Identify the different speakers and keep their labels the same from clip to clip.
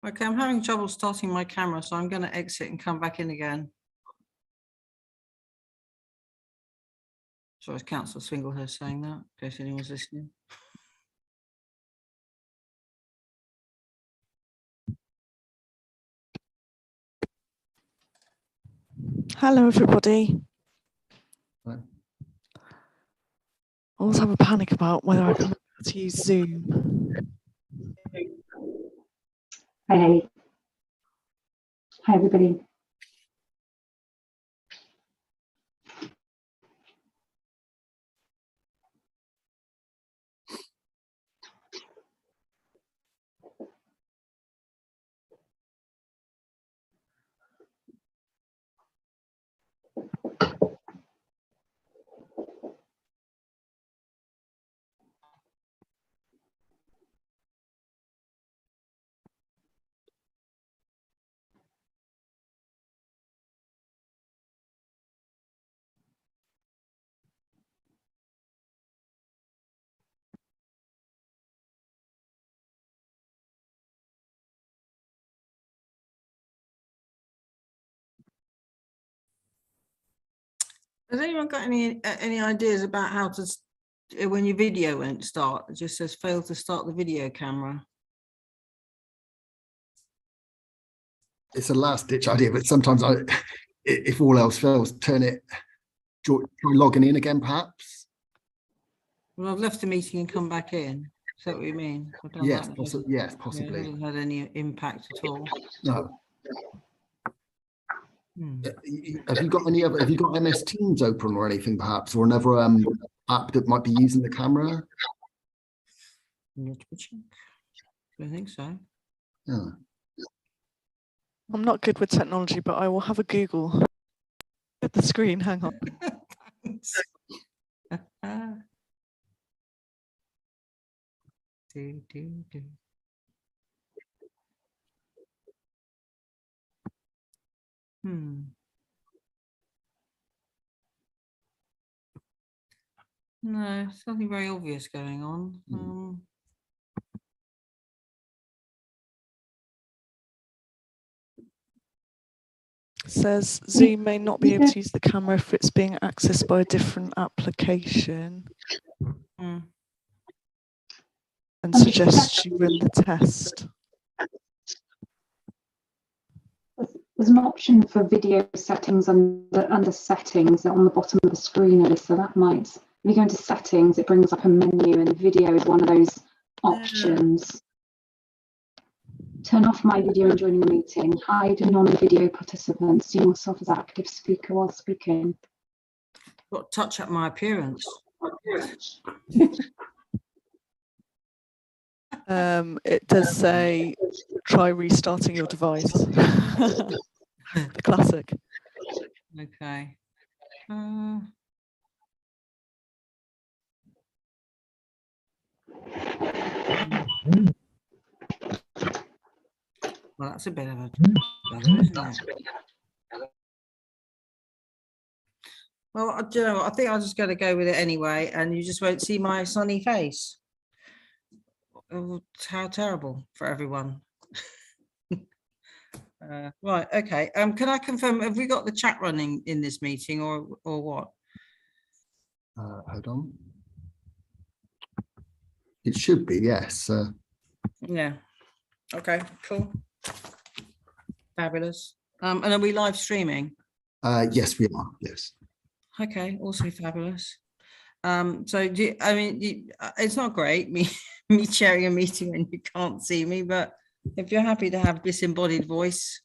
Speaker 1: Okay, I'm having trouble starting my camera, so I'm going to exit and come back in again. Sorry, it's Councillor Swinglehurst saying that, in case anyone's listening.
Speaker 2: Hello, everybody.
Speaker 3: Hi.
Speaker 2: I always have a panic about whether I can remember to use Zoom.
Speaker 4: Hi, everybody.
Speaker 1: Has anyone got any ideas about how to, when your video won't start, it just says fail to start the video camera?
Speaker 3: It's a last ditch idea, but sometimes if all else fails, try logging in again, perhaps.
Speaker 1: Well, I've left the meeting and come back in. Is that what you mean? I've done
Speaker 3: Yes,
Speaker 1: that.
Speaker 3: possibly. Yes, possibly.
Speaker 1: Yeah, it hasn't had any impact at all.
Speaker 3: No.
Speaker 1: Hmm.
Speaker 3: Have you got MS Teams open or anything, perhaps, or another app that might be using the camera?
Speaker 1: Not to check. I think so.
Speaker 3: Yeah.
Speaker 2: I'm not good with technology, but I will have a Google at the screen. Hang on.
Speaker 1: Thanks. Do. No, it's nothing very obvious going on.
Speaker 2: Says Zoom may not be able to use the camera if it's being accessed by a different application, and suggests you run the test.
Speaker 4: There's an option for video settings under settings on the bottom of the screen, Alyssa. That might, if you go into settings, it brings up a menu, and video is one of those options. Turn off my video and joining the meeting. Hide non-video participants. See yourself as active speaker while speaking.
Speaker 1: Got to touch up my appearance.
Speaker 2: It does say try restarting your device. The classic.
Speaker 1: Okay. Well, that's a bit of a bugger, isn't it? Well, do you know what? I think I'm just going to go with it anyway, and you just won't see my sunny face. Oh, how terrible for everyone. Right, okay. Can I confirm, have we got the chat running in this meeting or what?
Speaker 3: Hold on. It should be, yes.
Speaker 1: Yeah. Okay, cool. Fabulous. And are we live streaming?
Speaker 3: Yes, we are. Yes.
Speaker 1: Okay, also fabulous. So it's not great me chairing a meeting when you can't see me, but if you're happy to have disembodied voice,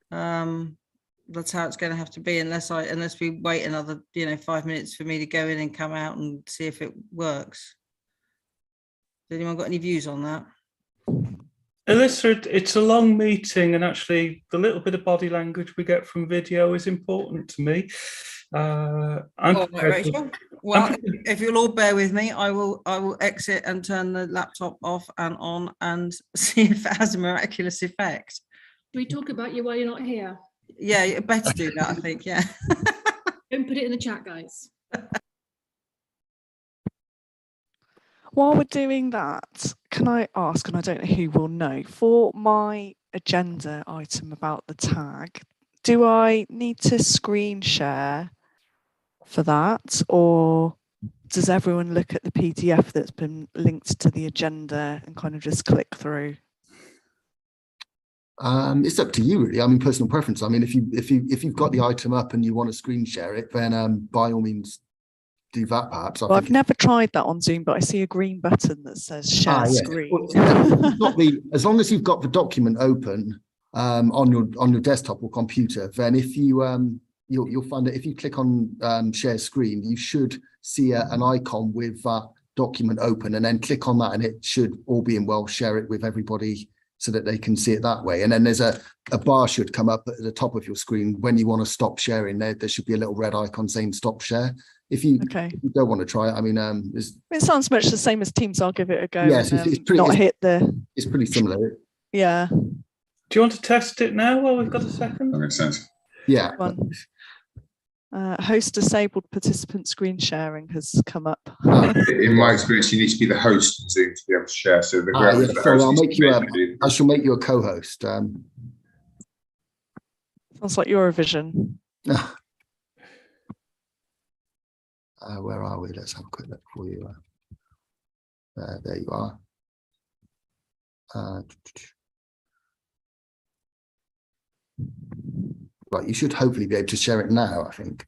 Speaker 1: that's how it's going to have to be, unless we wait another 5 minutes for me to go in and come out and see if it works. Has anyone got any views on that?
Speaker 5: Alyssa, it's a long meeting, and actually the little bit of body language we get from video is important to me. Well,
Speaker 1: if you'll all bear with me, I will exit and turn the laptop off and on and see if it has a miraculous effect.
Speaker 6: Do we talk about you while you're not here?
Speaker 1: Yeah, you better do that, I think, yeah.
Speaker 6: Don't put it in the chat, guys.
Speaker 2: While we're doing that, can I ask, and I don't know who will know, for my agenda item about the tag, do I need to screen share for that, or does everyone look at the PDF that's been linked to the agenda and kind of just click through?
Speaker 3: It's up to you, really. I mean, personal preference. I mean, if you've got the item up and you want to screen share it, then by all means do that. Perhaps.
Speaker 2: Well, I've never tried that on Zoom, but I see a green button that says share screen.
Speaker 3: Well, as long as you've got the document open on your desktop or computer, then if you you'll find that if you click on share screen, you should see an icon with that document open, and then click on that, and it should, all being well, share it with everybody so that they can see it that way. And then there's a bar should come up at the top of your screen when you want to stop sharing. There should be a little red icon saying stop share. If you don't want to try it, I mean,
Speaker 2: it sounds much the same as Teams. I'll give it a go.
Speaker 3: Yes,
Speaker 2: and,
Speaker 3: it's pretty.
Speaker 2: Not hit the.
Speaker 3: It's pretty similar.
Speaker 2: Yeah.
Speaker 5: Do you want to test it now while we've got a second?
Speaker 7: That makes sense.
Speaker 3: Yeah.
Speaker 2: Host disabled participant screen sharing has come up.
Speaker 7: In my experience, you need to be the host in Zoom to be able to share. So I
Speaker 3: shall make you a co-host.
Speaker 2: Sounds like Eurovision.
Speaker 3: Where are we? Let's have a quick look for you. There you are. Right, you should hopefully be able to share it now, I think.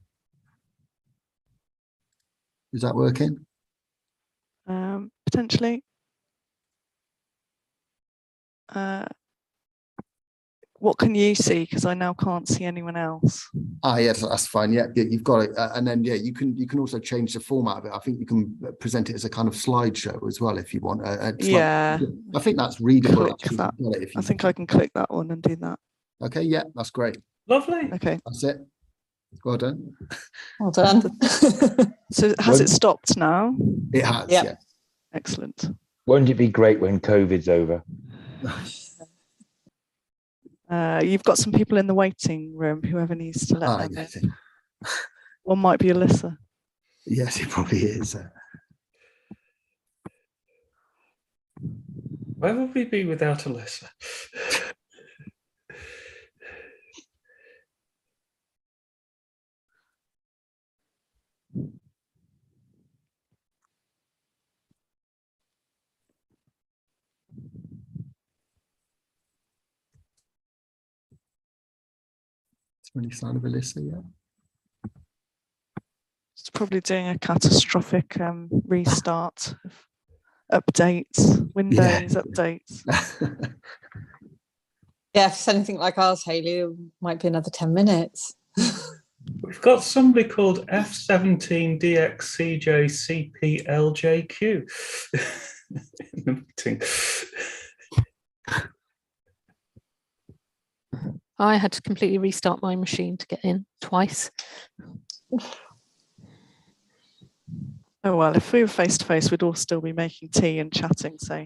Speaker 3: Is that working?
Speaker 2: Potentially. What can you see? Because I now can't see anyone else.
Speaker 3: Yes, that's fine. Yeah, you've got it. And then you can also change the format of it. I think you can present it as a kind of slideshow as well if you want.
Speaker 2: Yeah.
Speaker 3: I think that's readable.
Speaker 2: I think I can click that one and do that.
Speaker 3: Okay, yeah, that's great.
Speaker 5: Lovely.
Speaker 2: Okay.
Speaker 3: That's it. Well done.
Speaker 1: Well done.
Speaker 2: So has it stopped now?
Speaker 3: It has,
Speaker 1: Yep.
Speaker 3: yeah.
Speaker 2: Excellent.
Speaker 8: Won't it be great when COVID's over?
Speaker 2: You've got some people in the waiting room, whoever needs to let them
Speaker 3: Yes.
Speaker 2: in. One might be Alyssa.
Speaker 3: Yes, it probably is.
Speaker 5: Where would we be without Alyssa?
Speaker 3: Any sign of Alyssa yet?
Speaker 2: It's probably doing a catastrophic restart, updates, Windows updates.
Speaker 1: Yeah, if it's anything like ours, Hayley, it might be another 10 minutes.
Speaker 5: We've got somebody called F17DXCJCPLJQ in the meeting.
Speaker 9: I had to completely restart my machine to get in twice.
Speaker 2: Oh, well, if we were face to face, we'd all still be making tea and chatting. So,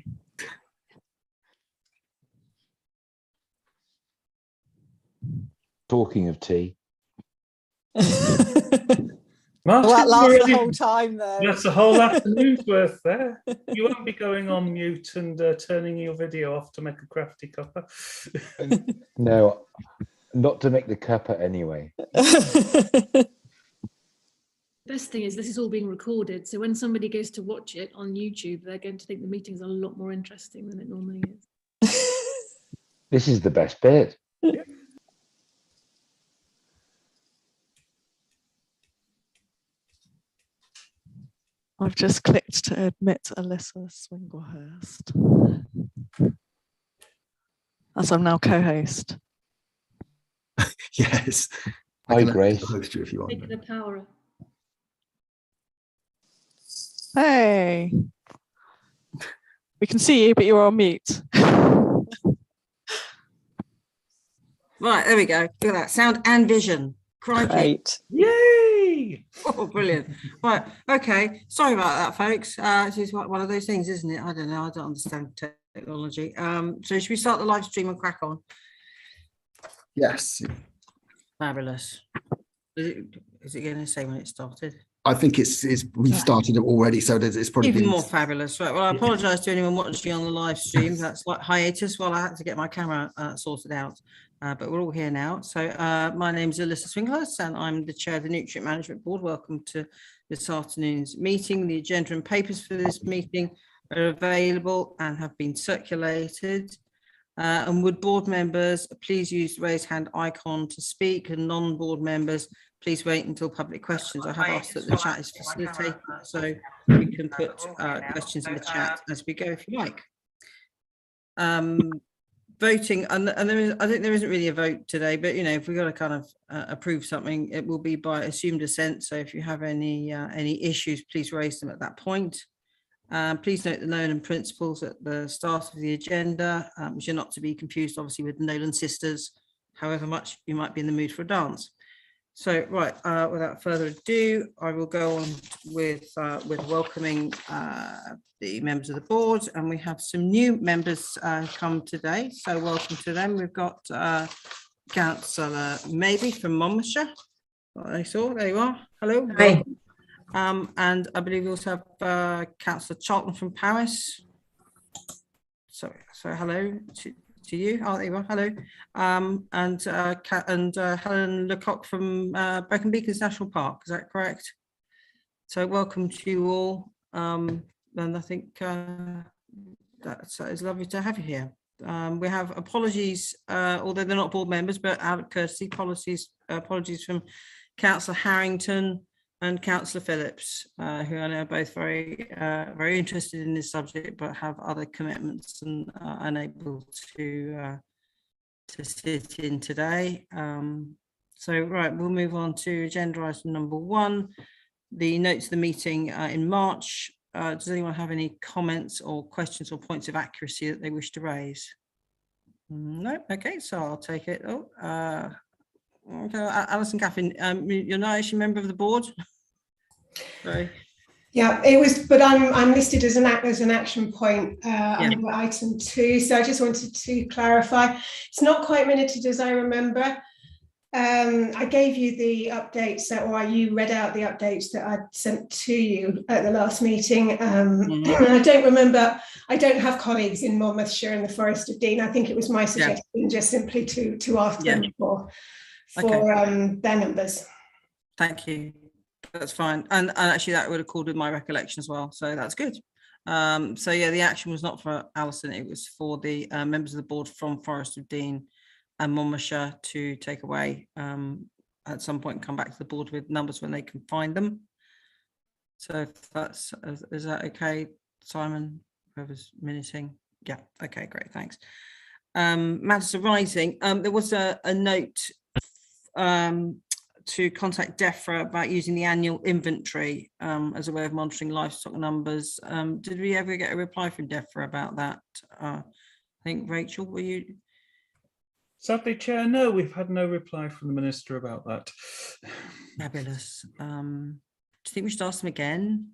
Speaker 8: Talking of tea.
Speaker 5: Martin,
Speaker 1: That lasts the whole time there.
Speaker 5: that's a whole afternoon's worth there. You won't be going on mute and turning your video off to make a crafty cuppa.
Speaker 8: No, not to make the cuppa anyway.
Speaker 6: Best thing is this is all being recorded, so when somebody goes to watch it on YouTube, they're going to think the meeting's a lot more interesting than it normally is.
Speaker 8: This is the best bit.
Speaker 2: I've just clicked to admit Alyssa Swinglehurst, as I'm now co-host.
Speaker 3: Yes.
Speaker 8: Hi, Grace.
Speaker 3: Host you if you want.
Speaker 6: Take the power.
Speaker 2: Hey, we can see you, but you're on mute.
Speaker 1: Right, there we go. Look at that. Sound and vision. Crikey.
Speaker 10: Great.
Speaker 5: Yay!
Speaker 1: Oh, brilliant. Right, okay. Sorry about that, folks. This is one of those things, isn't it? I don't know. I don't understand technology. So should we start the live stream and crack on?
Speaker 3: Yes.
Speaker 1: Fabulous. Is it going to say when it started?
Speaker 3: I think we've started it already, so it's probably
Speaker 1: even
Speaker 3: been
Speaker 1: more fabulous. Right. Well, I apologise to anyone watching on the live stream. That's like hiatus while I had to get my camera sorted out. But we're all here now. So my name is Alyssa Swinglehurst and I'm the chair of the Nutrient Management Board. Welcome to this afternoon's meeting. The agenda and papers for this meeting are available and have been circulated. And would board members please use the raise hand icon to speak, and non-board members please wait until public questions. I have asked that the chat is facilitated so you can put questions in the chat as we go if you like. Voting, and I think there isn't really a vote today, but you know, if we've got to kind of approve something, it will be by assumed assent. So if you have any issues, please raise them at that point. Please note the Nolan principles at the start of the agenda, which are not to be confused obviously with the Nolan sisters, however much you might be in the mood for a dance. So right, without further ado, I will go on with welcoming the members of the board, and we have some new members come today. So welcome to them. We've got Councillor Maybe from Monmouthshire. I saw, there you are. Hello.
Speaker 10: Hi.
Speaker 1: And I believe we also have Councillor Charlton from Paris. So hello to you. Oh, there you are. Hello. And Helen Lecoq from Brecon Beacons National Park. Is that correct? So welcome to you all. And I think it's lovely to have you here. We have apologies, although they're not board members, but out of courtesy, apologies from Councillor Harrington and Councillor Phillips, who I know are both very interested in this subject, but have other commitments and are unable to sit in today. So right, we'll move on to agenda item number 1, the notes of the meeting in March. Does anyone have any comments or questions or points of accuracy that they wish to raise? No. Okay, so I'll take it. Okay, Alison Gaffin, you're not actually a member of the board. Sorry.
Speaker 10: Yeah, it was, but I'm listed as an action point under item 2. So I just wanted to clarify. It's not quite minuted as I remember. I gave you the updates or you read out the updates that I'd sent to you at the last meeting. I don't remember. I don't have colleagues in Monmouthshire and the Forest of Dean. I think it was my suggestion just simply to ask them for their numbers.
Speaker 1: Thank you. That's fine. And actually that would have called with my recollection as well. So that's good. So yeah, the action was not for Alison. It was for the members of the board from Forest of Dean and Monmouthshire to take away at some point and come back to the board with numbers when they can find them. So if that's, is that okay, Simon, whoever's minuting? Yeah, okay, great, thanks. Matters arising, there was a note to contact DEFRA about using the annual inventory as a way of monitoring livestock numbers. Did we ever get a reply from DEFRA about that? I think, Rachel, were you?
Speaker 5: Sadly, Chair, no, we've had no reply from the Minister about that.
Speaker 1: Fabulous. Do you think we should ask them again?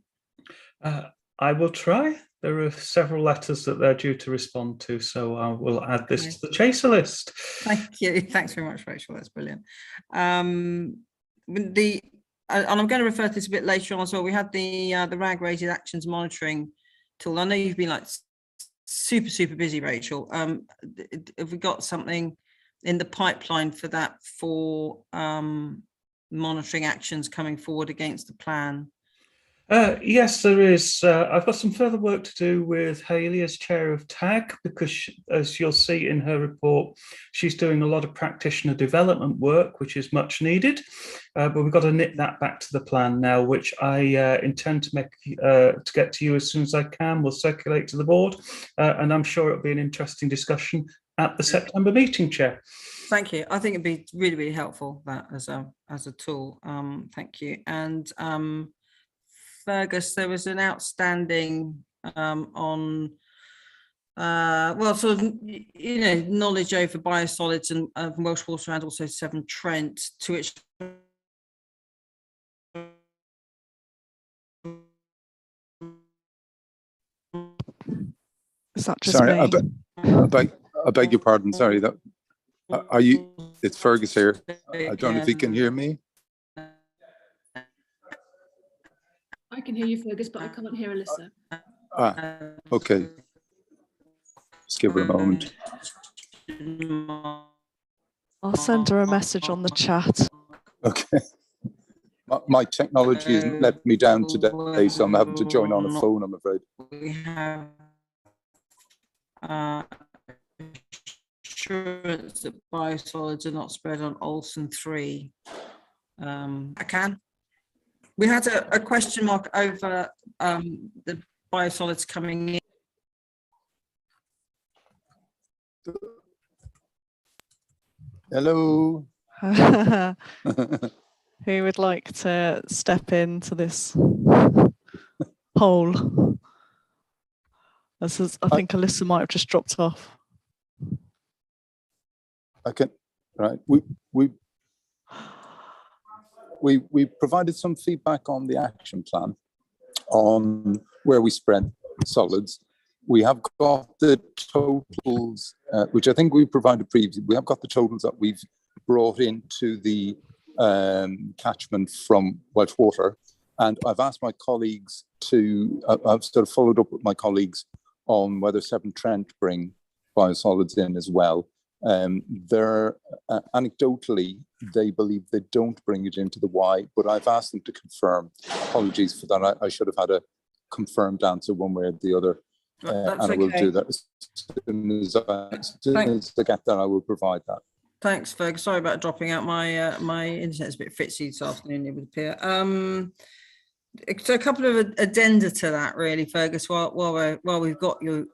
Speaker 5: I will try. There are several letters that they're due to respond to, so I will add this to the chaser list.
Speaker 1: Thank you. Thanks very much, Rachel. That's brilliant. And I'm going to refer to this a bit later on as well. We had the RAG rated actions monitoring tool. I know you've been like super busy, Rachel. Have we got something in the pipeline for that, for monitoring actions coming forward against the plan?
Speaker 5: Yes, there is. I've got some further work to do with Hayley as chair of TAG, because as you'll see in her report, she's doing a lot of practitioner development work, which is much needed. But we've got to knit that back to the plan now, which I intend to make to get to you as soon as I can. We'll circulate to the board, and I'm sure it'll be an interesting discussion at the September meeting, Chair.
Speaker 1: Thank you. I think it'd be really helpful, that as a tool. Thank you. And Fergus, there was an outstanding on well, sort of, you know, knowledge over biosolids and Welsh Water and also Severn Trent, to which
Speaker 2: is that just
Speaker 11: sorry,
Speaker 2: me?
Speaker 11: I beg your pardon. Sorry, that are you? It's Fergus here. I don't know if you can hear me.
Speaker 6: I can hear you, Fergus, but I can't hear Alyssa.
Speaker 11: Okay. Just give her a moment.
Speaker 2: I'll send her a message on the chat.
Speaker 11: Okay. My technology hasn't let me down today, so I'm having to join on a phone, I'm afraid.
Speaker 1: We have assurance that biosolids are not spread on Olsen 3. I can. We had a question mark over the biosolids coming in.
Speaker 11: Hello.
Speaker 2: Who would like to step into this poll? I think Alyssa might have just dropped off.
Speaker 11: Okay, right. We provided some feedback on the action plan on where we spread solids. We have got the totals, which I think we provided previously. We have got the totals that we've brought into the catchment from Welshwater, and I've asked my colleagues to. I've sort of followed up with my colleagues on whether Severn Trent bring biosolids in as well. They're anecdotally, they believe they don't bring it into the Y, but I've asked them to confirm. Apologies for that. I should have had a confirmed answer one way or the other. And I will do that as soon as I get that. I will provide that.
Speaker 1: Thanks, Fergus. Sorry about dropping out. My my internet's a bit fitzy this afternoon, it would appear. So a couple of addenda to that, really, Fergus. While we've got you,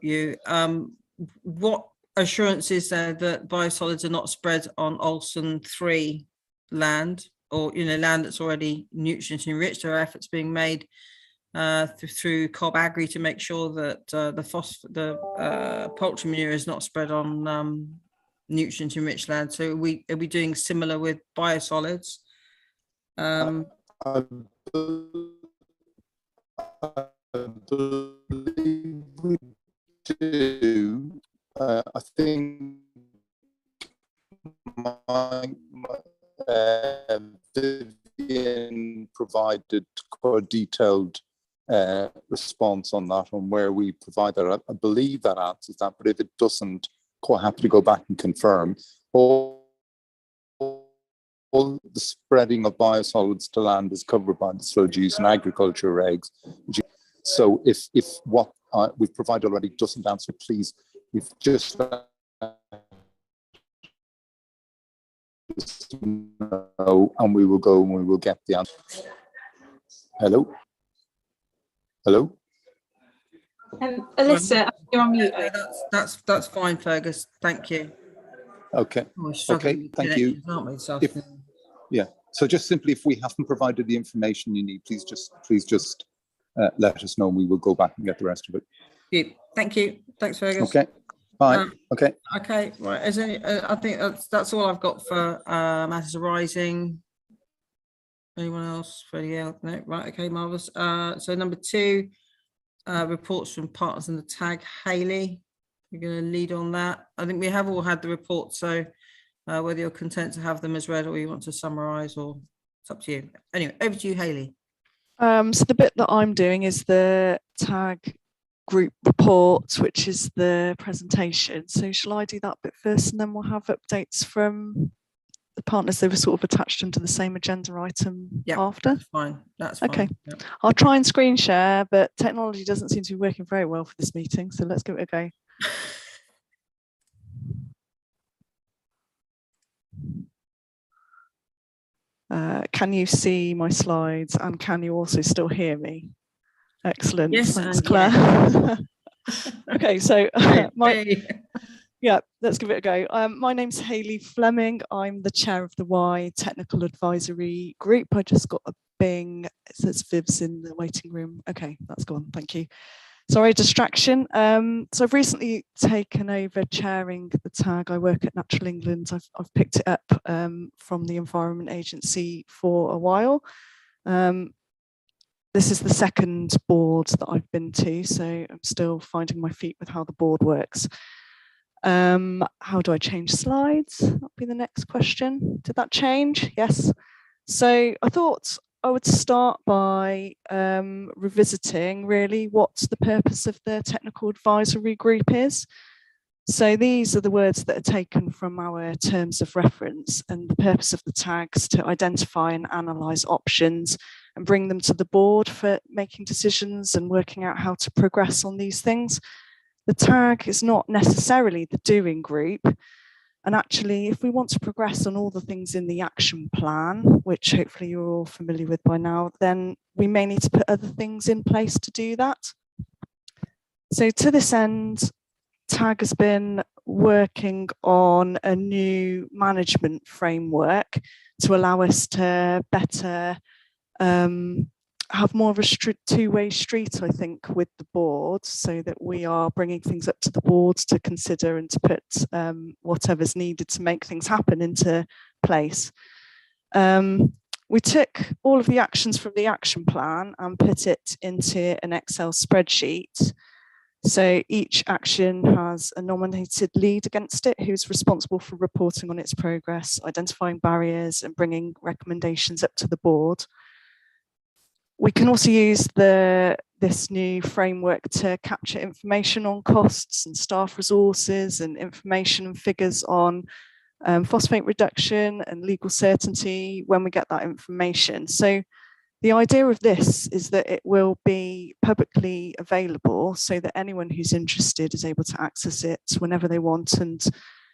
Speaker 1: what assurance is there that biosolids are not spread on Olsen 3 land, or land that's already nutrient enriched? There are efforts being made through Cobb Agri to make sure that the poultry manure is not spread on nutrient enriched land. So are we doing similar with biosolids?
Speaker 11: I believe we do. I think Vivian provided quite a detailed response on that, on where we provide that. I believe that answers that, but if it doesn't, quite happy to go back and confirm. All the spreading of biosolids to land is covered by the sludge use and agriculture regs. So if what we've provided already doesn't answer, please, we've just know, and we will go and we will get the answer. Hello? Hello?
Speaker 12: Alyssa, you're on mute.
Speaker 1: That's fine, Fergus. Thank you.
Speaker 11: Okay. Okay. Thank you. Yeah. So just simply, if we haven't provided the information you need, please just let us know, and we will go back and get the rest of it.
Speaker 1: Thank you. Thanks, Fergus.
Speaker 11: Okay. Bye. Okay.
Speaker 1: Okay. Right. I think that's all I've got for matters arising. Anyone else? No. Right. Okay. Marvelous. So number 2, reports from partners in the tag. Hayley, you're going to lead on that. I think we have all had the reports, so whether you're content to have them as read or you want to summarise, or it's up to you. Anyway, over to you, Hayley.
Speaker 2: So the bit that I'm doing is the tag group report, which is the presentation. So shall I do that bit first, and then we'll have updates from the partners? They were sort of attached into the same agenda item after.
Speaker 1: That's fine. That's fine.
Speaker 2: Okay.
Speaker 1: Yep.
Speaker 2: I'll try and screen share, but technology doesn't seem to be working very well for this meeting, so let's give it a go. Can you see my slides, and can you also still hear me? Excellent.
Speaker 1: Yes,
Speaker 2: thanks, Claire. Yes. Okay, so let's give it a go. My name's Hayley Fleming. I'm the chair of the Y Technical Advisory Group. I just got a bing. It says Viv's in the waiting room. Okay, that's gone. Thank you. Sorry, distraction. So I've recently taken over chairing the tag. I work at Natural England. I've picked it up from the Environment Agency for a while. This is the second board that I've been to, so I'm still finding my feet with how the board works. How do I change slides? That'll be the next question. Did that change? Yes. So I thought I would start by revisiting really what the purpose of the technical advisory group is. So these are the words that are taken from our terms of reference, and the purpose of the tags to identify and analyse options and bring them to the board for making decisions and working out how to progress on these things. The tag is not necessarily the doing group. And actually, if we want to progress on all the things in the action plan, which hopefully you're all familiar with by now, then we may need to put other things in place to do that. So to this end, TAG has been working on a new management framework to allow us to better have more of a two-way street, I think, with the board, so that we are bringing things up to the board to consider and to put whatever's needed to make things happen into place. We took all of the actions from the action plan and put it into an Excel spreadsheet. So each action has a nominated lead against it who's responsible for reporting on its progress, identifying barriers and bringing recommendations up to the board. We can also use this new framework to capture information on costs and staff resources and information and figures on phosphate reduction and legal certainty when we get that information. So the idea of this is that it will be publicly available so that anyone who's interested is able to access it whenever they want and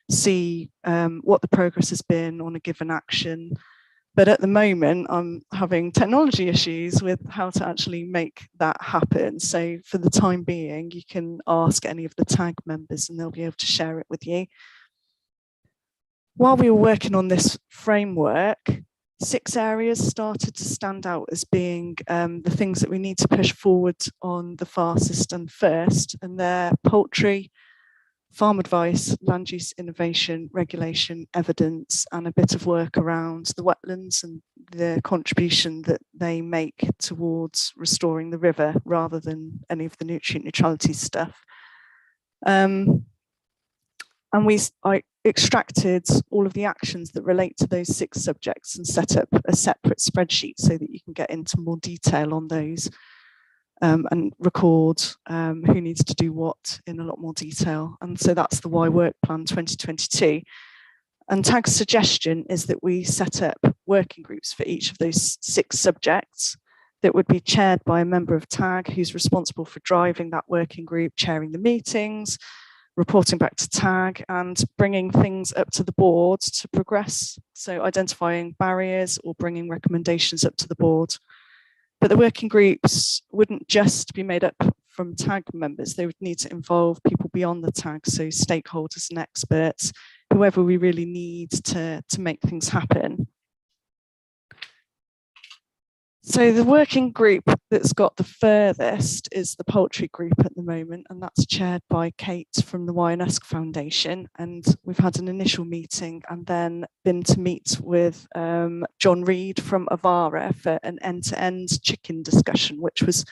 Speaker 2: see what the progress has been on a given action. But at the moment, I'm having technology issues with how to actually make that happen. So for the time being, you can ask any of the TAG members and they'll be able to share it with you. While we were working on this framework, 6 areas started to stand out as being the things that we need to push forward on the fastest and first, and they're poultry, farm advice, land use innovation, regulation, evidence, and a bit of work around the wetlands and the contribution that they make towards restoring the river rather than any of the nutrient neutrality stuff. And I extracted all of the actions that relate to those 6 subjects and set up a separate spreadsheet so that you can get into more detail on those and record who needs to do what in a lot more detail. And so that's the Y Work Plan 2022. And TAG's suggestion is that we set up working groups for each of those 6 subjects that would be chaired by a member of TAG who's responsible for driving that working group, chairing the meetings, reporting back to TAG and bringing things up to the board to progress. So identifying barriers or bringing recommendations up to the board. But the working groups wouldn't just be made up from TAG members. They would need to involve people beyond the TAG, so stakeholders and experts, whoever we really need to make things happen. So the working group that's got the furthest is the poultry group at the moment, and that's chaired by Kate from the YNUSC Foundation. And we've had an initial meeting and then been to meet with John Reed from Avara for an end-to-end chicken discussion, which was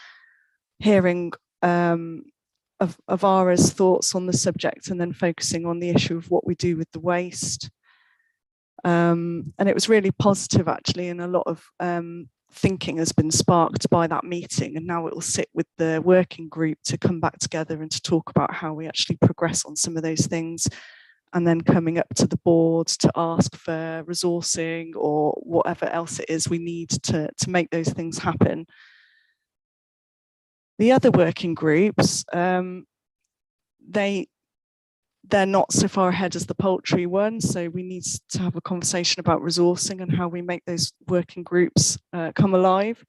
Speaker 2: hearing of Avara's thoughts on the subject and then focusing on the issue of what we do with the waste. And it was really positive actually, and a lot of thinking has been sparked by that meeting, and now it will sit with the working group to come back together and to talk about how we actually progress on some of those things, and then coming up to the board to ask for resourcing or whatever else it is we need to make those things happen. The other working groups, they're not so far ahead as the poultry one, so we need to have a conversation about resourcing and how we make those working groups come alive.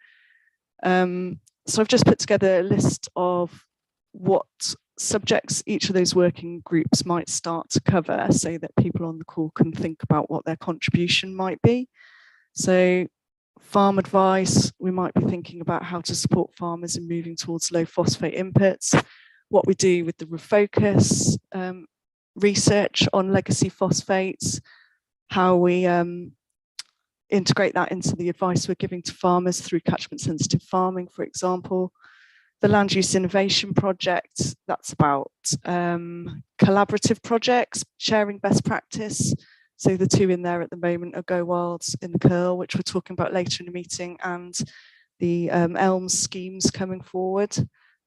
Speaker 2: So I've just put together a list of what subjects each of those working groups might start to cover so that people on the call can think about what their contribution might be. So farm advice, we might be thinking about how to support farmers in moving towards low phosphate inputs, what we do with the Refocus research on legacy phosphates, how we integrate that into the advice we're giving to farmers through catchment sensitive farming, for example. The land use innovation project, that's about collaborative projects, sharing best practice, So the two in there at the moment are Go Wilds in the Curl, which we're talking about later in the meeting, and the ELMS schemes coming forward,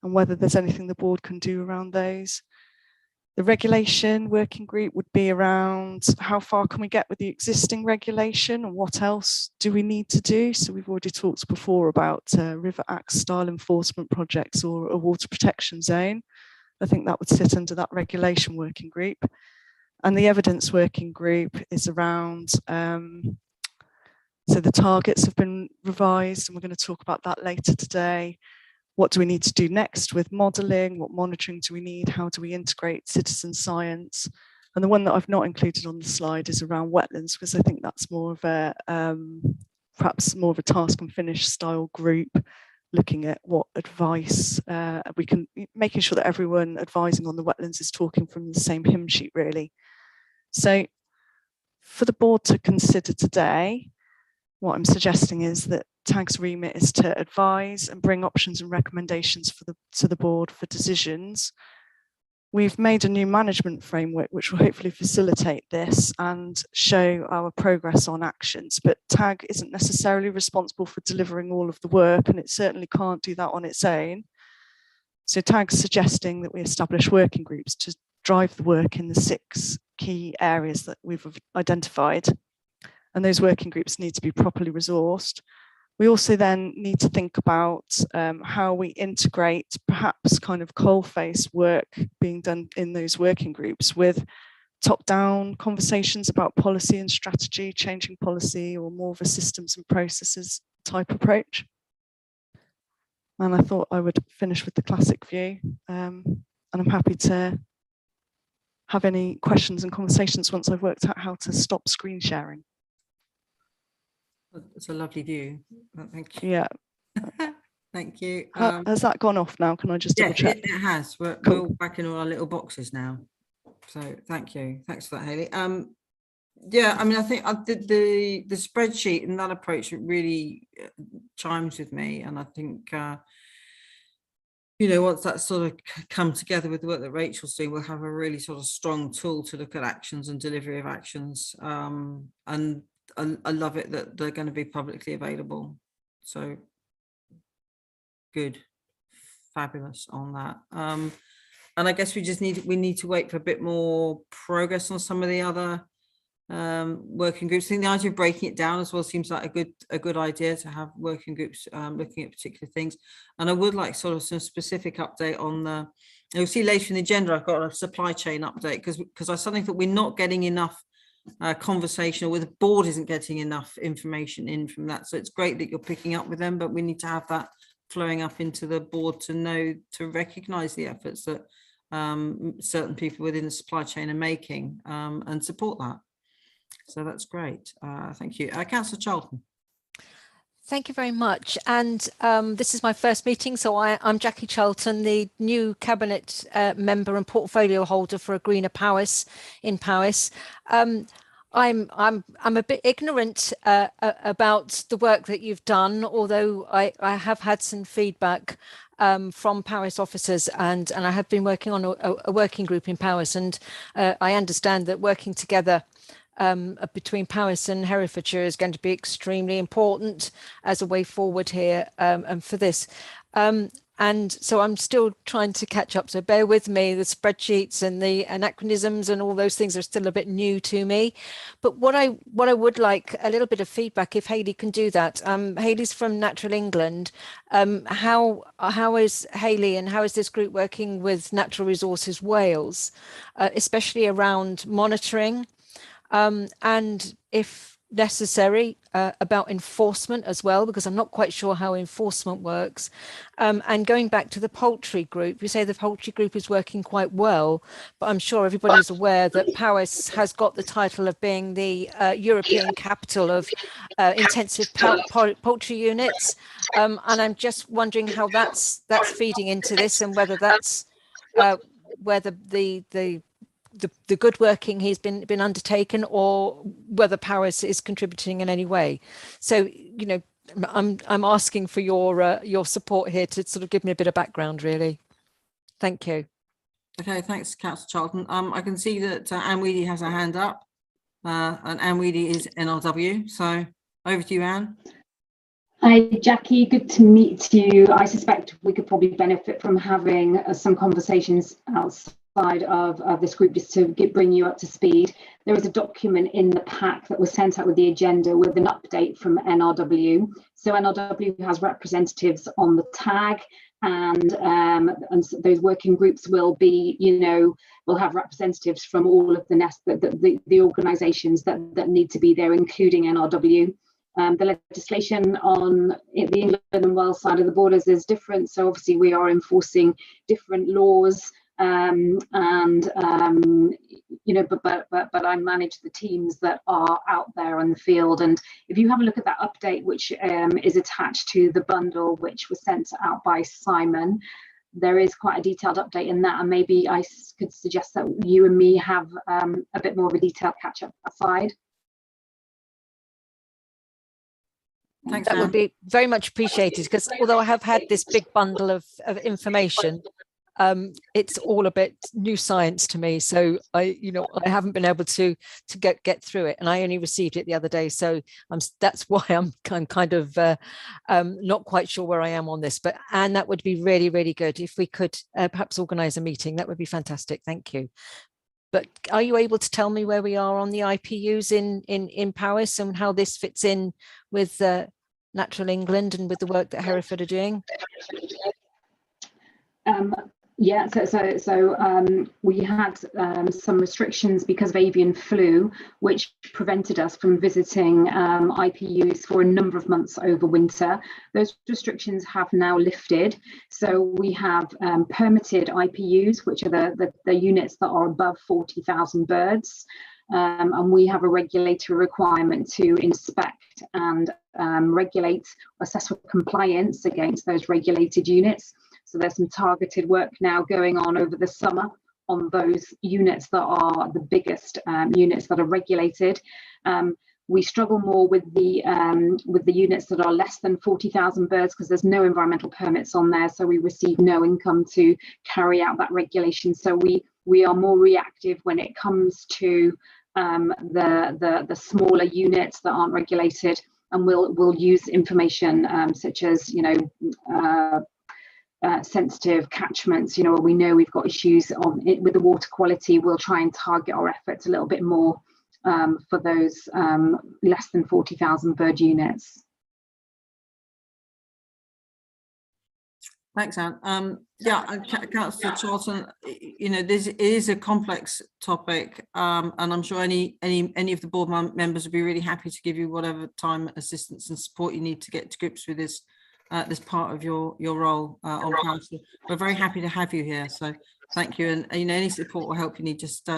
Speaker 2: and whether there's anything the board can do around those. The regulation working group would be around how far can we get with the existing regulation and what else do we need to do. So we've already talked before about River Act style enforcement projects or a water protection zone. I think that would sit under that regulation working group. And the evidence working group is around, so the targets have been revised and we're going to talk about that later today. What do we need to do next with modelling? What monitoring do we need? How do we integrate citizen science? And the one that I've not included on the slide is around wetlands, because I think that's more of a, perhaps more of a task and finish style group, looking at what advice we can, making sure that everyone advising on the wetlands is talking from the same hymn sheet, really. So for the board to consider today, what I'm suggesting is that TAG's remit is to advise and bring options and recommendations to the board for decisions. We've made a new management framework which will hopefully facilitate this and show our progress on actions, but TAG isn't necessarily responsible for delivering all of the work, and it certainly can't do that on its own. So TAG's suggesting that we establish working groups to drive the work in the 6 key areas that we've identified. And those working groups need to be properly resourced. We also then need to think about how we integrate perhaps kind of coalface work being done in those working groups with top-down conversations about policy and strategy, changing policy, or more of a systems and processes type approach. And I thought I would finish with the classic view. And I'm happy to have any questions and conversations once I've worked out how to stop screen sharing.
Speaker 1: It's a lovely view. Thank you.
Speaker 2: Yeah.
Speaker 1: Thank you.
Speaker 2: Has that gone off now? Can I just double check?
Speaker 1: It has. We're all back in all our little boxes now. So thank you. Thanks for that, Hayley. Yeah, I mean, I think the spreadsheet and that approach really chimes with me, and I think you know, once that sort of come together with the work that Rachel's doing, we'll have a really sort of strong tool to look at actions and delivery of actions. And I love it that they're going to be publicly available. So good, fabulous on that. And I guess we need to wait for a bit more progress on some of the other working groups. I think the idea of breaking it down as well seems like a good idea, to have working groups looking at particular things. And I would like sort of some specific update on the, you'll see later in the agenda, I've got a supply chain update, because I suddenly thought we're not getting enough conversation, or the board isn't getting enough information in from that. So it's great that you're picking up with them, but we need to have that flowing up into the board to know, to recognise the efforts that certain people within the supply chain are making, and support that. So that's great. Thank you. Councillor Charlton.
Speaker 9: Thank you very much. And this is my first meeting, so I'm Jackie Charlton, the new cabinet member and portfolio holder for a Greener Powys in Powys. I'm a bit ignorant about the work that you've done, although I have had some feedback from Powys officers, and I have been working on a working group in Powys, and I understand that working together between Powys and Herefordshire is going to be extremely important as a way forward here, and for this. And so I'm still trying to catch up, so bear with me. The spreadsheets and the anachronisms and all those things are still a bit new to me. But what I would like a little bit of feedback, if Hayley can do that. Hayley's from Natural England. How is Hayley and how is this group working with Natural Resources Wales, especially around monitoring? And if necessary, about enforcement as well, because I'm not quite sure how enforcement works. And going back to the poultry group, you say the poultry group is working quite well, but I'm sure everybody's aware that Powys has got the title of being the European capital of intensive poultry units. And I'm just wondering how that's feeding into this, and whether that's whether the good working he's been undertaken, or whether Powys is contributing in any way. So, you know, I'm asking for your support here to sort of give me a bit of background, really. Thank you.
Speaker 1: Okay, thanks, Councillor Charlton. I can see that Anne Weedy has her hand up. and Anne Weedy is NRW. So over to you, Anne.
Speaker 4: Hi, Jackie. Good to meet you. I suspect we could probably benefit from having some conversations outside of this group just to bring you up to speed. There is a document in the pack that was sent out with the agenda with an update from NRW. So NRW has representatives on the tag, and those working groups will be, will have representatives from all of the organisations that need to be there, including NRW. The legislation on the England and Wales side of the borders is different, so obviously we are enforcing different laws, but I manage the teams that are out there in the field. And if you have a look at that update, which is attached to the bundle which was sent out by Simon, there is quite a detailed update in that, and maybe I could suggest that you and me have a bit more of a detailed catch up aside.
Speaker 1: Thanks,
Speaker 9: that would be very much appreciated, because although I have had this big bundle of information, it's all a bit new science to me. So I haven't been able to get through it, and I only received it the other day. So that's why I'm kind of not quite sure where I am on this. But Anne, that would be really, really good if we could perhaps organise a meeting. That would be fantastic. Thank you. But are you able to tell me where we are on the IPUs in Powys and how this fits in with Natural England and with the work that Hereford are doing?
Speaker 4: Yeah, so we had some restrictions because of avian flu, which prevented us from visiting IPUs for a number of months over winter. Those restrictions have now lifted. So we have permitted IPUs, which are the units that are above 40,000 birds. And we have a regulatory requirement to inspect and regulate, assess for compliance against those regulated units. So there's some targeted work now going on over the summer on those units that are the biggest units that are regulated. We struggle more with the units that are less than 40,000 birds because there's no environmental permits on there, so we receive no income to carry out that regulation. So we are more reactive when it comes to the smaller units that aren't regulated, and we'll use information such as sensitive catchments, where we know we've got issues with the water quality. We'll try and target our efforts a little bit more for those less than 40,000 bird units.
Speaker 1: Thanks, Anne. Yeah, Councillor Charlton, this is a complex topic, and I'm sure any of the board members would be really happy to give you whatever time, assistance and support you need to get to grips with this part of your role on council. We're very happy to have you here, so thank you. And any support or help you need, just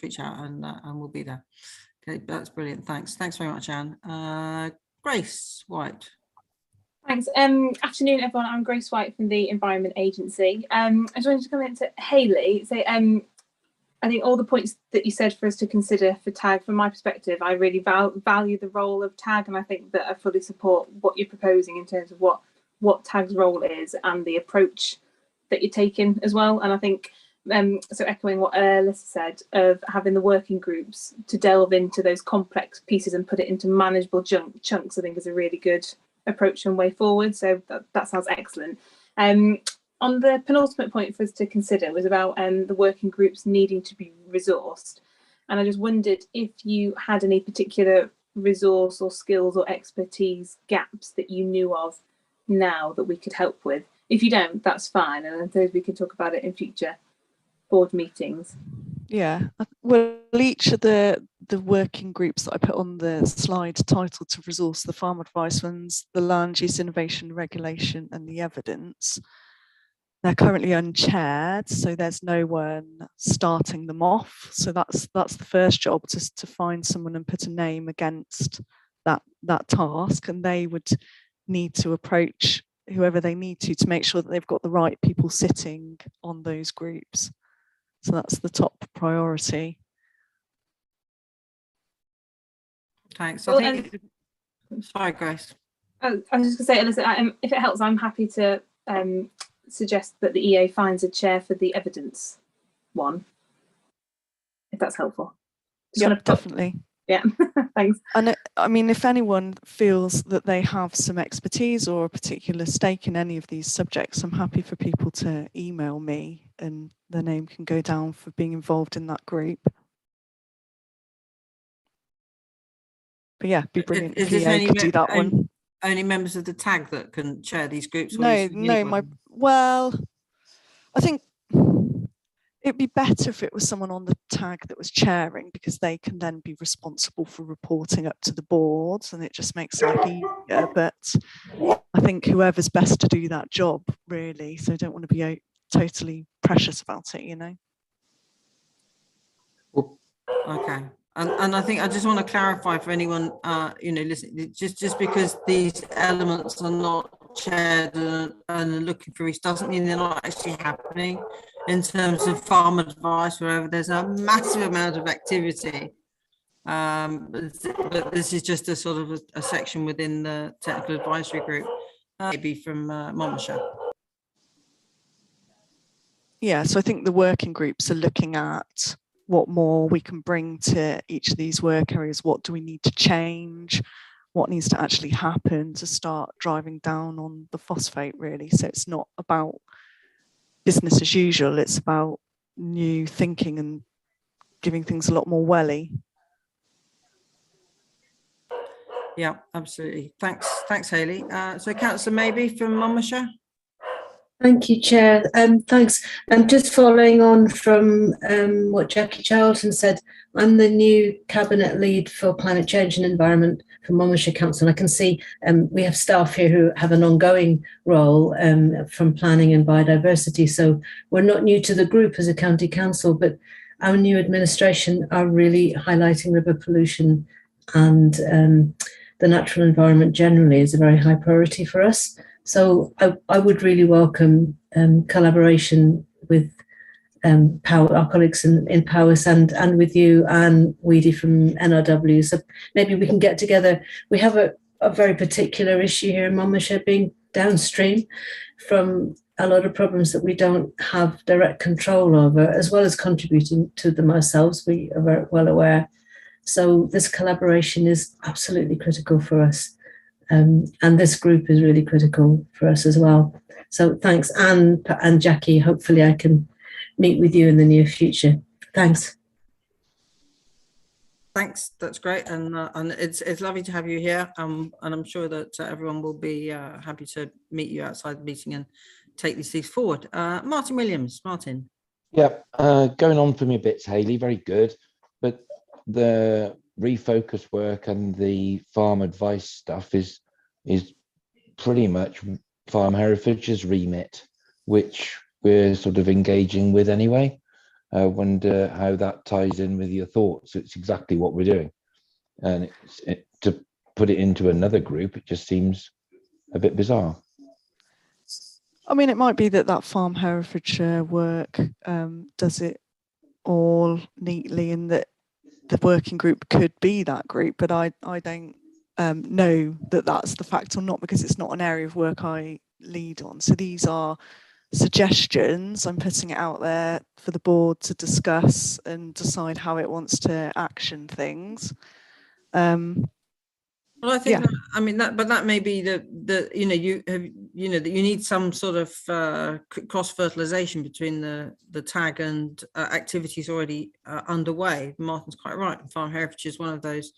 Speaker 1: reach out and we'll be there. Okay, that's brilliant. Thanks very much, Anne. Grace White.
Speaker 12: Thanks. Afternoon, everyone. I'm Grace White from the Environment Agency. I just wanted to come in to Hayley. So I think all the points that you said for us to consider for TAG, from my perspective, I really value the role of TAG, and I think that I fully support what you're proposing in terms of what TAG's role is and the approach that you're taking as well. And I think, so echoing what Alyssa said, of having the working groups to delve into those complex pieces and put it into manageable chunks, I think is a really good approach and way forward. So that sounds excellent. On the penultimate point for us to consider was about the working groups needing to be resourced, and I just wondered if you had any particular resource or skills or expertise gaps that you knew of now that we could help with. If you don't, that's fine, and I suppose we can talk about it in future board meetings.
Speaker 2: Yeah, well, each of the working groups that I put on the slide titled to resource, the farm advice ones, the land use innovation regulation and the evidence, they're currently unchaired, so there's no one starting them off. So that's the first job, to find someone and put a name against that task, and they would need to approach whoever they need to make sure that they've got the right people sitting on those groups. So that's the top priority.
Speaker 1: Thanks.
Speaker 12: Well,
Speaker 1: sorry, Grace.
Speaker 12: Oh, I was just going to say, Alyssa, if it helps, I'm happy to suggest that the EA finds a chair for the evidence one, if that's helpful.
Speaker 2: Yeah, definitely.
Speaker 12: Yeah, thanks.
Speaker 2: And I mean, if anyone feels that they have some expertise or a particular stake in any of these subjects, I'm happy for people to email me and their name can go down for being involved in that group. But yeah, it'd be brilliant if EA could do that one.
Speaker 1: Only members of the TAG that can chair these groups?
Speaker 2: No, well, I think it'd be better if it was someone on the TAG that was chairing, because they can then be responsible for reporting up to the boards and it just makes life easier. But I think whoever's best to do that job, really, so I don't want to be totally precious about it, you know.
Speaker 1: Okay. And I think I just want to clarify for anyone, you know, listen, just because these elements are not chaired and looking for each doesn't mean they're not actually happening in terms of farm advice, wherever there's a massive amount of activity. But this is just a sort of a section within the technical advisory group, maybe from Monmouthshire.
Speaker 2: Yeah, so I think the working groups are looking at what more we can bring to each of these work areas. What do we need to change? What needs to actually happen to start driving down on the phosphate, really? So it's not about business as usual, it's about new thinking and giving things a lot more welly.
Speaker 1: Yeah, absolutely. Thanks, Hayley. So Councillor Maybe from Monmouthshire.
Speaker 13: Thank you, Chair. Thanks. Just following on from what Jackie Charlton said, I'm the new Cabinet Lead for Climate Change and Environment for Monmouthshire Council. And I can see we have staff here who have an ongoing role from planning and biodiversity. So we're not new to the group as a county council, but our new administration are really highlighting river pollution, and the natural environment generally is a very high priority for us. So I would really welcome collaboration with our colleagues in Powys and with you and Weedy from NRW. So maybe we can get together. We have a very particular issue here in Monmouthshire, being downstream from a lot of problems that we don't have direct control over, as well as contributing to them ourselves. We are very well aware. So this collaboration is absolutely critical for us. And this group is really critical for us as well. So thanks, and Jackie, hopefully I can meet with you in the near future. Thanks.
Speaker 1: Thanks, that's great, and it's lovely to have you here, and I'm sure that everyone will be happy to meet you outside the meeting and take these things forward. Martin Williams. Martin.
Speaker 8: Yeah, going on from your bits, Hayley, very good, but the refocus work and the farm advice stuff is pretty much Farm Heritage's remit, which we're sort of engaging with anyway. I wonder how that ties in with your thoughts. It's exactly what we're doing, and to put it into another group, it just seems a bit bizarre.
Speaker 2: I mean, it might be that Farm Herefordshire work does it all neatly, and that the working group could be that group, but I don't know that that's the fact or not, because it's not an area of work I lead on. So these are suggestions. I'm putting it out there for the board to discuss and decide how it wants to action things.
Speaker 1: Well, I think, I mean, that may be that that you need some sort of cross fertilization between the TAG and activities already underway. Martin's quite right. Farm Heritage is one of those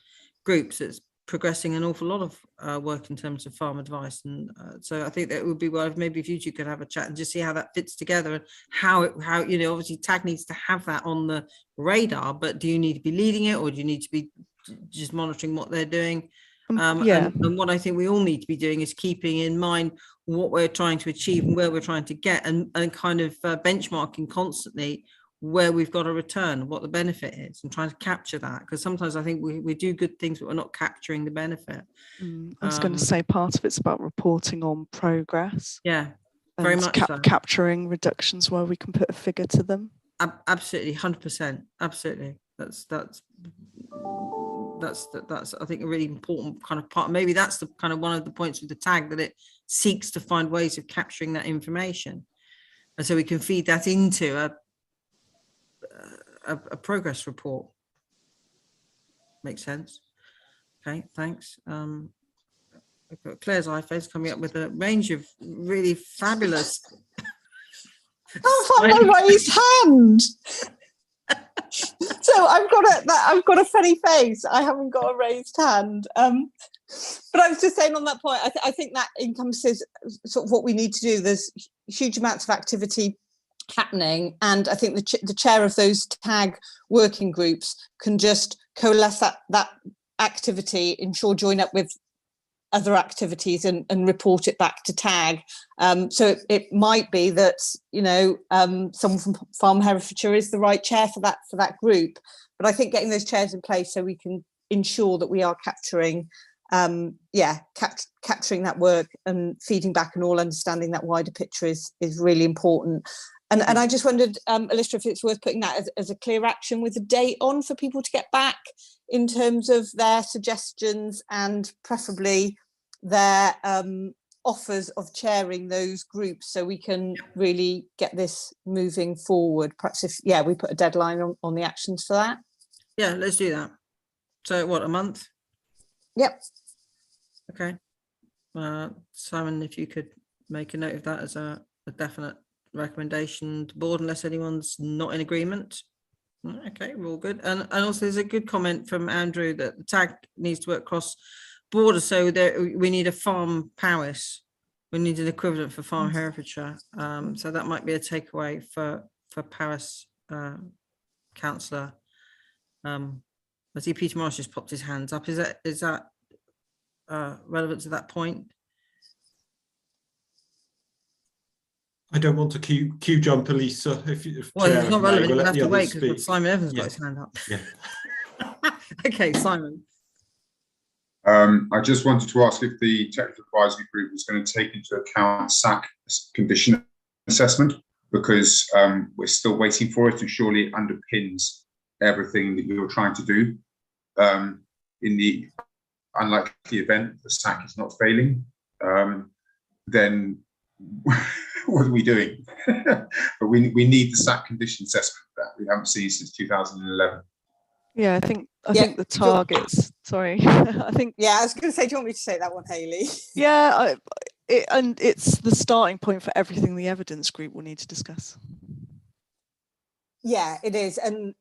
Speaker 1: groups that's progressing an awful lot of work in terms of farm advice, and so I think that it would be well if maybe if you two could have a chat and just see how that fits together, and how obviously TAG needs to have that on the radar, but do you need to be leading it, or do you need to be just monitoring what they're doing? And what I think we all need to be doing is keeping in mind what we're trying to achieve and where we're trying to get, and kind of benchmarking constantly where we've got a return, what the benefit is, and trying to capture that, because sometimes I think we do good things but we're not capturing the benefit.
Speaker 2: I was going to say part of it's about reporting on progress.
Speaker 1: Yeah, very much so.
Speaker 2: Capturing reductions where we can put a figure to them.
Speaker 1: Absolutely, 100%. Absolutely, that's I think a really important kind of part. Maybe that's the kind of one of the points with the TAG, that it seeks to find ways of capturing that information, and so we can feed that into a progress report. makes sense. Okay, thanks. I've got Claire's iPhone's coming up with a range of really fabulous.
Speaker 14: I've had my raised hand. So I've got a funny face. I haven't got a raised hand. But I was just saying on that point, I think that encompasses sort of what we need to do. There's huge amounts of activity happening, and I think the chair of those TAG working groups can just coalesce that activity, ensure join up with other activities and report it back to TAG. So it might be that, you know, someone from Farm Herefordshire is the right chair for that group. But I think getting those chairs in place so we can ensure that we are capturing capturing that work and feeding back and all understanding that wider picture is really important. And I just wondered, Alyssa, if it's worth putting that as a clear action with a date on for people to get back in terms of their suggestions and preferably their offers of chairing those groups, so we can really get this moving forward. Perhaps if we put a deadline on the actions for that.
Speaker 1: Yeah, let's do that. So what, a month?
Speaker 14: Yep.
Speaker 1: Okay. Simon, if you could make a note of that as a definite recommendation to board, unless anyone's not in agreement. Okay, we're all good. And also there's a good comment from Andrew that the TAG needs to work cross borders, so there we need a Farm Powys. We need an equivalent for Farm Herefordshire. So that might be a takeaway for Powys councillor. I see Peter Marsh just popped his hands up. Is that relevant to that point?
Speaker 15: I don't want to queue jump, Elisa. If
Speaker 1: it's not relevant, we'll have to wait because Simon Evans got his hand up. Yeah. Okay, Simon.
Speaker 7: I just wanted to ask if the technical advisory group was going to take into account SAC condition assessment, because we're still waiting for it, and surely it underpins everything that you're trying to do. In the unlikely event the SAC is not failing, then what are we doing? But we need the SAC condition assessment that we haven't seen since 2011.
Speaker 2: Yeah, I think the targets. Sorry, I think.
Speaker 14: Yeah, I was going to say, do you want me to say that one, Hayley?
Speaker 2: Yeah, and it's the starting point for everything the evidence group will need to discuss.
Speaker 14: Yeah, it is, and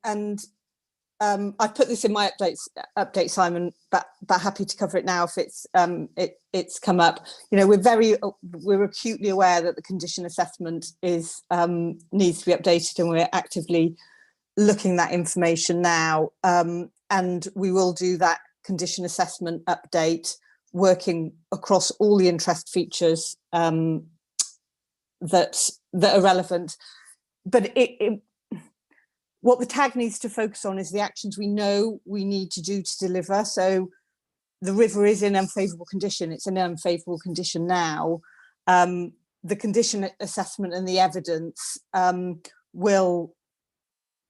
Speaker 14: I put this in my update, Simon, but happy to cover it now if it's come up. You know, we're acutely aware that the condition assessment needs to be updated, and we're actively looking that information now, and we will do that condition assessment update, working across all the interest features that are relevant. But what the TAG needs to focus on is the actions we know we need to do to deliver. So the river is in unfavourable condition. It's in unfavourable condition now. The condition assessment and the evidence will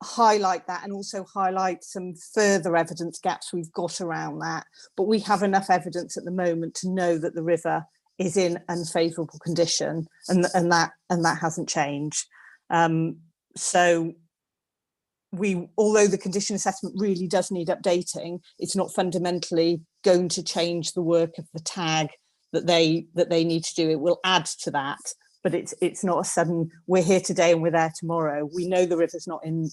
Speaker 14: highlight that, and also highlight some further evidence gaps we've got around that. But we have enough evidence at the moment to know that the river is in unfavourable condition, and that hasn't changed. So although the condition assessment really does need updating, it's not fundamentally going to change the work of the TAG that they need to do. It will add to that, but it's not a sudden we're here today and we're there tomorrow. We know the river's not in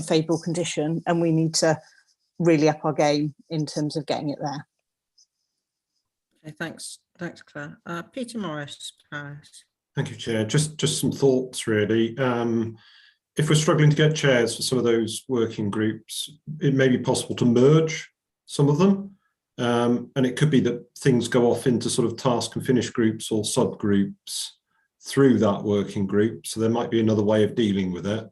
Speaker 14: favourable condition, and we need to really up our game in terms of getting it there.
Speaker 1: Okay, thanks, Claire. Peter Morris, Paris.
Speaker 15: Thank you, Chair. Just some thoughts, really. If we're struggling to get chairs for some of those working groups, it may be possible to merge some of them. And it could be that things go off into sort of task and finish groups or subgroups through that working group. So there might be another way of dealing with it.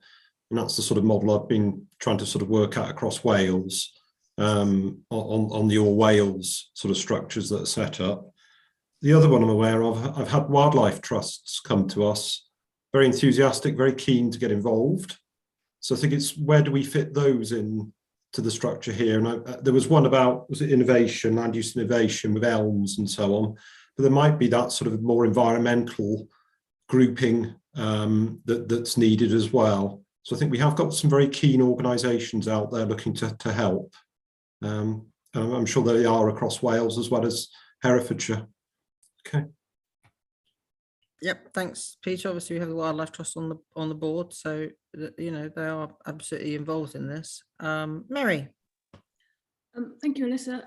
Speaker 15: And that's the sort of model I've been trying to sort of work out across Wales, on the All Wales sort of structures that are set up. The other one I'm aware of, I've had wildlife trusts come to us, very enthusiastic, very keen to get involved. So I think it's, where do we fit those in to the structure here? And there was one about, was it innovation, land use innovation with elms and so on, but there might be that sort of more environmental grouping that's needed as well. So I think we have got some very keen organisations out there looking to help. I'm sure they are across Wales as well as Herefordshire. Okay.
Speaker 1: Yep, thanks, Peter. Obviously, we have the Wildlife Trust on the board, so you know they are absolutely involved in this. Mary.
Speaker 6: Thank you, Alyssa.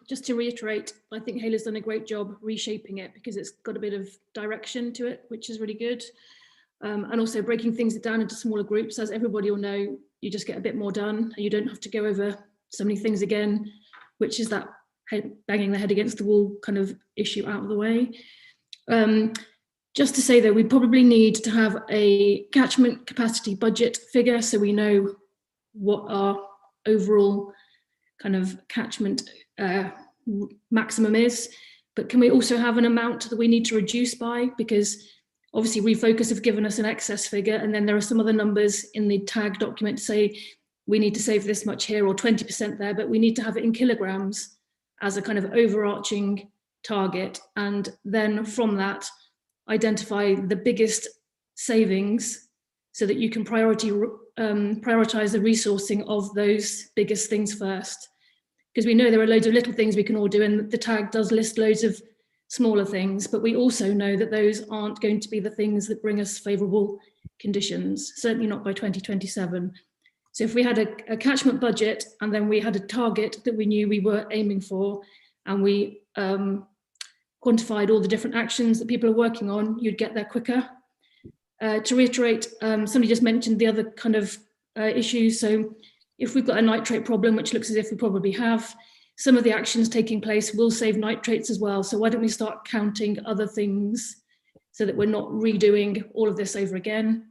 Speaker 6: Just to reiterate, I think Hayley's done a great job reshaping it because it's got a bit of direction to it, which is really good. And also breaking things down into smaller groups. As everybody will know, you just get a bit more done and you don't have to go over so many things again, which is that banging the head against the wall kind of issue out of the way. Just to say though, we probably need to have a catchment capacity budget figure so we know what our overall kind of catchment maximum is, but can we also have an amount that we need to reduce by? Because obviously Refocus have given us an excess figure, and then there are some other numbers in the tag document to say we need to save this much here or 20% there, but we need to have it in kilograms as a kind of overarching target. And then from that, identify the biggest savings so that you can prioritize the resourcing of those biggest things first. Because we know there are loads of little things we can all do, and the tag does list loads of smaller things, but we also know that those aren't going to be the things that bring us favourable conditions, certainly not by 2027. So if we had a catchment budget and then we had a target that we knew we were aiming for, and we quantified all the different actions that people are working on, you'd get there quicker. To reiterate, somebody just mentioned the other kind of issues. So if we've got a nitrate problem, which looks as if we probably have, some of the actions taking place will save nitrates as well. So why don't we start counting other things so that we're not redoing all of this over again?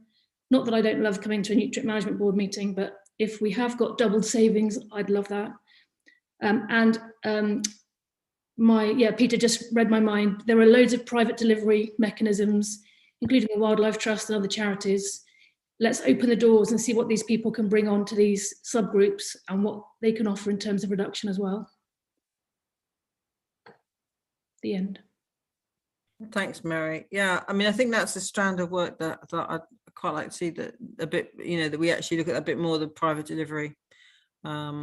Speaker 6: Not that I don't love coming to a nutrient management board meeting, but if we have got doubled savings, I'd love that. Peter just read my mind. There are loads of private delivery mechanisms, including the Wildlife Trust and other charities. Let's open the doors and see what these people can bring on to these subgroups and what they can offer in terms of reduction as well. The end.
Speaker 1: Thanks, Mary. Yeah, I mean, I think that's a strand of work that I'd quite like to see, that a bit, you know, that we actually look at a bit more of the private delivery. I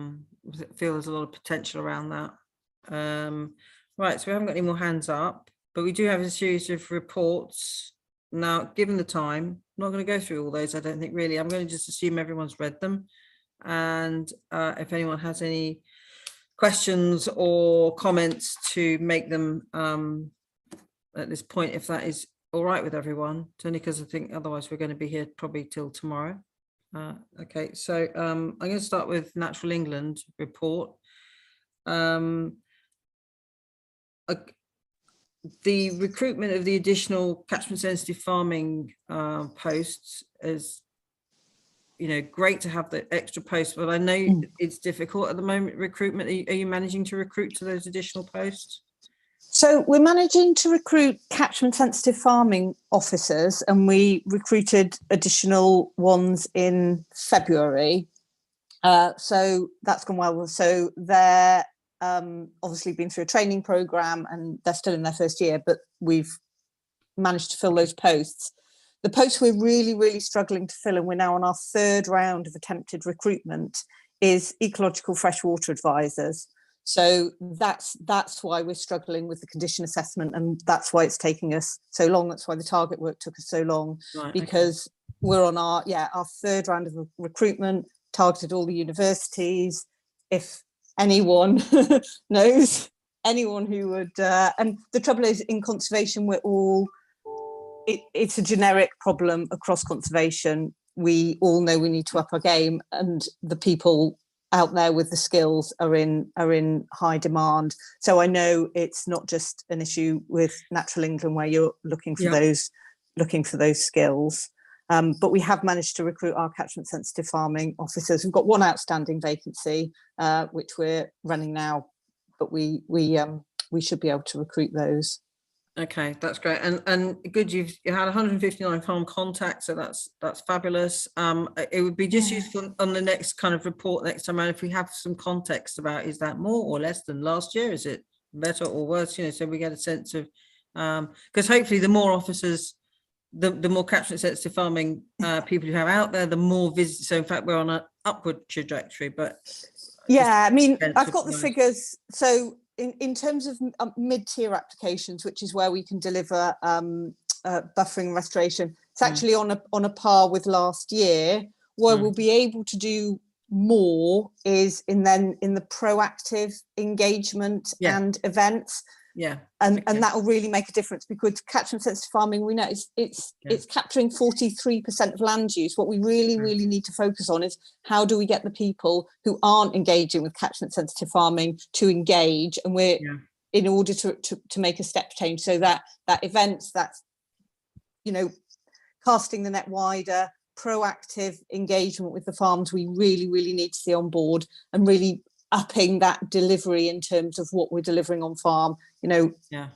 Speaker 1: feel there's a lot of potential around that. Right, so we haven't got any more hands up, but we do have a series of reports. Now, given the time, I'm not going to go through all those, I don't think really. I'm going to just assume everyone's read them. And if anyone has any questions or comments, to make them at this point, if that is all right with everyone. It's only because I think otherwise we're going to be here probably till tomorrow. Okay, so I'm going to start with Natural England report. The recruitment of the additional catchment sensitive farming posts is, you know, great to have the extra posts, but I know it's difficult at the moment, recruitment. Are you managing to recruit to those additional posts?
Speaker 14: So we're managing to recruit catchment sensitive farming officers, and we recruited additional ones in February. So that's gone well. So they're obviously been through a training program and they're still in their first year, but we've managed to fill those posts. The posts we're really struggling to fill, and we're now on our third round of attempted recruitment, is ecological freshwater advisors. So that's why we're struggling with the condition assessment, and that's why it's taking us so long. That's why the target work took us so long, right, because we're on our third round of recruitment, targeted all the universities. If anyone knows anyone who would, and the trouble is, in conservation, we're all, it's a generic problem across conservation. We all know we need to up our game, and the people out there with the skills are in high demand. So I know it's not just an issue with Natural England where you're looking for those skills. But we have managed to recruit our catchment sensitive farming officers. We've got one outstanding vacancy, which we're running now, but we should be able to recruit those.
Speaker 1: Okay, that's great, and good. You had 159 farm contacts, so that's fabulous. It would be just useful on the next kind of report next time around if we have some context about, is that more or less than last year? Is it better or worse? You know, so we get a sense of, because hopefully the more officers, the more catchment sensitive farming people you have out there, the more visits. So in fact, we're on an upward trajectory, but
Speaker 14: Yeah, I mean,
Speaker 1: Expense
Speaker 14: I've
Speaker 1: of
Speaker 14: got the
Speaker 1: those.
Speaker 14: figures. So in terms of mid-tier applications, which is where we can deliver buffering restoration, it's actually on a par with last year. Where we'll be able to do more is in the proactive engagement and events.
Speaker 1: Yeah.
Speaker 14: And that will really make a difference, because catchment sensitive farming, we know it's capturing 43% of land use. What we really need to focus on is how do we get the people who aren't engaging with catchment sensitive farming to engage, and we're in order to make a step change. So that events, that's, you know, casting the net wider, proactive engagement with the farms, we really need to see on board, and really upping that delivery in terms of what we're delivering on farm, you know,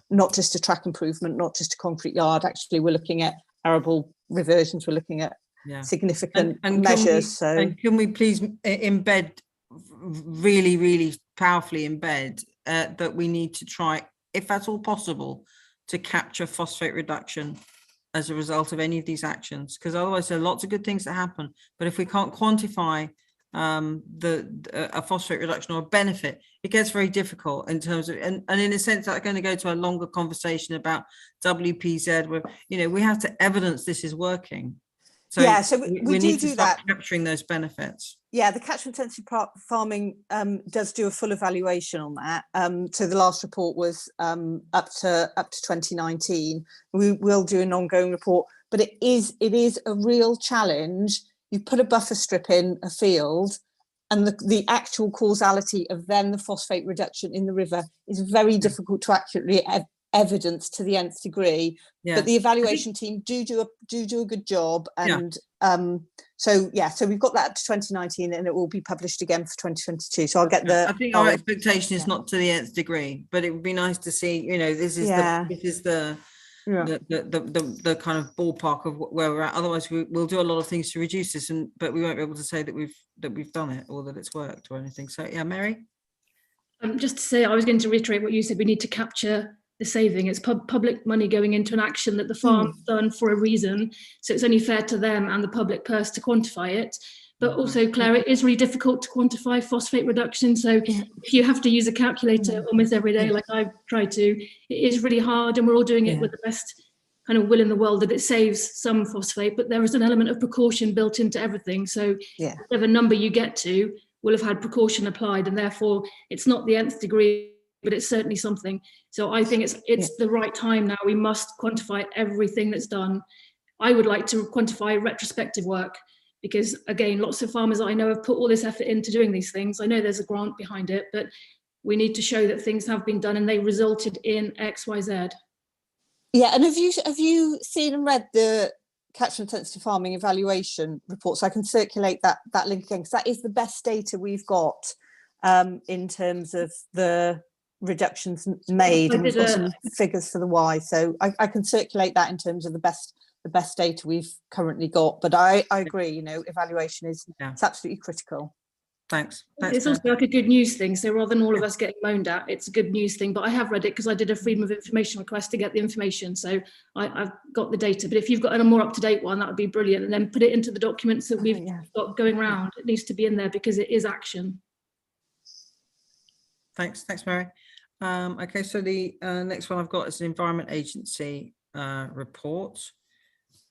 Speaker 14: not just a track improvement, not just a concrete yard. Actually, we're looking at arable reversions, we're looking at significant measures.
Speaker 1: And can we please embed, really powerfully embed that we need to try, if that's all possible, to capture phosphate reduction as a result of any of these actions, because otherwise there are lots of good things that happen, but if we can't quantify a phosphate reduction or a benefit, it gets very difficult in terms of, and in a sense that's going to go to a longer conversation about WPZ, where, you know, we have to evidence this is working. So
Speaker 14: so we
Speaker 1: need to
Speaker 14: do
Speaker 1: start
Speaker 14: that,
Speaker 1: capturing those benefits.
Speaker 14: Yeah, the catchment sensitive farming does do a full evaluation on that. So the last report was up to 2019. We will do an ongoing report, but it is a real challenge. You put a buffer strip in a field, and the actual causality of then the phosphate reduction in the river is very difficult to accurately evidence to the nth degree. But the evaluation team do a good job, and so we've got that up to 2019, and it will be published again for 2022. So I'll get the.
Speaker 1: I think our expectation is not to the nth degree, but it would be nice to see, you know, this is the kind of ballpark of where we're at. Otherwise we'll do a lot of things to reduce this, but we won't be able to say that we've done it or that it's worked or anything. So Mary.
Speaker 6: Just to say, I was going to reiterate what you said. We need to capture the saving. It's public money going into an action that the farm's done for a reason, so it's only fair to them and the public purse to quantify it. But also, Claire, it is really difficult to quantify phosphate reduction. So if you have to use a calculator almost every day, like I've tried to, it is really hard, and we're all doing it with the best kind of will in the world that it saves some phosphate, but there is an element of precaution built into everything. So whatever number you get to will have had precaution applied, and therefore it's not the nth degree, but it's certainly something. So I think it's the right time now. We must quantify everything that's done. I would like to quantify retrospective work, because again, lots of farmers that I know have put all this effort into doing these things. I know there's a grant behind it, but we need to show that things have been done and they resulted in X, Y, Z.
Speaker 14: Yeah, and have you seen and read the catchment sensitive farming evaluation report? So I can circulate that link again, because that is the best data we've got in terms of the reductions made, and we've got some figures for the Y. So I can circulate that in terms of the best data we've currently got. But I agree, you know, evaluation is it's absolutely critical.
Speaker 1: Thanks.
Speaker 6: It's also like a good news thing. So rather than all of us getting moaned at, it's a good news thing. But I have read it because I did a freedom of information request to get the information. So I've got the data. But if you've got a more up-to-date one, that would be brilliant. And then put it into the documents that we've got going around. It needs to be in there because it is action.
Speaker 1: Thanks, Mary. Okay, so the next one I've got is an Environment Agency report.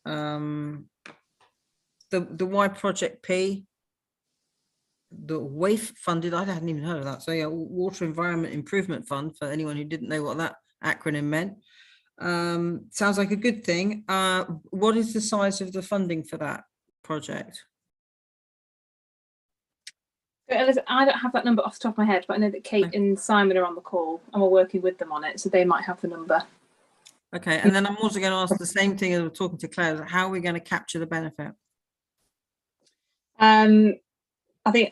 Speaker 1: The Y Project P, the WAIF funded, I hadn't even heard of that. So yeah, Water Environment Improvement Fund, for anyone who didn't know what that acronym meant. Sounds like a good thing. What is the size of the funding for that project?
Speaker 12: I don't have that number off the top of my head, but I know that Kate and Simon are on the call and we're working with them on it, so they might have the number.
Speaker 1: Okay, and then I'm also going to ask the same thing as we're talking to Claire. How are we going to capture the benefit?
Speaker 12: I think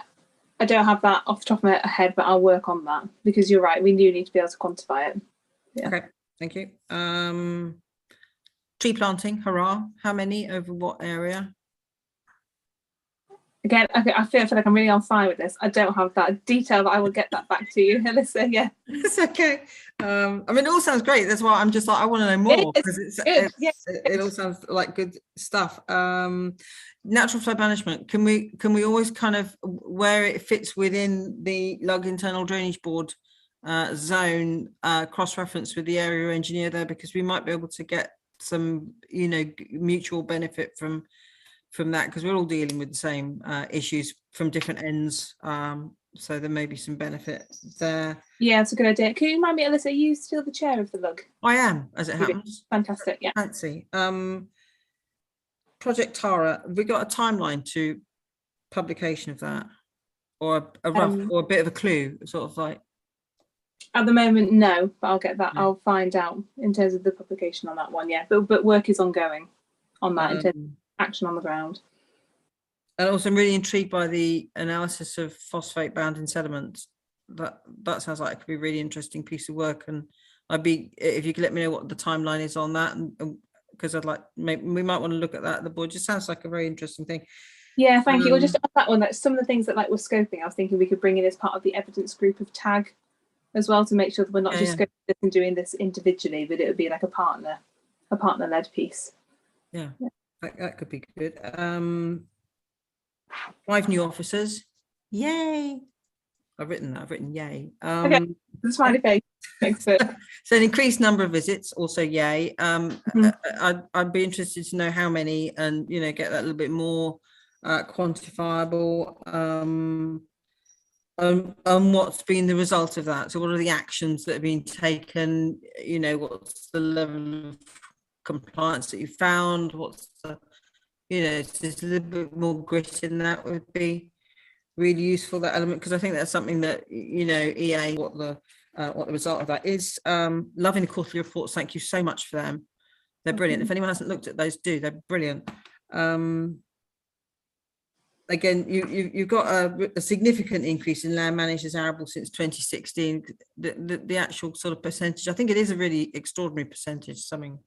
Speaker 12: I don't have that off the top of my head, but I'll work on that, because you're right, we do need to be able to quantify it.
Speaker 1: Okay, thank you. Tree planting, hurrah. How many, over what area?
Speaker 12: Again, I feel like I'm really on fire with this. I don't have that detail, but I will get that back to you, Alyssa. Yeah,
Speaker 1: it's okay. I mean, it all sounds great. That's why I'm just like, I want to know more, because it all sounds like good stuff. Natural flow management. Can we always kind of, where it fits within the Lug Internal Drainage Board zone, cross-reference with the area engineer there, because we might be able to get some, you know, mutual benefit from that, because we're all dealing with the same issues from different ends. So there may be some benefit there.
Speaker 12: Yeah, it's a good idea. Can you remind me, Alyssa, are you still the chair of the Lug?
Speaker 1: I am, as it happens.
Speaker 12: Fantastic. Yeah.
Speaker 1: Fancy. Project Tara, have we got a timeline to publication of that, or a rough or a bit of a clue, sort of like?
Speaker 12: At the moment, no, but I'll get that. I'll find out in terms of the publication on that one. Yeah, but work is ongoing on that in terms of action on the ground.
Speaker 1: And also, I'm really intrigued by the analysis of phosphate bound in sediments. That sounds like it could be a really interesting piece of work, and I'd be, if you could let me know what the timeline is on that, and because I'd like, maybe we might want to look at that at the board. Just sounds like a very interesting thing.
Speaker 12: Yeah, thank you. Well, just on that one, that some of the things that like we're scoping, I was thinking we could bring in as part of the evidence group of TAG as well, to make sure that we're not just scoping this and doing this individually, but it would be like a partner-led piece.
Speaker 1: Yeah, that could be good. 5 new officers. Yay. I've written yay.
Speaker 12: Okay, that's fine. Okay. Thanks.
Speaker 1: So an increased number of visits, also yay. I'd be interested to know how many, and you know, get that a little bit more quantifiable. And what's been the result of that? So what are the actions that have been taken? You know, what's the level of compliance that you found? What's the, you know, just a little bit more grit in that would be really useful, that element, because I think that's something that, you know, EA, what the result of that is. Loving the quarterly reports, thank you so much for them. They're brilliant. If anyone hasn't looked at those, they're brilliant. Again, you've got a significant increase in land managers arable since 2016. The actual sort of percentage, I think it is a really extraordinary percentage, something,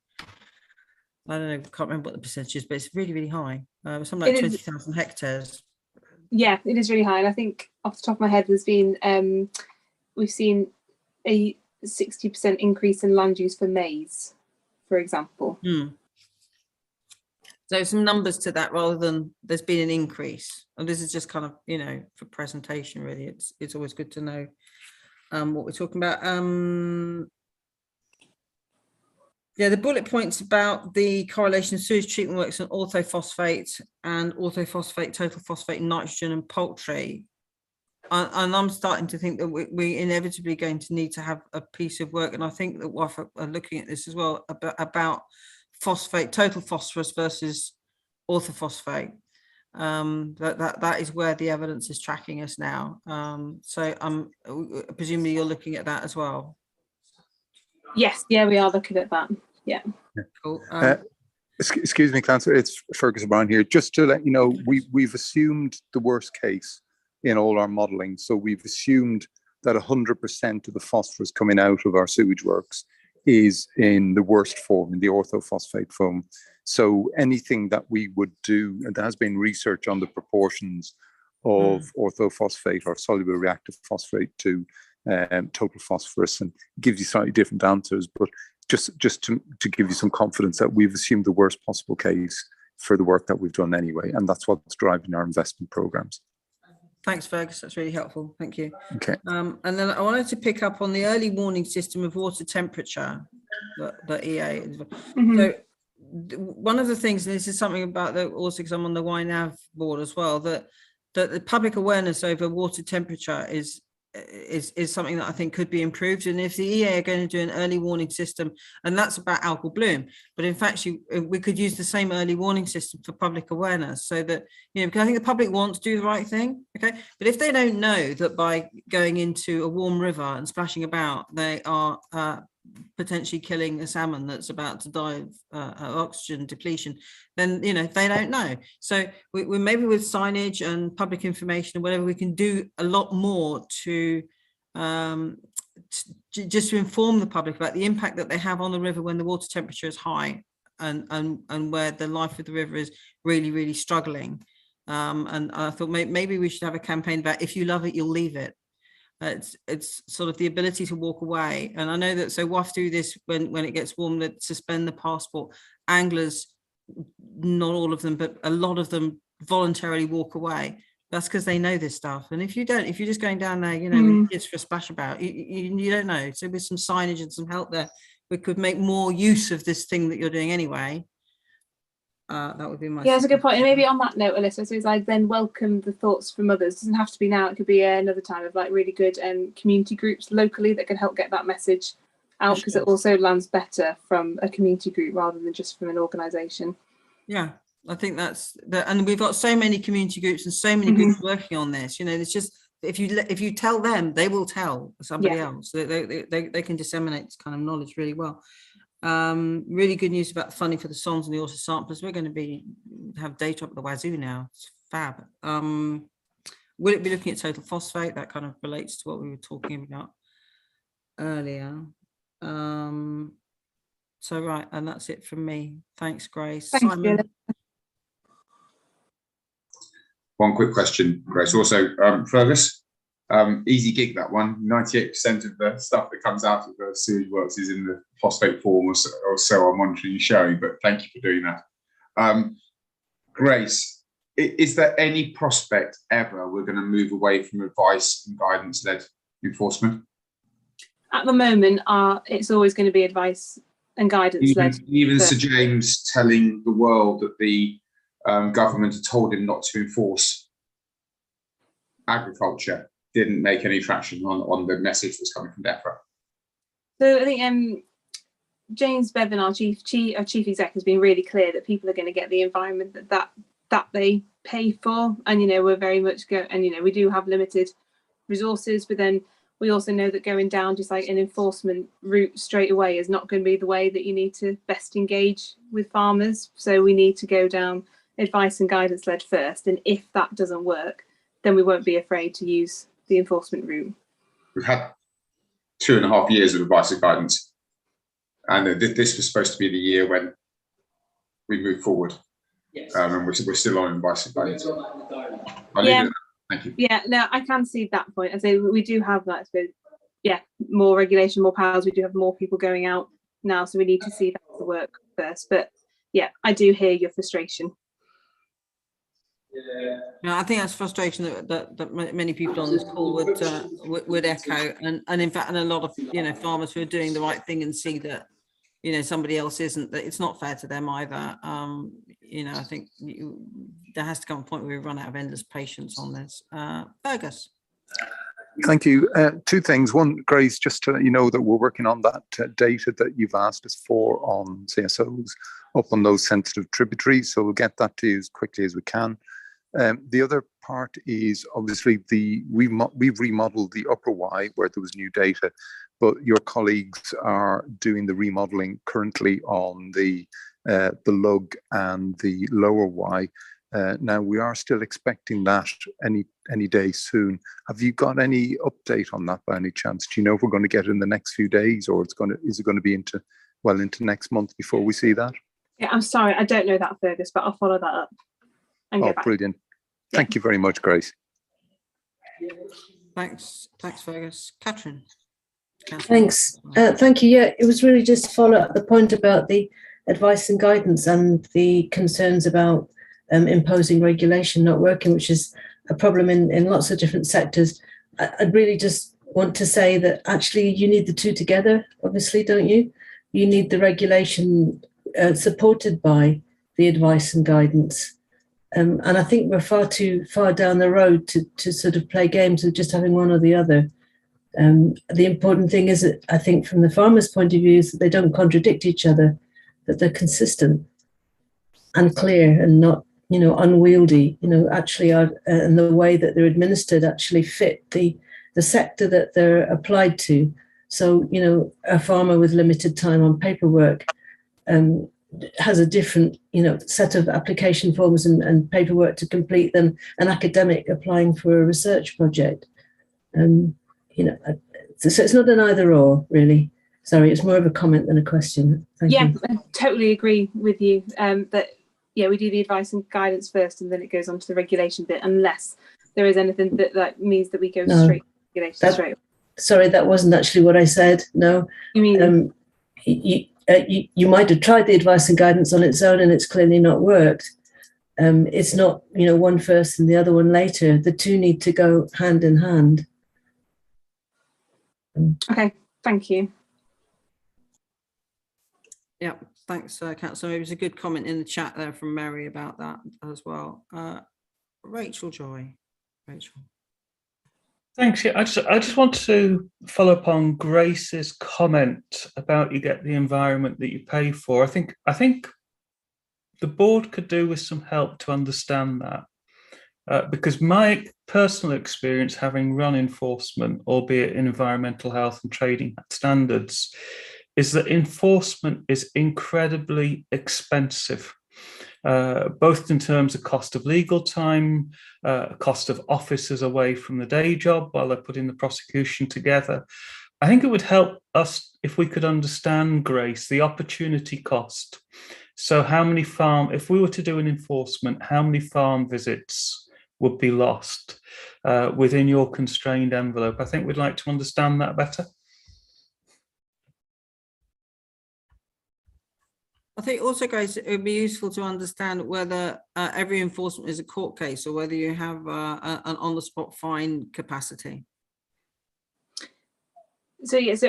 Speaker 1: I don't know, can't remember what the percentage is, but it's really, really high. Something like 20,000 hectares.
Speaker 12: Yeah, it is really high. And I think off the top of my head, there's been, we've seen a 60% increase in land use for maize, for example.
Speaker 1: So some numbers to that, rather than there's been an increase. And this is just kind of, you know, for presentation, really. It's always good to know what we're talking about. Yeah, the bullet points about the correlation of sewage treatment works on orthophosphate and orthophosphate, total phosphate, nitrogen and poultry. And I'm starting to think that we're inevitably going to need to have a piece of work. And I think that WAF are looking at this as well, about phosphate, total phosphorus versus orthophosphate. That is where the evidence is tracking us now. So presumably you're looking at that as well.
Speaker 12: Yes, yeah, we are looking at that. Yeah.
Speaker 1: Cool.
Speaker 11: Excuse me, Councillor, it's Fergus Brown here. Just to let you know, we've assumed the worst case in all our modelling. So we've assumed that 100% of the phosphorus coming out of our sewage works is in the worst form, in the orthophosphate form. So anything that we would do, and there has been research on the proportions of orthophosphate or soluble reactive phosphate to total phosphorus, and gives you slightly different answers, but just to give you some confidence that we've assumed the worst possible case for the work that we've done anyway, and that's what's driving our investment programs.
Speaker 1: Thanks, Fergus. That's really helpful. Thank you.
Speaker 11: Okay.
Speaker 1: And then I wanted to pick up on the early warning system of water temperature that EA. So one of the things, and this is something about also because I'm on the YNAV board as well, that the public awareness over water temperature is something that I think could be improved. And if the EA are going to do an early warning system, and that's about algal bloom, but in fact we could use the same early warning system for public awareness, so that, you know, because I think the public want to do the right thing, okay, but if they don't know that by going into a warm river and splashing about they are potentially killing a salmon that's about to die of oxygen depletion, then, you know, they don't know. So we maybe with signage and public information or whatever, we can do a lot more to just to inform the public about the impact that they have on the river when the water temperature is high, and where the life of the river is really, really struggling. And I thought maybe we should have a campaign about if you love it, you'll leave it. It's sort of the ability to walk away. And I know that, so WAF do this when it gets warm, that suspend the passport. Anglers, not all of them, but a lot of them voluntarily walk away. That's because they know this stuff. And if you don't, if you're just going down there, you know, with kids for a splash about, you don't know. So with some signage and some help there, we could make more use of this thing that you're doing anyway. That would be my.
Speaker 12: Yeah, that's a good point. And maybe on that note, Alyssa, so I then welcome the thoughts from others. It doesn't have to be now. It could be another time of like really good community groups locally that can help get that message out, because it also lands better from a community group rather than just from an organisation.
Speaker 1: Yeah, I think that's that. And we've got so many community groups and so many groups working on this. You know, it's just if you tell them, they will tell somebody else. They can disseminate this kind of knowledge really well. Really good news about the funding for the songs and the auto samplers. We're going to have data up at the wazoo now. It's fab. Will it be looking at total phosphate? That kind of relates to what we were talking about earlier. So right, and that's it from me. Thanks, Grace.
Speaker 12: Thanks,
Speaker 1: Simon.
Speaker 7: One quick question, Grace. Also, Fergus, easy gig, that one. 98% of the stuff that comes out of the sewage works is in the phosphate form or so I'm monitoring you showing, but thank you for doing that. Grace, is there any prospect ever we're going to move away from advice and guidance-led enforcement?
Speaker 12: At the moment, it's always going to be advice and guidance-led.
Speaker 7: Even Sir James telling the world that the government had told him not to enforce agriculture didn't make any traction on the message that's coming from DEFRA.
Speaker 12: So I think James Bevan, our chief exec, has been really clear that people are going to get the environment that they pay for, and we're very much we do have limited resources, but then we also know that going down just like an enforcement route straight away is not going to be the way that you need to best engage with farmers. So we need to go down advice and guidance led first, and if that doesn't work, then we won't be afraid to use the enforcement route.
Speaker 7: We've had 2.5 years of advice and guidance, and this was supposed to be the year when we move forward. Yes. And we're still on advice and guidance. Thank you.
Speaker 12: Yeah, no, I can see that point. I say we do have that. More regulation, more powers. We do have more people going out now, so we need to see that work first. But yeah, I do hear your frustration.
Speaker 1: No, I think that's frustration that many people on this call would echo, and in fact, and a lot of farmers who are doing the right thing and see that somebody else isn't, that it's not fair to them either. I think there has to come a point where we run out of endless patience on this. Fergus.
Speaker 11: Thank you. Two things. One, Grace, just to let you know that we're working on that data that you've asked us for on CSOs up on those sensitive tributaries. So we'll get that to you as quickly as we can. The other part is obviously we've remodeled the upper Y where there was new data, but your colleagues are doing the remodeling currently on the lug and the lower Y. Now we are still expecting that any day soon. Have you got any update on that by any chance? Do you know if we're going to get it in the next few days, or is it going to be into next month before we see that?
Speaker 12: Yeah, I'm sorry, I don't know that, Fergus, but I'll follow that up.
Speaker 11: Oh, brilliant. Thank you very much, Grace.
Speaker 1: Thanks, Fergus. Catherine.
Speaker 13: Thanks. Thank you. Yeah, it was really just to follow up the point about the advice and guidance and the concerns about imposing regulation not working, which is a problem in lots of different sectors. I'd really just want to say that actually you need the two together, obviously, don't you? You need the regulation supported by the advice and guidance. And I think we're far too far down the road to sort of play games of just having one or the other. The important thing is that I think from the farmer's point of view is that they don't contradict each other, that they're consistent and clear and not, unwieldy, actually are, and the way that they're administered actually fit the sector that they're applied to. So, a farmer with limited time on paperwork has a different, set of application forms and paperwork to complete than an academic applying for a research project. So it's not an either or, really. Sorry, it's more of a comment than a question. Thank you.
Speaker 12: I totally agree with you that yeah, we do the advice and guidance first, and then it goes on to the regulation bit, unless there is anything that means that we go
Speaker 13: No,
Speaker 12: straight to regulation straight.
Speaker 13: Sorry, that wasn't actually what I said. No.
Speaker 12: You mean
Speaker 13: you might have tried the advice and guidance on its own, and it's clearly not worked. It's not, one first and the other one later. The two need to go hand in hand.
Speaker 12: Okay, thank you.
Speaker 1: Yeah, thanks, Councillor. It was a good comment in the chat there from Mary about that as well. Rachel Joy. Rachel.
Speaker 5: Thanks. Yeah, I just want to follow up on Grace's comment about you get the environment that you pay for. I think the board could do with some help to understand that, because my personal experience, having run enforcement, albeit in environmental health and trading standards, is that enforcement is incredibly expensive, both in terms of cost of legal time, cost of officers away from the day job while they're putting the prosecution together. I think it would help us if we could understand, Grace, the opportunity cost. So how many if we were to do an enforcement, how many farm visits would be lost within your constrained envelope? I think we'd like to understand that better.
Speaker 1: I think also, Grace, it would be useful to understand whether every enforcement is a court case or whether you have an on-the-spot fine capacity.
Speaker 12: So yeah, so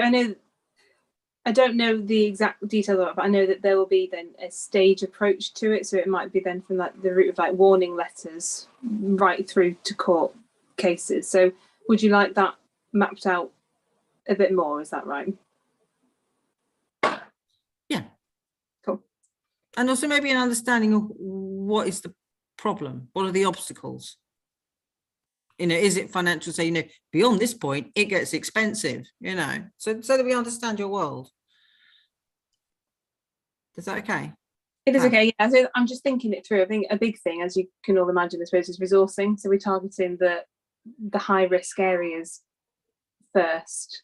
Speaker 12: I don't know the exact details of it, but I know that there will be then a stage approach to it. So it might be then from like the route of like warning letters right through to court cases. So would you like that mapped out a bit more? Is that right?
Speaker 1: Yeah.
Speaker 12: Cool.
Speaker 1: And also maybe an understanding of what is the problem? What are the obstacles? Is it financial? So, beyond this point, it gets expensive, so that we understand your world. Is that okay?
Speaker 12: It is okay. Yeah. So I'm just thinking it through. I think a big thing, as you can all imagine, I suppose, is resourcing. So we're targeting the high risk areas first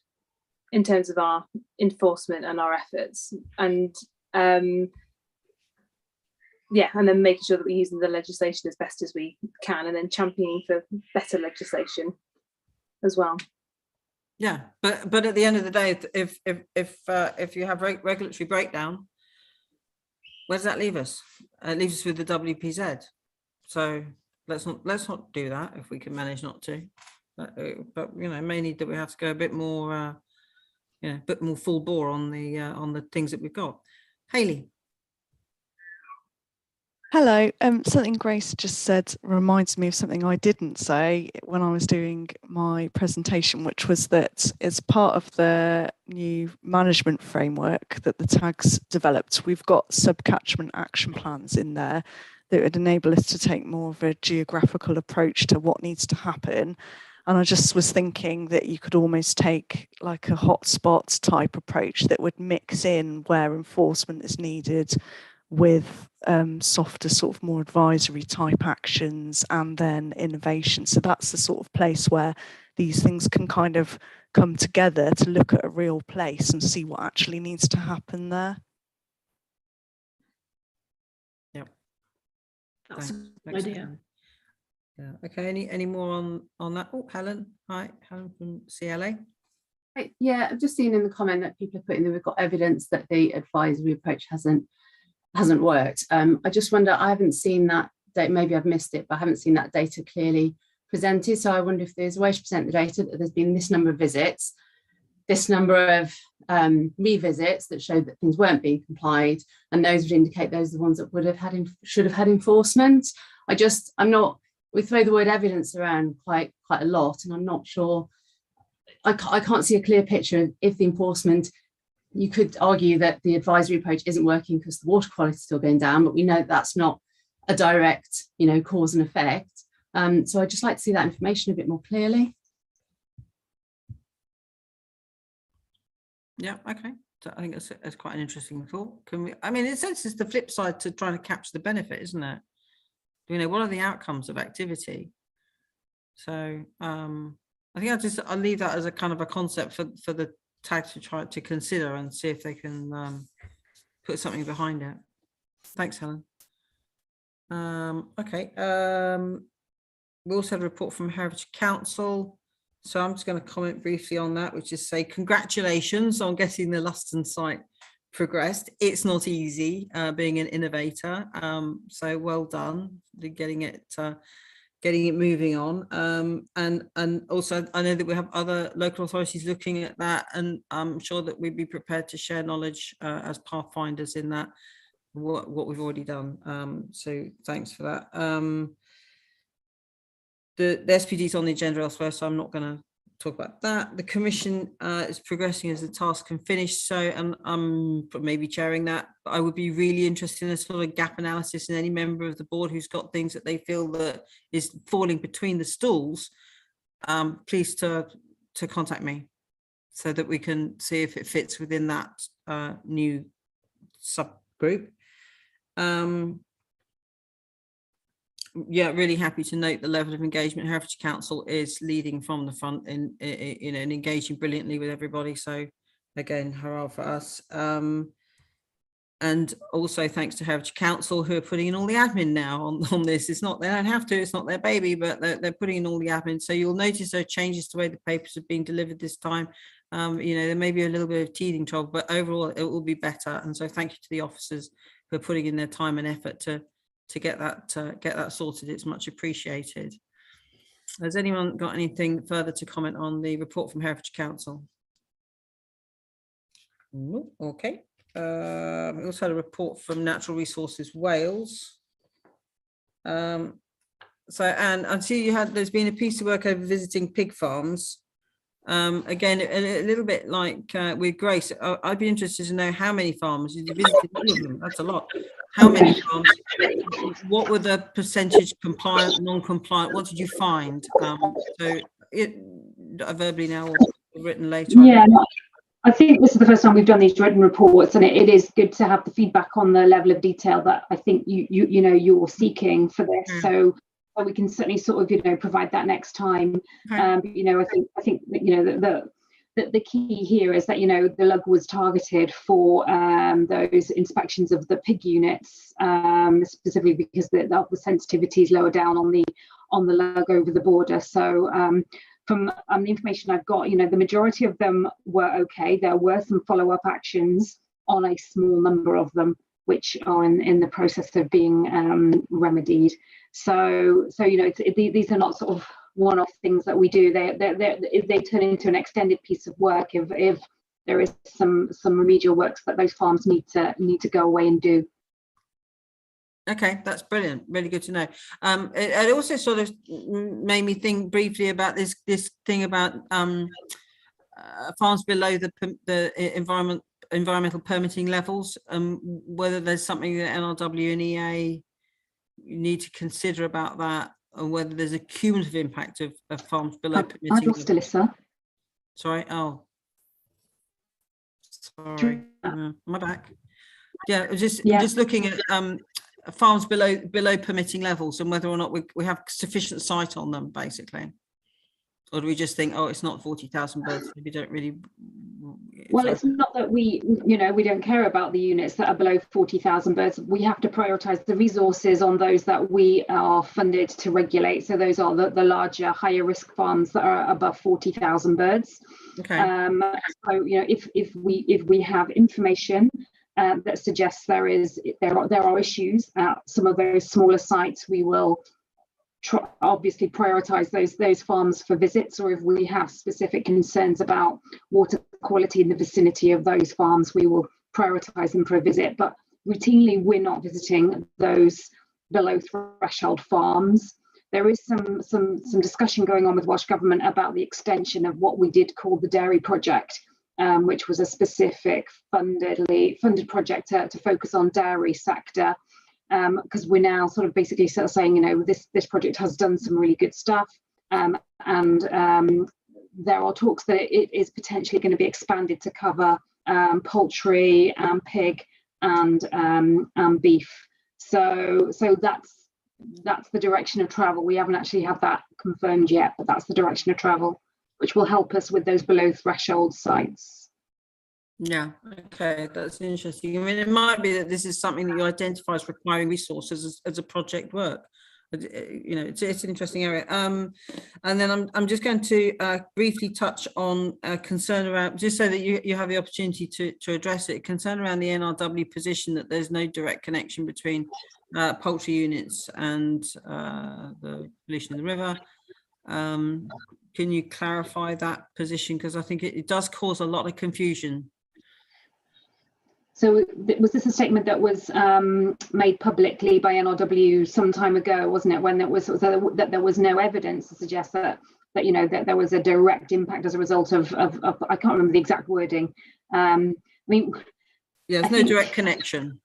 Speaker 12: in terms of our enforcement and our efforts. And yeah, and then making sure that we're using the legislation as best as we can, and then championing for better legislation as well.
Speaker 1: Yeah, but at the end of the day, if you have regulatory breakdown, where does that leave us? It leaves us with the WPZ. So let's not do that if we can manage not to. But may need that we have to go a bit more, a bit more full bore on the things that we've got. Hayley.
Speaker 2: Hello. Something Grace just said reminds me of something I didn't say when I was doing my presentation, which was that as part of the new management framework that the TAG's developed, we've got sub-catchment action plans in there that would enable us to take more of a geographical approach to what needs to happen. And I just was thinking that you could almost take like a hotspot type approach that would mix in where enforcement is needed with softer, sort of more advisory type actions, and then innovation. So that's the sort of place where these things can kind of come together to look at a real place and see what actually needs to happen there.
Speaker 1: Yep.
Speaker 6: That's
Speaker 1: Thanks.
Speaker 6: a good idea.
Speaker 1: Yeah. Okay. Any more on that? Oh, Helen. Hi, Helen from CLA.
Speaker 16: Yeah, I've just seen in the comment that people are putting that we've got evidence that the advisory approach hasn't worked. I just wonder, I haven't seen that data, maybe I've missed it, but I haven't seen that data clearly presented. So I wonder if there's a way to present the data that there's been this number of visits, this number of revisits that showed that things weren't being complied, and those would indicate those are the ones that should have had enforcement. We throw the word evidence around quite a lot, and I'm not sure, I can't see a clear picture of if the enforcement. You could argue that the advisory approach isn't working because the water quality is still going down, but we know that's not a direct, cause and effect. So I'd just like to see that information a bit more clearly.
Speaker 1: Yeah, okay. So I think that's quite an interesting thought. In a sense, it's the flip side to trying to capture the benefit, isn't it? What are the outcomes of activity? So I think I'll leave that as a kind of a concept for the TAG to try to consider and see if they can put something behind it. Thanks, Helen. Okay. We also had a report from Herefordshire Council. So I'm just going to comment briefly on that, which is say congratulations on getting the Luston site progressed. It's not easy being an innovator. So well done getting it moving on. And also I know that we have other local authorities looking at that, and I'm sure that we'd be prepared to share knowledge as pathfinders in that, what we've already done. So thanks for that. The SPD is on the agenda elsewhere, so I'm not going to talk about that. The commission is progressing as the task can finish, so and I'm maybe chairing that. But I would be really interested in a sort of gap analysis, and any member of the board who's got things that they feel that is falling between the stools, please to contact me so that we can see if it fits within that new subgroup. Yeah, really happy to note the level of engagement Herefordshire Council is leading from the front in and engaging brilliantly with everybody. So again, hurrah for us. And also thanks to Herefordshire Council, who are putting in all the admin now on this. It's not, they don't have to, it's not their baby, but they're putting in all the admin. So you'll notice there are changes to the way the papers are being delivered this time. There may be a little bit of teething trouble, but overall it will be better. And so thank you to the officers who are putting in their time and effort to get that sorted. It's much appreciated. Has anyone got anything further to comment on the report from Herefordshire Council? No? Okay. We also had a report from Natural Resources Wales. So Anne, I see there's been a piece of work over visiting pig farms. Again, a little bit like with Grace, I'd be interested to know how many farms you visited. All of them. That's a lot. How many farms? What were the percentage compliant, non-compliant? What did you find? So verbally now or written later.
Speaker 4: Yeah, I think this is the first time we've done these written reports, and it is good to have the feedback on the level of detail that I think you're seeking for this. So we can certainly sort of provide that next time. I think the key here is that the LUG was targeted for those inspections of the pig units, specifically because the sensitivity is lower down on the LUG over the border. So from the information I've got, the majority of them were okay. There were some follow-up actions on a small number of them, which are in the process of being remedied. So these are not sort of one-off things that we do. They turn into an extended piece of work if there is some remedial works that those farms need to go away and do.
Speaker 1: Okay, that's brilliant. Really good to know. It also sort of made me think briefly about this thing about farms below the environmental permitting levels, whether there's something that NRW and EA need to consider about that, or whether there's a cumulative impact of farms below permitting.
Speaker 4: I've lost Alyssa.
Speaker 1: Sorry. Oh, sorry. My back. Yeah, just looking at farms below permitting levels and whether or not we have sufficient sight on them, basically. Or do we just think, oh, it's not 40,000 birds? We don't really.
Speaker 4: Well, it's not that we don't care about the units that are below 40,000 birds. We have to prioritise the resources on those that we are funded to regulate. So those are the larger, higher risk farms that are above 40,000 birds.
Speaker 1: Okay.
Speaker 4: So if we have information that suggests there are issues at some of those smaller sites, we will obviously prioritise those farms for visits, or if we have specific concerns about water quality in the vicinity of those farms, we will prioritise them for a visit. But routinely, we're not visiting those below threshold farms. There is some discussion going on with Welsh Government about the extension of what we did call the Dairy Project, which was a specific funded project to focus on dairy sector. Because we're now sort of basically saying, this project has done some really good stuff, and there are talks that it is potentially going to be expanded to cover poultry, pig, and beef. So that's the direction of travel. We haven't actually had that confirmed yet, but that's the direction of travel, which will help us with those below threshold sites.
Speaker 1: Yeah, okay, that's interesting. I mean, it might be that this is something that you identify as requiring resources as a project work. You know, it's an interesting area. And then I'm just going to briefly touch on a concern around, just so that you have the opportunity to address it, concern around the NRW position that there's no direct connection between poultry units and the pollution of the river. Can you clarify that position? Because I think it does cause a lot of confusion.
Speaker 4: So was this a statement that was made publicly by NRW some time ago, wasn't it? When that there was no evidence to suggest that you know that there was a direct impact as a result of I can't remember the exact wording. I mean,
Speaker 1: yeah, there's no direct connection.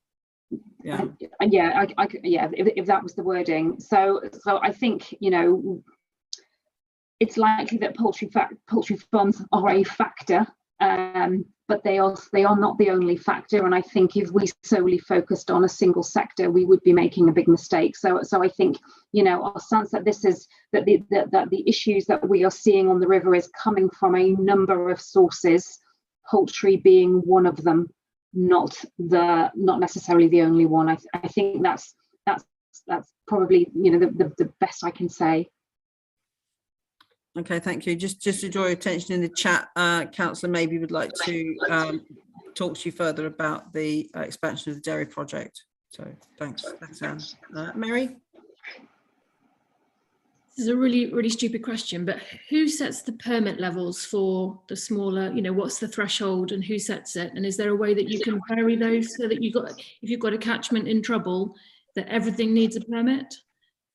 Speaker 1: Yeah,
Speaker 4: yeah, yeah. If that was the wording, so I think, you know, it's likely that poultry farms are a factor. But they are not the only factor, and I think if we solely focused on a single sector, we would be making a big mistake. So I think, you know, our sense that this is that the issues that we are seeing on the river is coming from a number of sources, poultry being one of them, not necessarily the only one. I think that's probably, you know, the best I can say.
Speaker 1: Okay, thank you. Just to draw your attention in the chat, Councillor maybe would like to talk to you further about the expansion of the dairy project. So thanks, Anne. Mary?
Speaker 6: This is a really stupid question, but who sets the permit levels for the smaller, you know, what's the threshold and who sets it? And is there a way that you can vary those so that if you've got a catchment in trouble, that everything needs a permit?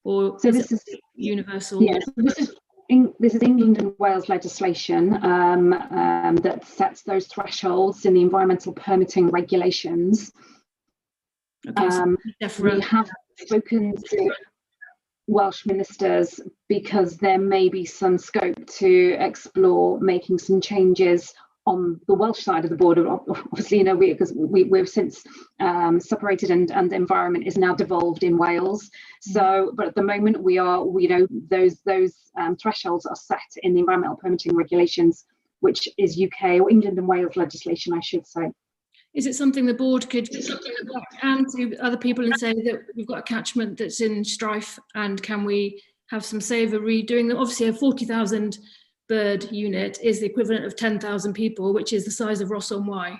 Speaker 6: Or so this is universal?
Speaker 4: Yeah, so this is England and Wales legislation that sets those thresholds in the environmental permitting regulations.
Speaker 6: Okay, so
Speaker 4: we have spoken to Welsh ministers because there may be some scope to explore making some changes on the Welsh side of the border. Obviously, you know, because we've since separated and the environment is now devolved in Wales. So, but at the moment we know those thresholds are set in the environmental permitting regulations, which is UK or England and Wales legislation, I should say.
Speaker 6: Is it something the board could and to other people and say that we've got a catchment that's in strife, and can we have some say over redoing them? Obviously, a 40,000 bird unit is the equivalent of 10,000 people, which is the size of Ross-on-Wye,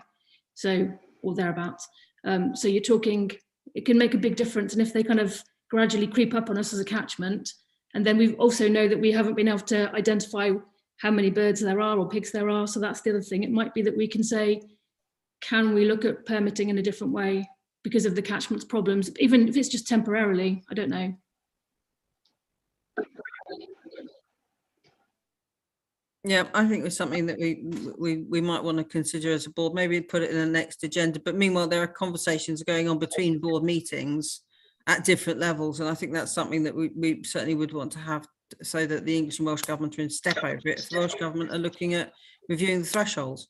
Speaker 6: so, or thereabouts. So you're talking, it can make a big difference. And if they kind of gradually creep up on us as a catchment, and then we also know that we haven't been able to identify how many birds there are or pigs there are. So that's the other thing. It might be that we can say, can we look at permitting in a different way because of the catchment's problems, even if it's just temporarily, I don't know.
Speaker 1: Yeah, I think it's something that we might want to consider as a board, maybe put it in the next agenda. But meanwhile, there are conversations going on between board meetings at different levels. And I think that's something that we certainly would want to have, so that the English and Welsh government are in step over it. If the Welsh government are looking at reviewing the thresholds,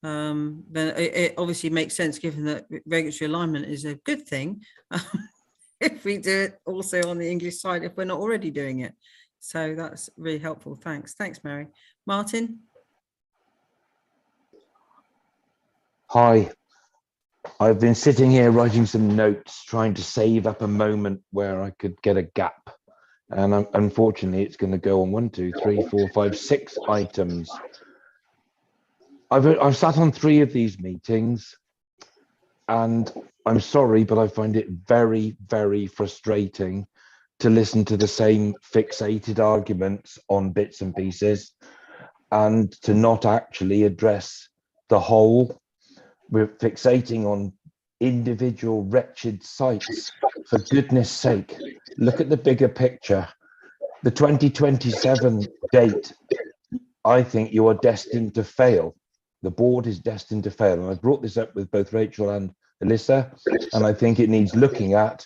Speaker 1: then it obviously makes sense, given that regulatory alignment is a good thing, if we do it also on the English side, if we're not already doing it. So that's really helpful. Thanks, Mary. Martin?
Speaker 8: Hi. I've been sitting here writing some notes, trying to save up a moment where I could get a gap. And unfortunately, it's going to go on 1, 2, 3, 4, 5, 6 items. I've sat on 3 of these meetings, and I'm sorry, but I find it very, very frustrating to listen to the same fixated arguments on bits and pieces, and to not actually address the whole. We're fixating on individual wretched sites. For goodness sake, look at the bigger picture. The 2027 date, I think you are destined to fail. The board is destined to fail. And I brought this up with both Rachel and Alyssa, and I think it needs looking at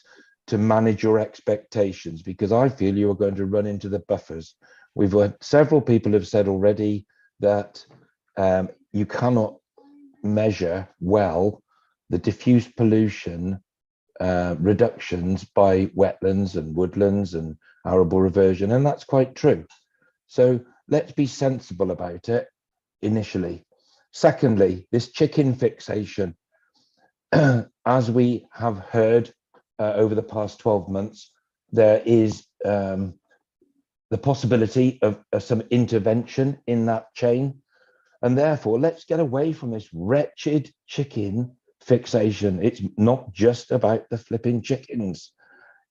Speaker 8: to manage your expectations, because I feel you are going to run into the buffers. We've had several people have said already that you cannot measure well the diffuse pollution reductions by wetlands and woodlands and arable reversion, and that's quite true. So let's be sensible about it initially. Secondly, this chicken fixation, as we have heard over the past 12 months, there is the possibility of some intervention in that chain. And therefore, let's get away from this wretched chicken fixation. It's not just about the flipping chickens.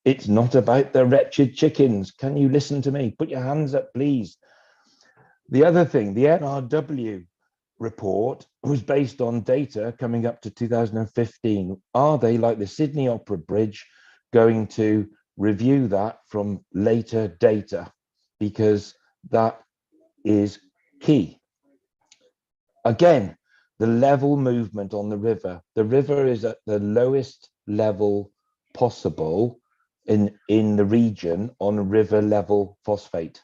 Speaker 8: It's not about the wretched chickens. Can you listen to me? Put your hands up, please. The other thing, the NRW report was based on data coming up to 2015. Are they, like the Sydney Opera Bridge, going to review that from later data? Because that is key. Again, the level movement on the river. The river is at the lowest level possible in the region on river level phosphate,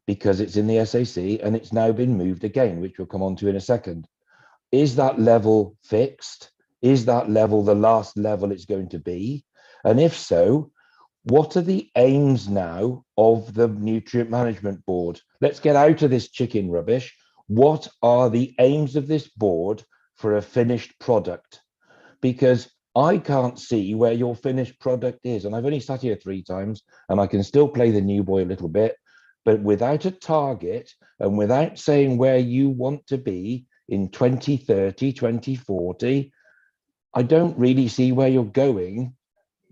Speaker 8: because it's in the SAC and it's now been moved again, which we'll come on to in a second. Is that level fixed? Is that level the last level it's going to be? And if so, what are the aims now of the Nutrient Management Board? Let's get out of this chicken rubbish. What are the aims of this board for a finished product? Because I can't see where your finished product is. And I've only sat here 3 times and I can still play the new boy a little bit. But without a target and without saying where you want to be in 2030, 2040, I don't really see where you're going,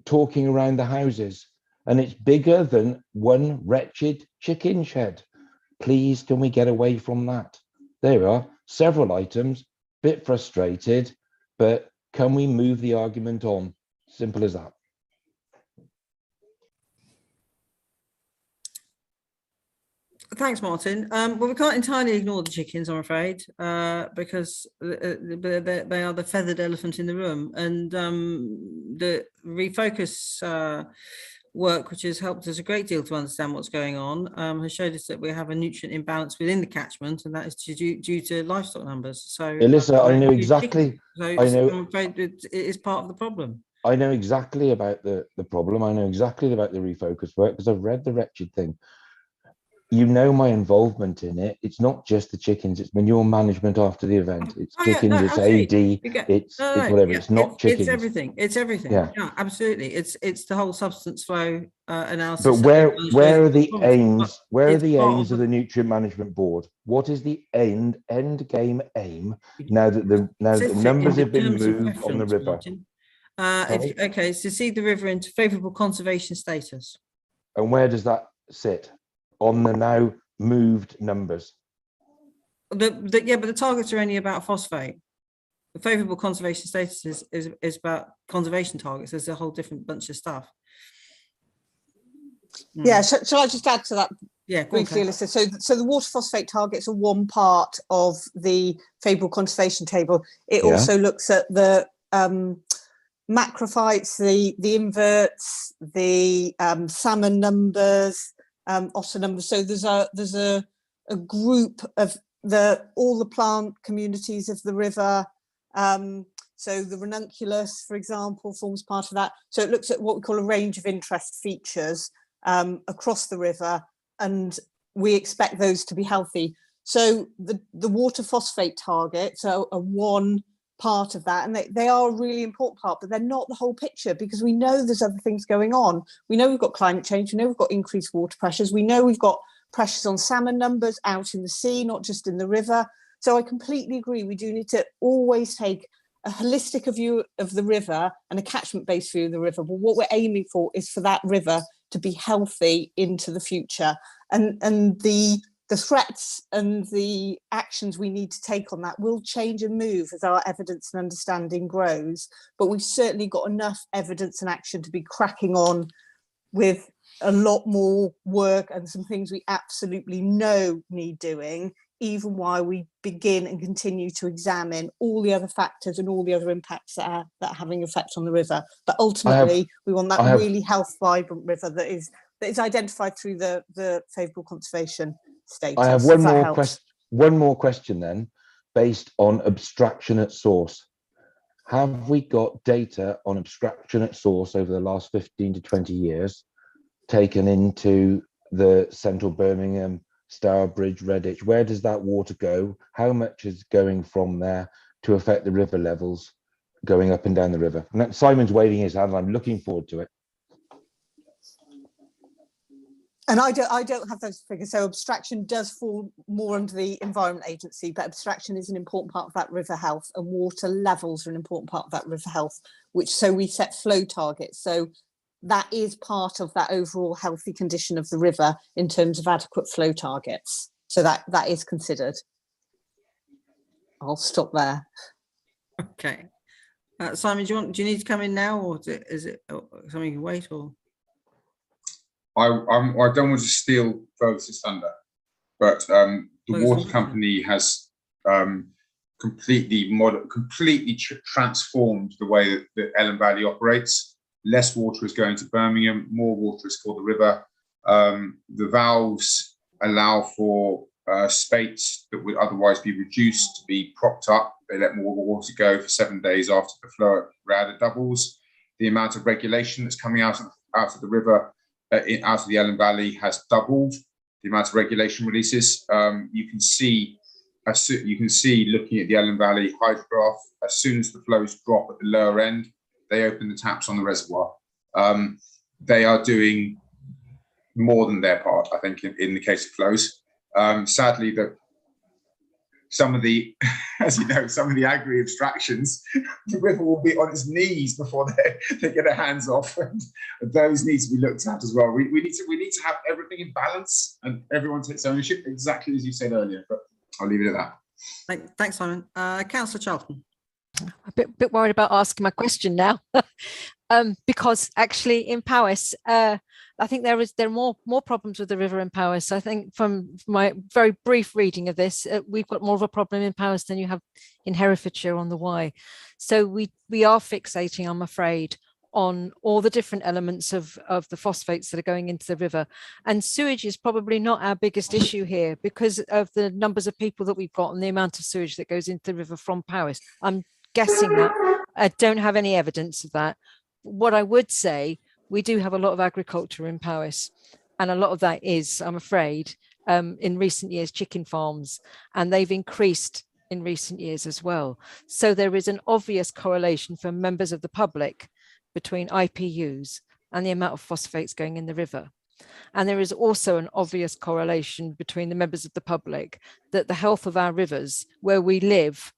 Speaker 8: talking around the houses. And it's bigger than one wretched chicken shed. Please, can we get away from that? There are several items, bit frustrated, but can we move the argument on? Simple as that.
Speaker 1: Thanks, Martin. Well, we can't entirely ignore the chickens, I'm afraid, because they are the feathered elephant in the room. And the refocus work, which has helped us a great deal to understand what's going on, has showed us that we have a nutrient imbalance within the catchment, and that is due to livestock numbers. So,
Speaker 8: Alyssa, I know exactly.
Speaker 1: So
Speaker 8: I know.
Speaker 1: I'm afraid it is part of the problem.
Speaker 8: I know exactly about the problem. I know exactly about the refocus work because I've read the wretched thing. You know my involvement in it. It's not just the chickens. It's manure management after the event. It's chickens.
Speaker 1: Yeah, no,
Speaker 8: it's AD. It's whatever.
Speaker 1: Yeah,
Speaker 8: it's not chickens.
Speaker 1: It's everything. It's everything.
Speaker 8: Yeah.
Speaker 1: Yeah, absolutely. It's the whole substance flow analysis.
Speaker 8: But where are the aims? Where are the aims
Speaker 1: of
Speaker 8: of the Nutrient Management Board? What is the end game aim now that the numbers have been moved on the river?
Speaker 1: Okay, so see the river into favourable conservation status.
Speaker 8: And where does that sit on the now moved numbers?
Speaker 1: Yeah, but the targets are only about phosphate. The favourable conservation status is about conservation targets. There's a whole different bunch of stuff.
Speaker 14: Yeah, shall I just add to that?
Speaker 1: Yeah,
Speaker 14: briefly, Alyssa. So the water phosphate targets are one part of the favourable conservation table. It also looks at the macrophytes, the inverts, the salmon numbers, otter numbers. So there's a group of all the plant communities of the river. So the ranunculus, for example, forms part of that. So it looks at what we call a range of interest features across the river, and we expect those to be healthy. So the water phosphate targets are one part of that, and they are a really important part, but they're not the whole picture, because we know there's other things going on. We know we've got climate change, we know we've got increased water pressures, we know we've got pressures on salmon numbers out in the sea, not just in the river. So I completely agree, we do need to always take a holistic view of the river and a catchment-based view of the river. But what we're aiming for is for that river to be healthy into the future. And the threats and the actions we need to take on that will change and move as our evidence and understanding grows. But we've certainly got enough evidence and action to be cracking on with a lot more work and some things we absolutely know need doing, even while we begin and continue to examine all the other factors and all the other impacts that are having effects on the river. But ultimately, we want that really health vibrant river that is identified through the favourable conservation status.
Speaker 8: I have one more question then, based on abstraction at source. Have we got data on abstraction at source over the last 15 to 20 years taken into the Central Birmingham Stourbridge, Redditch, where does that water go? How much is going from there to affect the river levels going up and down the river? And Simon's waving his hand, and I'm looking forward to it.
Speaker 14: And I don't have those figures. So abstraction does fall more under the Environment Agency, but abstraction is an important part of that river health, and water levels are an important part of that river health, so we set flow targets. So that is part of that overall healthy condition of the river in terms of adequate flow targets. So that is considered. I'll stop there.
Speaker 1: Okay. Simon, do you need to come in now, or is it something you can wait, or?
Speaker 7: I don't want to steal Fergus's thunder, but the water company has completely transformed the way that Ellen Valley operates. Less water is going to Birmingham, more water is for the river. The valves allow for spates that would otherwise be reduced to be propped up. They let more water go for 7 days after the flow rather doubles. The amount of regulation that's coming out of the river, out of the Ellen Valley, has doubled. The amount of regulation releases. You can see looking at the Ellen Valley hydrograph, as soon as the flows drop at the lower end, they open the taps on the reservoir. They are doing more than their part, I think, in the case of flows. Sadly, some of the, as you know, some of the agri abstractions, the river will be on its knees before they get their hands off, and those need to be looked at as well. We need to have everything in balance, and everyone takes ownership, exactly as you said earlier. But I'll leave it at that.
Speaker 1: Thanks, Simon. Councillor Charlton.
Speaker 9: A bit worried about asking my question now, because actually in Powys, I think there are more problems with the river in Powys. I think from my very brief reading of this, we've got more of a problem in Powys than you have in Herefordshire on the Wye. So we are fixating, I'm afraid, on all the different elements of the phosphates that are going into the river. And sewage is probably not our biggest issue here because of the numbers of people that we've got and the amount of sewage that goes into the river from Powys. I'm guessing that. I don't have any evidence of that. What I would say, we do have a lot of agriculture in Powys, and a lot of that is, I'm afraid, in recent years, chicken farms, and they've increased in recent years as well. So there is an obvious correlation for members of the public between IPUs and the amount of phosphates going in the river. And there is also an obvious correlation between the members of the public that the health of our rivers, where we live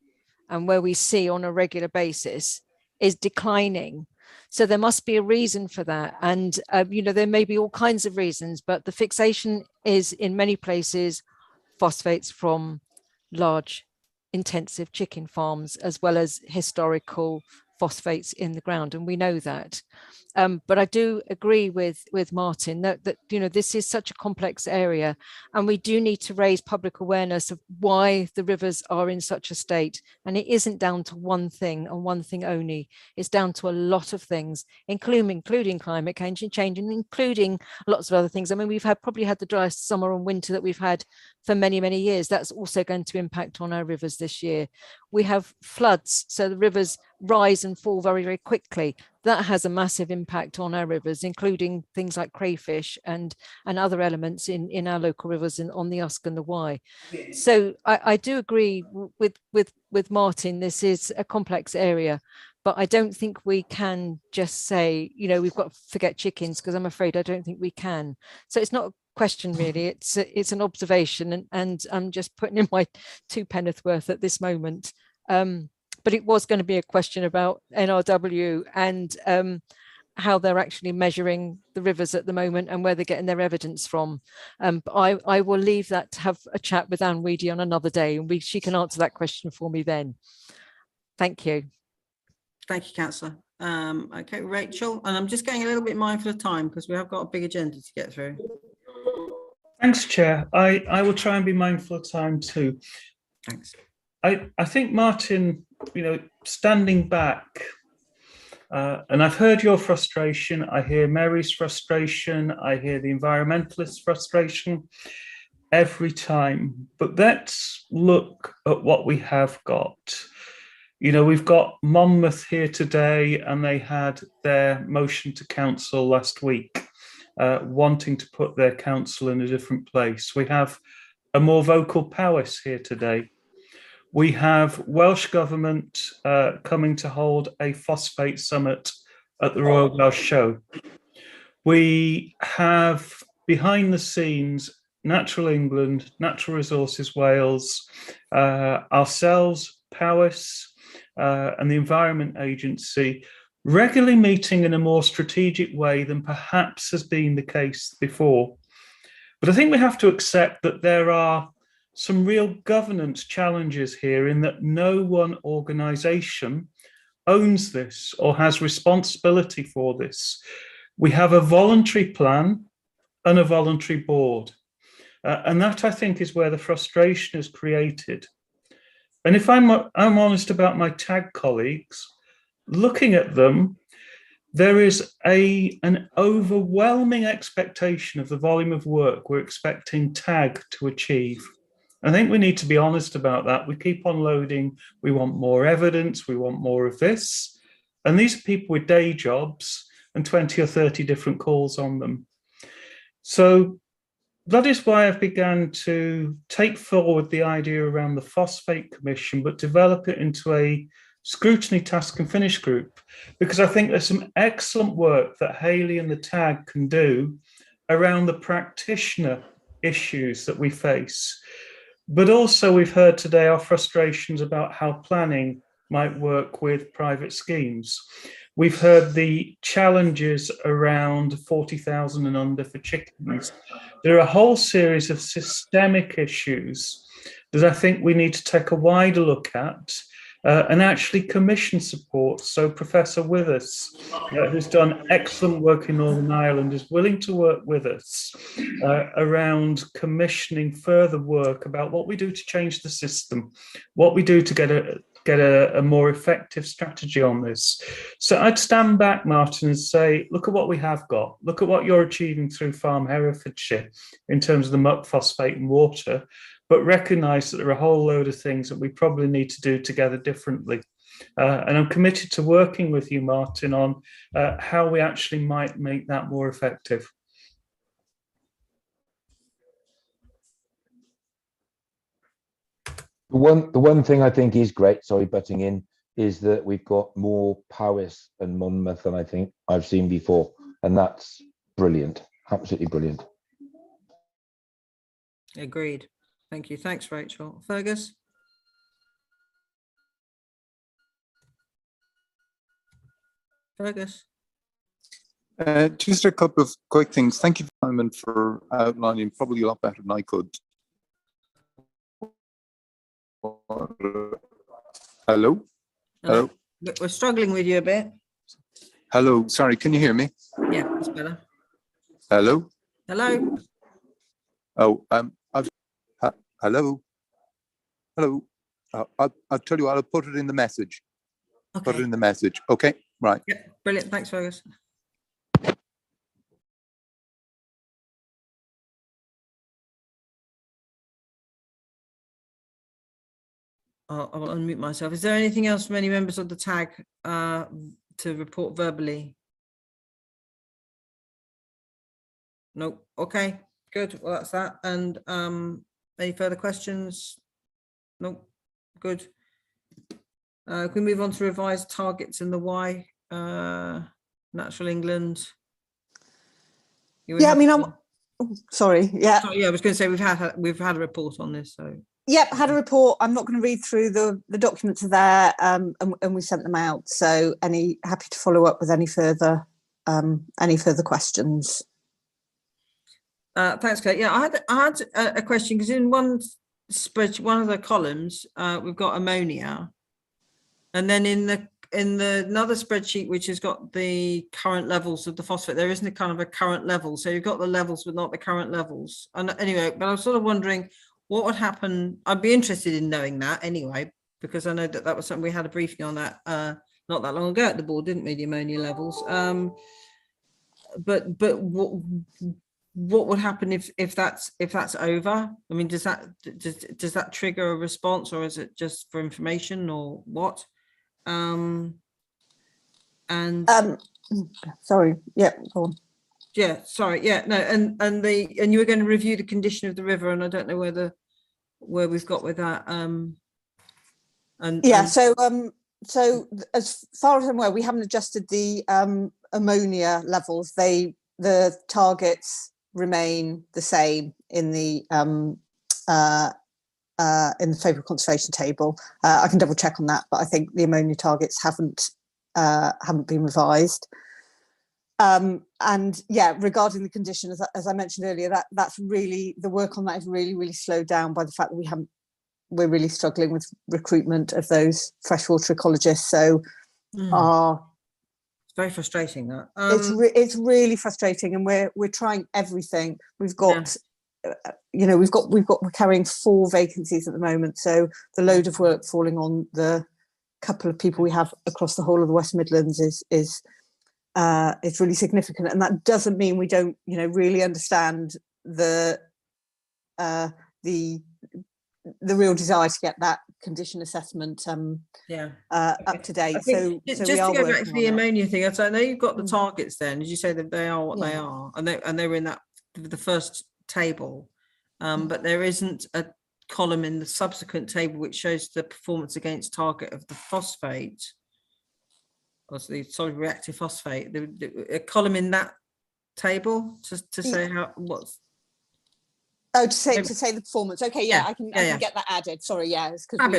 Speaker 9: and where we see on a regular basis, is declining. So there must be a reason for that. And, there may be all kinds of reasons, but the fixation is in many places phosphates from large, intensive chicken farms, as well as historical phosphates in the ground. And we know that. But I do agree with Martin that this is such a complex area, and we do need to raise public awareness of why the rivers are in such a state. And it isn't down to one thing and one thing only. It's down to a lot of things, including climate change and including lots of other things. I mean, we've probably had the driest summer and winter that we've had for many, many years. That's also going to impact on our rivers this year. We have floods, so the rivers rise and fall very, very quickly. That has a massive impact on our rivers, including things like crayfish and other elements in our local rivers and on the Usk and the Wye. So I do agree with Martin, this is a complex area, but I don't think we can just say, we've got to forget chickens, because I'm afraid I don't think we can. So it's not a question really, it's an observation, and I'm just putting in my 2 penneth worth at this moment. But it was going to be a question about NRW and how they're actually measuring the rivers at the moment and where they're getting their evidence from. But I will leave that to have a chat with Anne Weedy on another day, and she can answer that question for me then. Thank you.
Speaker 1: Thank you, Councillor. Okay, Rachel, and I'm just getting a little bit mindful of time because we have got a big agenda to get through.
Speaker 5: Thanks, Chair. I will try and be mindful of time too.
Speaker 1: Thanks.
Speaker 5: I think, Martin, standing back, and I've heard your frustration, I hear Mary's frustration, I hear the environmentalist frustration every time, but let's look at what we have got. We've got Monmouth here today, and they had their motion to council last week. wanting to put their council in a different place. We have a more vocal Powys here today. We have Welsh Government coming to hold a phosphate summit at the Royal Welsh Show. We have behind the scenes Natural England, Natural Resources Wales, ourselves, Powys, and the Environment Agency regularly meeting in a more strategic way than perhaps has been the case before. But I think we have to accept that there are some real governance challenges here in that no one organisation owns this or has responsibility for this. We have a voluntary plan and a voluntary board. And that, I think, is where the frustration is created. And if I'm honest about my TAG colleagues, looking at them, there is an overwhelming expectation of the volume of work we're expecting TAG to achieve. I think we need to be honest about that. We keep on loading, we want more evidence, we want more of this. And these are people with day jobs and 20 or 30 different calls on them. So that is why I've begun to take forward the idea around the Phosphate Commission, but develop it into a scrutiny task and finish group, because I think there's some excellent work that Hayley and the TAG can do around the practitioner issues that we face. But also we've heard today our frustrations about how planning might work with private schemes. We've heard the challenges around 40,000 and under for chickens. There are a whole series of systemic issues that I think we need to take a wider look at and actually commission support. So Professor Withers, who's done excellent work in Northern Ireland, is willing to work with us around commissioning further work about what we do to change the system, what we do to get a more effective strategy on this. So I'd stand back, Martin, and say, look at what we have got. Look at what you're achieving through Farm Herefordshire in terms of the muck, phosphate and water, but recognise that there are a whole load of things that we probably need to do together differently. And I'm committed to working with you, Martin, on how we actually might make that more effective.
Speaker 8: The one thing I think is great, sorry, butting in, is that we've got more Powys and Monmouth than I think I've seen before. And that's brilliant, absolutely brilliant.
Speaker 1: Agreed. Thank you. Thanks, Rachel. Fergus? Fergus?
Speaker 11: Just a couple of quick things. Thank you, Simon, for outlining probably a lot better than I could. Hello? Hello?
Speaker 1: We're struggling with you a bit.
Speaker 11: Hello, sorry, can you hear me?
Speaker 1: Yeah, that's better.
Speaker 11: Hello?
Speaker 1: Hello?
Speaker 11: Oh, hello? Hello? I'll tell you what, I'll put it in the message.
Speaker 1: Okay.
Speaker 11: Put it in the message, okay? Right.
Speaker 1: Yeah, brilliant. Thanks, Fergus. I'll unmute myself. Is there anything else from any members of the TAG to report verbally? No. Okay, good. Well, that's that. And any further questions? No. Good. Can we move on to revised targets in the Y? Natural England.
Speaker 14: Yeah, I mean, sorry. Yeah.
Speaker 1: Sorry, yeah, I was going to say we've had a report on this. So.
Speaker 14: Yep, had a report. I'm not going to read through the documents are there, and we sent them out. So, happy to follow up with any further questions.
Speaker 1: Thanks, Kate. Yeah, I had a question because in one spreadsheet, one of the columns, we've got ammonia, and then in the another spreadsheet which has got the current levels of the phosphate, there isn't a kind of a current level. So you've got the levels but not the current levels. And anyway, but I was sort of wondering what would happen. I'd be interested in knowing that anyway, because I know that was something we had a briefing on that not that long ago at the board, didn't we? The ammonia levels. But what would happen if that's over? I mean, does that trigger a response, or is it just for information, or what?
Speaker 14: Sorry. Yeah. Go on.
Speaker 1: yeah, sorry, yeah, no, and you were going to review the condition of the river, and I don't know where we've got with that.
Speaker 14: So as far as I'm aware, we haven't adjusted the ammonia levels. The targets remain the same in the favourable conservation table. I can double check on that, but I think the ammonia targets haven't been revised. And yeah, regarding the condition, as I mentioned earlier, that's really, the work on that is really slowed down by the fact that we're really struggling with recruitment of those freshwater ecologists. So
Speaker 1: it's very frustrating that.
Speaker 14: It's really frustrating, and we're trying everything. We've got we're carrying 4 vacancies at the moment, so the load of work falling on the couple of people we have across the whole of the West Midlands is really significant. And that doesn't mean we don't really understand the real desire to get that condition assessment up to date. So
Speaker 1: just to go back to the ammonia thing, I know you've got the targets then, as you say, that they are what they are, and they were in the first table, but there isn't a column in the subsequent table which shows the performance against target of the phosphate, or the solid reactive phosphate, a column in that table to say what's.
Speaker 14: Oh, to say the performance. Okay, I can get that added. Sorry, it's because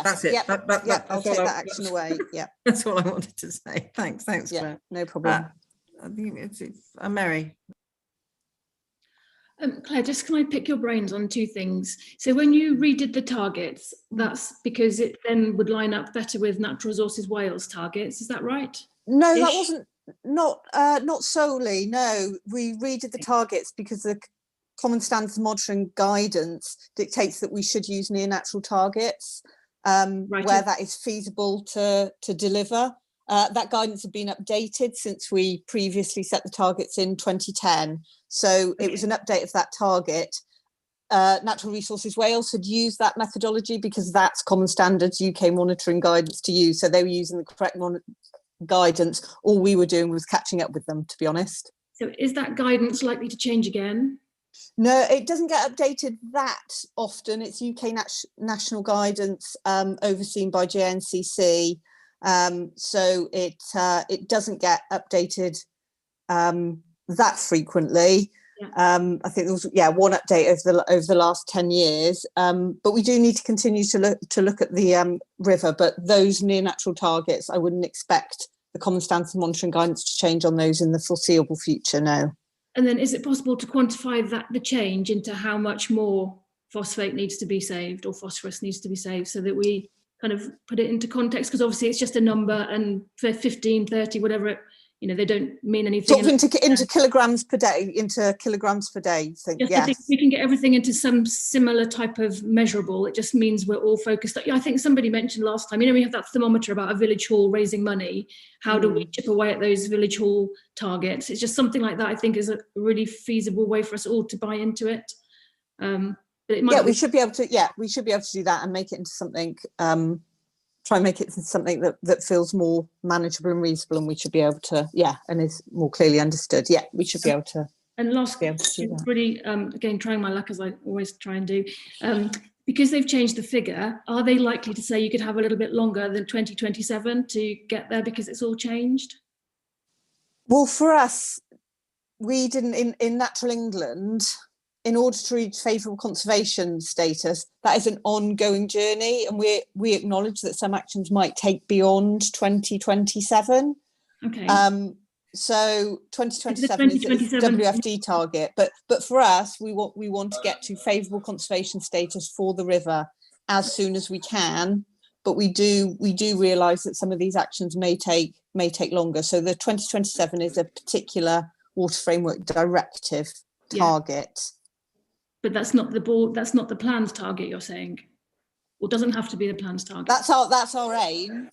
Speaker 1: that's it.
Speaker 14: I'll take that action away. Yeah,
Speaker 1: that's all I wanted to say. Thanks, Claire.
Speaker 14: No problem.
Speaker 1: I think it's Mary.
Speaker 6: Claire, just can I pick your brains on 2 things? So when you redid the targets, that's because it then would line up better with Natural Resources Wales targets. Is that right?
Speaker 14: No, that wasn't not solely. No, we redid the targets because the Common Standards Monitoring Guidance dictates that we should use near natural targets where that is feasible to deliver. That guidance had been updated since we previously set the targets in 2010. So it was an update of that target. Natural Resources Wales had used that methodology because that's Common Standards UK monitoring guidance to use. So they were using the correct guidance. All we were doing was catching up with them, to be honest.
Speaker 6: So is that guidance likely to change again?
Speaker 14: No, it doesn't get updated that often. It's UK national guidance overseen by JNCC. So it doesn't get updated that frequently. I think there was one update over the last 10 years. But we do need to continue to look at the river. But those near natural targets, I wouldn't expect the Common Standards Monitoring Guidance to change on those in the foreseeable future. No.
Speaker 6: And then is it possible to quantify the change into how much more phosphate needs to be saved or phosphorus needs to be saved, so that we kind of put it into context? Because obviously it's just a number, and for 15, 30, whatever, they don't mean anything.
Speaker 14: Sort of into kilograms per day, So,
Speaker 6: I think we can get everything into some similar type of measurable. It just means we're all focused. I think somebody mentioned last time, we have that thermometer about a village hall raising money. How do we chip away at those village hall targets? It's just something like that, I think, is a really feasible way for us all to buy into it. But it might
Speaker 14: we should be able to do that and make it into something, try and make it something that feels more manageable and reasonable, and we should be able to, and is more clearly understood. We should be able to.
Speaker 6: And last, really, again, trying my luck as I always try and do, because they've changed the figure, are they likely to say you could have a little bit longer than 2027 to get there because it's all changed?
Speaker 14: Well, for us, we didn't, in Natural England, in order to reach favourable conservation status, that is an ongoing journey, and we acknowledge that some actions might take beyond 2027.
Speaker 6: Okay.
Speaker 14: So 2027 is the WFD target, but for us, we want to get to favourable conservation status for the river as soon as we can. But we do realise that some of these actions may take longer. So the 2027 is a particular Water Framework Directive target.
Speaker 6: But that's not the planned target, you're saying, or doesn't have to be the planned target.
Speaker 14: That's our aim.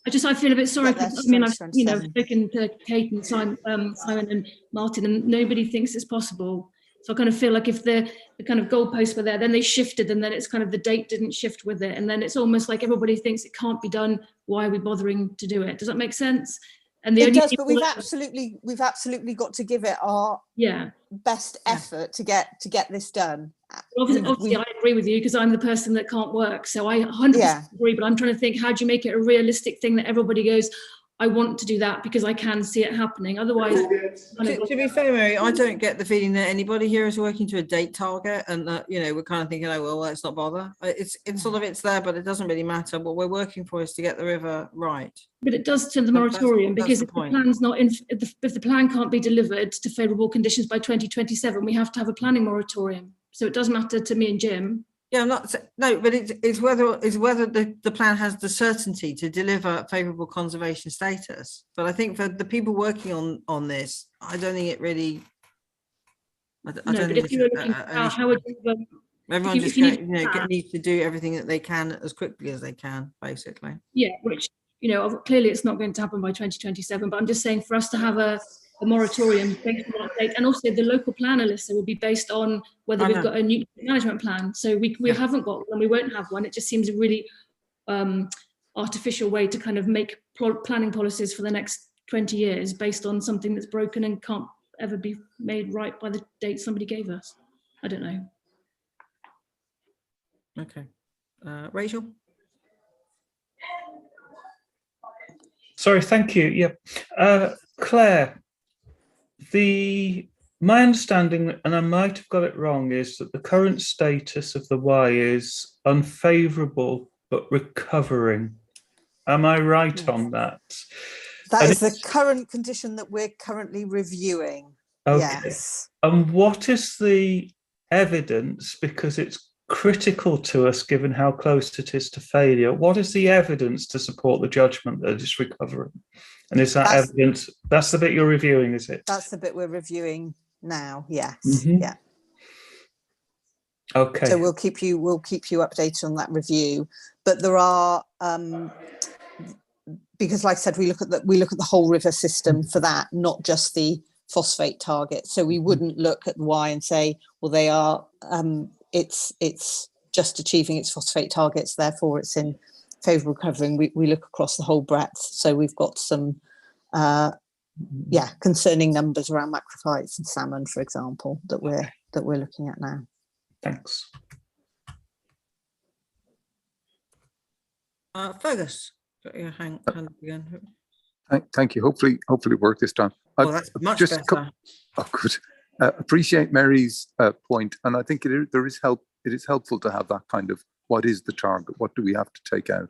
Speaker 6: I feel a bit sorry. I've spoken to Kate and Simon and Martin, and nobody thinks it's possible. So I kind of feel like if the kind of goalposts were there, then they shifted, and then it's kind of the date didn't shift with it, and then it's almost like everybody thinks it can't be done. Why are we bothering to do it? Does that make sense? And the
Speaker 14: It
Speaker 6: only
Speaker 14: does,
Speaker 6: people
Speaker 14: but
Speaker 6: that-
Speaker 14: we've absolutely got to give it our
Speaker 6: yeah.
Speaker 14: best effort to get this done.
Speaker 6: Obviously, I agree with you because I'm the person that can't work. So I 100% agree, but I'm trying to think, how do you make it a realistic thing that everybody goes, I want to do that because I can see it happening. Otherwise,
Speaker 1: to be fair, Mary, I don't get the feeling that anybody here is working to a date target, and that, you know, we're kind of thinking, oh well, let's not bother. It's sort of, it's there, but it doesn't really matter. What we're working for is to get the river right.
Speaker 6: but it does to the moratorium, because if the plan's not in, if the plan can't be delivered to favourable conditions by 2027, we have to have a planning moratorium. So it does matter to me and Jim.
Speaker 1: Yeah, I'm not, no, but it's whether the plan has the certainty to deliver favourable conservation status. But I think for the people working on this, I don't think it really. I
Speaker 6: No,
Speaker 1: don't
Speaker 6: but
Speaker 1: think
Speaker 6: if you were looking at how would you,
Speaker 1: everyone
Speaker 6: if you need
Speaker 1: needs to do everything that they can as quickly as they can, basically.
Speaker 6: yeah, which, you know, clearly it's not going to happen by 2027, but I'm just saying for us to have a moratorium based on that date, and also the local plan, Alyssa, will be based on whether we've got a new management plan. So we haven't got one, we won't have one. It just seems a really artificial way to kind of make planning policies for the next 20 years based on something that's broken and can't ever be made right by the date somebody gave us. I don't know.
Speaker 1: Okay. Rachel?
Speaker 5: Sorry, thank you. Yeah. Claire, my understanding, and I might have got it wrong, is that the current status of the Y is unfavourable but recovering. Am I right on that?
Speaker 14: That is the current condition that we're currently reviewing.
Speaker 5: Okay.
Speaker 14: Yes.
Speaker 5: And what is the evidence, because it's critical to us given how close it is to failure, what is the evidence to support the judgment that it's recovering? And is that evidence, that's the bit you're reviewing, is it?
Speaker 14: That's the bit we're reviewing now, yes. Yeah.
Speaker 5: Okay.
Speaker 14: So we'll keep you updated on that review. But there are because, like I said, we look at the whole river system for that, not just the phosphate target. So we wouldn't look at the Y and say, well, they are it's just achieving its phosphate targets, therefore it's in favourable covering. We look across the whole breadth. So we've got some concerning numbers around macrophytes and salmon, for example, that we're looking at now.
Speaker 5: Thanks.
Speaker 1: Fergus, got your hand again.
Speaker 11: Thank you. Hopefully it worked this time.
Speaker 1: Oh, that's much better.
Speaker 11: Oh, good. Appreciate Mary's point, and I think it is helpful to have that kind of, what is the target? What do we have to take out?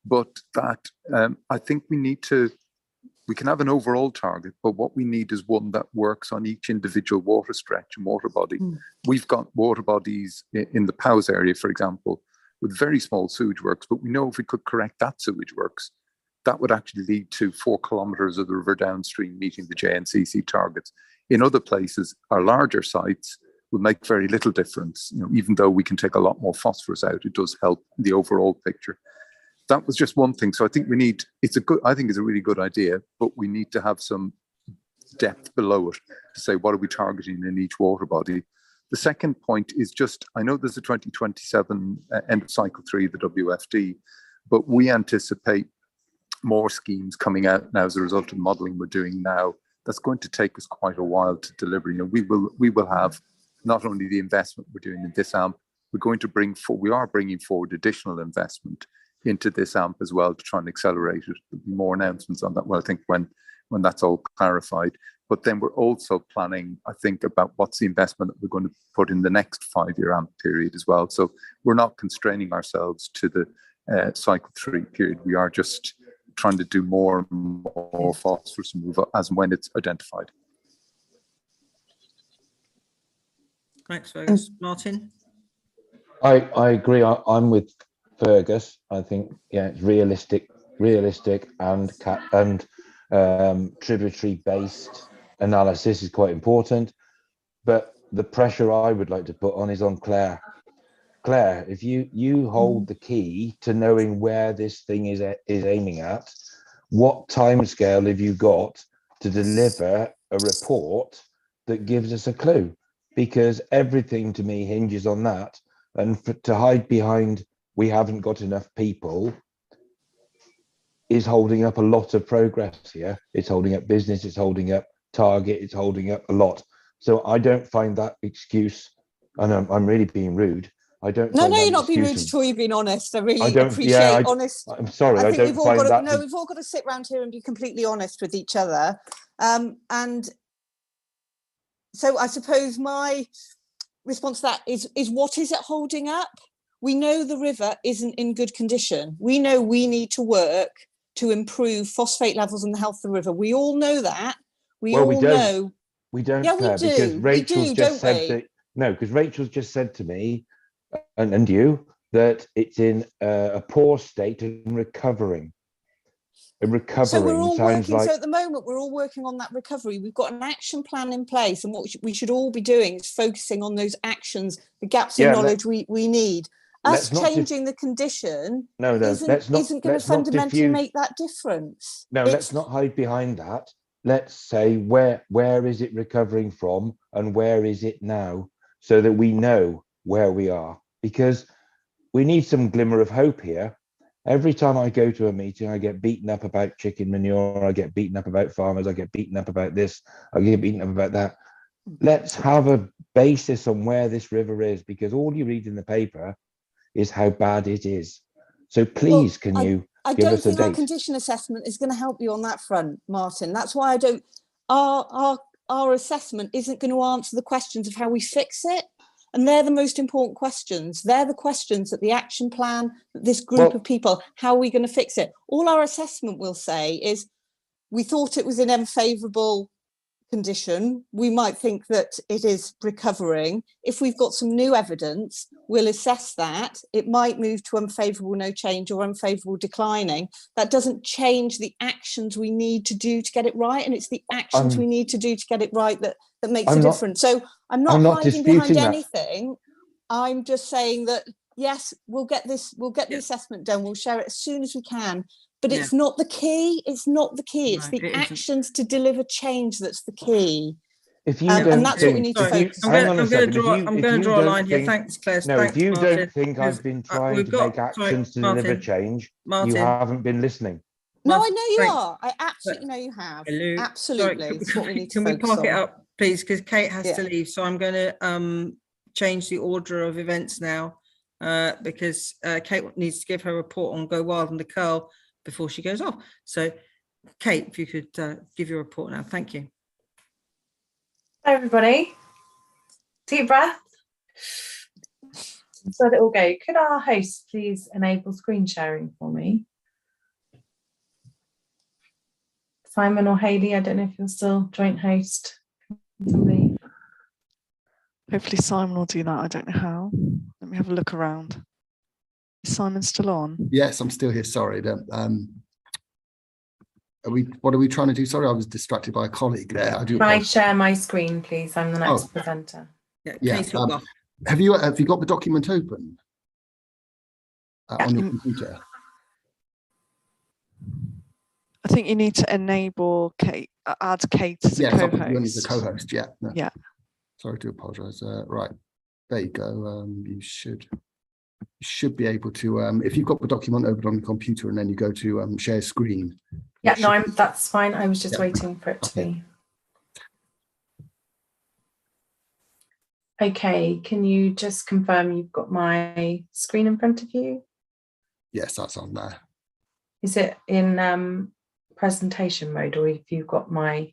Speaker 11: But that I think we can have an overall target, but what we need is one that works on each individual water stretch and water body. We've got water bodies in the Powys area, for example, with very small sewage works, but we know if we could correct that sewage works, that would actually lead to 4 kilometres of the river downstream meeting the JNCC targets. In other places, our larger sites will make very little difference. You know, even though we can take a lot more phosphorus out, it does help the overall picture. That was just one thing. So I think it's a really good idea, but we need to have some depth below it to say, what are we targeting in each water body? The second point is just, I know there's a 2027 end of cycle 3 of the WFD, but we anticipate more schemes coming out now as a result of modelling we're doing now. That's going to take us quite a while to deliver. You know, we will have not only the investment we're doing in this AMP, we are bringing forward additional investment into this AMP as well to try and accelerate it. There'll be more announcements on that, well, I think when that's all clarified. But then we're also planning, I think, about what's the investment that we're going to put in the next 5-year AMP period as well. So we're not constraining ourselves to the cycle 3 period. We are just trying to do more and more phosphorus removal as and when it's identified.
Speaker 1: Thanks, Fergus. Martin?
Speaker 8: I agree. I'm with Fergus. I think, yeah, it's realistic and tributary based analysis is quite important. But the pressure I would like to put on is on Claire. Claire, if you hold the key to knowing where this thing is aiming at, what timescale have you got to deliver a report that gives us a clue? Because everything to me hinges on that. And to hide behind, we haven't got enough people, is holding up a lot of progress here. It's holding up business, it's holding up target, it's holding up a lot. So I don't find that excuse, and I'm really being rude. I don't.
Speaker 14: No,
Speaker 8: find
Speaker 14: no,
Speaker 8: that
Speaker 14: you're not being rude
Speaker 8: excuse
Speaker 14: at all. You're being honest. I really
Speaker 8: don't-
Speaker 14: appreciate
Speaker 8: yeah,
Speaker 14: honest.
Speaker 8: I'm sorry, I
Speaker 14: think
Speaker 8: don't
Speaker 14: we've all
Speaker 8: find
Speaker 14: got
Speaker 8: that.
Speaker 14: to, no, we've all got to sit round here and be completely honest with each other. And so I suppose my response to that is what is it holding up? We know the river isn't in good condition. We know we need to work to improve phosphate levels in the health of the river. We all know that. We
Speaker 8: Well,
Speaker 14: all know.
Speaker 8: We don't,
Speaker 14: Yeah, we
Speaker 8: Claire, because
Speaker 14: do.
Speaker 8: Rachel's
Speaker 14: We do,
Speaker 8: just
Speaker 14: don't
Speaker 8: said
Speaker 14: we?
Speaker 8: that. No, because Rachel's just said to me, and you, that it's in a poor state and recovering. And recovering
Speaker 14: So we're all
Speaker 8: sounds
Speaker 14: working.
Speaker 8: like.
Speaker 14: So at the moment, we're all working on that recovery. We've got an action plan in place, and what we should all be doing is focusing on those actions, the gaps in knowledge we need. Us changing the condition isn't going to fundamentally make that difference.
Speaker 8: No, let's not hide behind that. Let's say where is it recovering from and where is it now, so that we know where we are, because we need some glimmer of hope here. Every time I go to a meeting, I get beaten up about chicken manure, I get beaten up about farmers, I get beaten up about this, I get beaten up about that. Let's have a basis on where this river is, because all you read in the paper is how bad it is. So please, can you give us a date?
Speaker 14: I don't think our condition assessment is going to help you on that front, Martin. That's why I don't. Our assessment isn't going to answer the questions of how we fix it, and they're the most important questions. They're the questions that the action plan, this group of people, how are we going to fix it? All our assessment will say is, we thought it was in unfavourable condition. We might think that it is recovering. If we've got some new evidence, we'll assess that. It might move to unfavourable, no change, or unfavourable, declining. That doesn't change the actions we need to do to get it right, and it's the actions we need to do to get it right that makes a difference. So I'm not hiding behind anything. I'm just saying that yes, we'll get the assessment done. We'll share it as soon as we can. But it's not the key. It's not the key. It's the actions to deliver change that's the key.
Speaker 8: If you
Speaker 14: and that's what we need to focus on.
Speaker 1: I'm going to draw a line here. Thanks, Claire.
Speaker 8: No,
Speaker 1: thanks,
Speaker 8: if you
Speaker 1: Martin,
Speaker 8: don't think I've been trying to make actions to deliver change, you haven't been listening.
Speaker 14: No, I know you are. I absolutely know you have. Absolutely. It's what we need to
Speaker 1: Can we
Speaker 14: focus
Speaker 1: park
Speaker 14: on.
Speaker 1: it up, please? Because Kate has to leave. So I'm going to change the order of events now because Kate needs to give her report on Go Wild and the Curl before she goes off. So Kate, if you could give your report now. Thank you.
Speaker 17: Hi everybody. Deep breath. So let it all go. Could our host please enable screen sharing for me? Simon or Hayley, I don't know if you're still joint host. Somebody.
Speaker 2: Hopefully Simon will do that. I don't know how. Let me have a look around. Is Simon still on?
Speaker 3: Yes, I'm still here. Sorry. What are we trying to do? Sorry, I was distracted by a colleague there.
Speaker 17: Can I share my screen, please? I'm the next presenter.
Speaker 3: Yeah. Have you got the document open on your computer?
Speaker 2: I think you need to enable Kate, add Kate as a co-host.
Speaker 3: You need the co-host. Yeah. No.
Speaker 2: Yeah.
Speaker 3: Sorry to apologise. Right, there you go. You should be able to, if you've got the document open on the computer and then you go to share screen.
Speaker 17: Yeah, no, that's fine. I was just waiting for it to be. Okay, can you just confirm you've got my screen in front of you?
Speaker 3: Yes, that's on there.
Speaker 17: Is it in presentation mode, or if you've got my?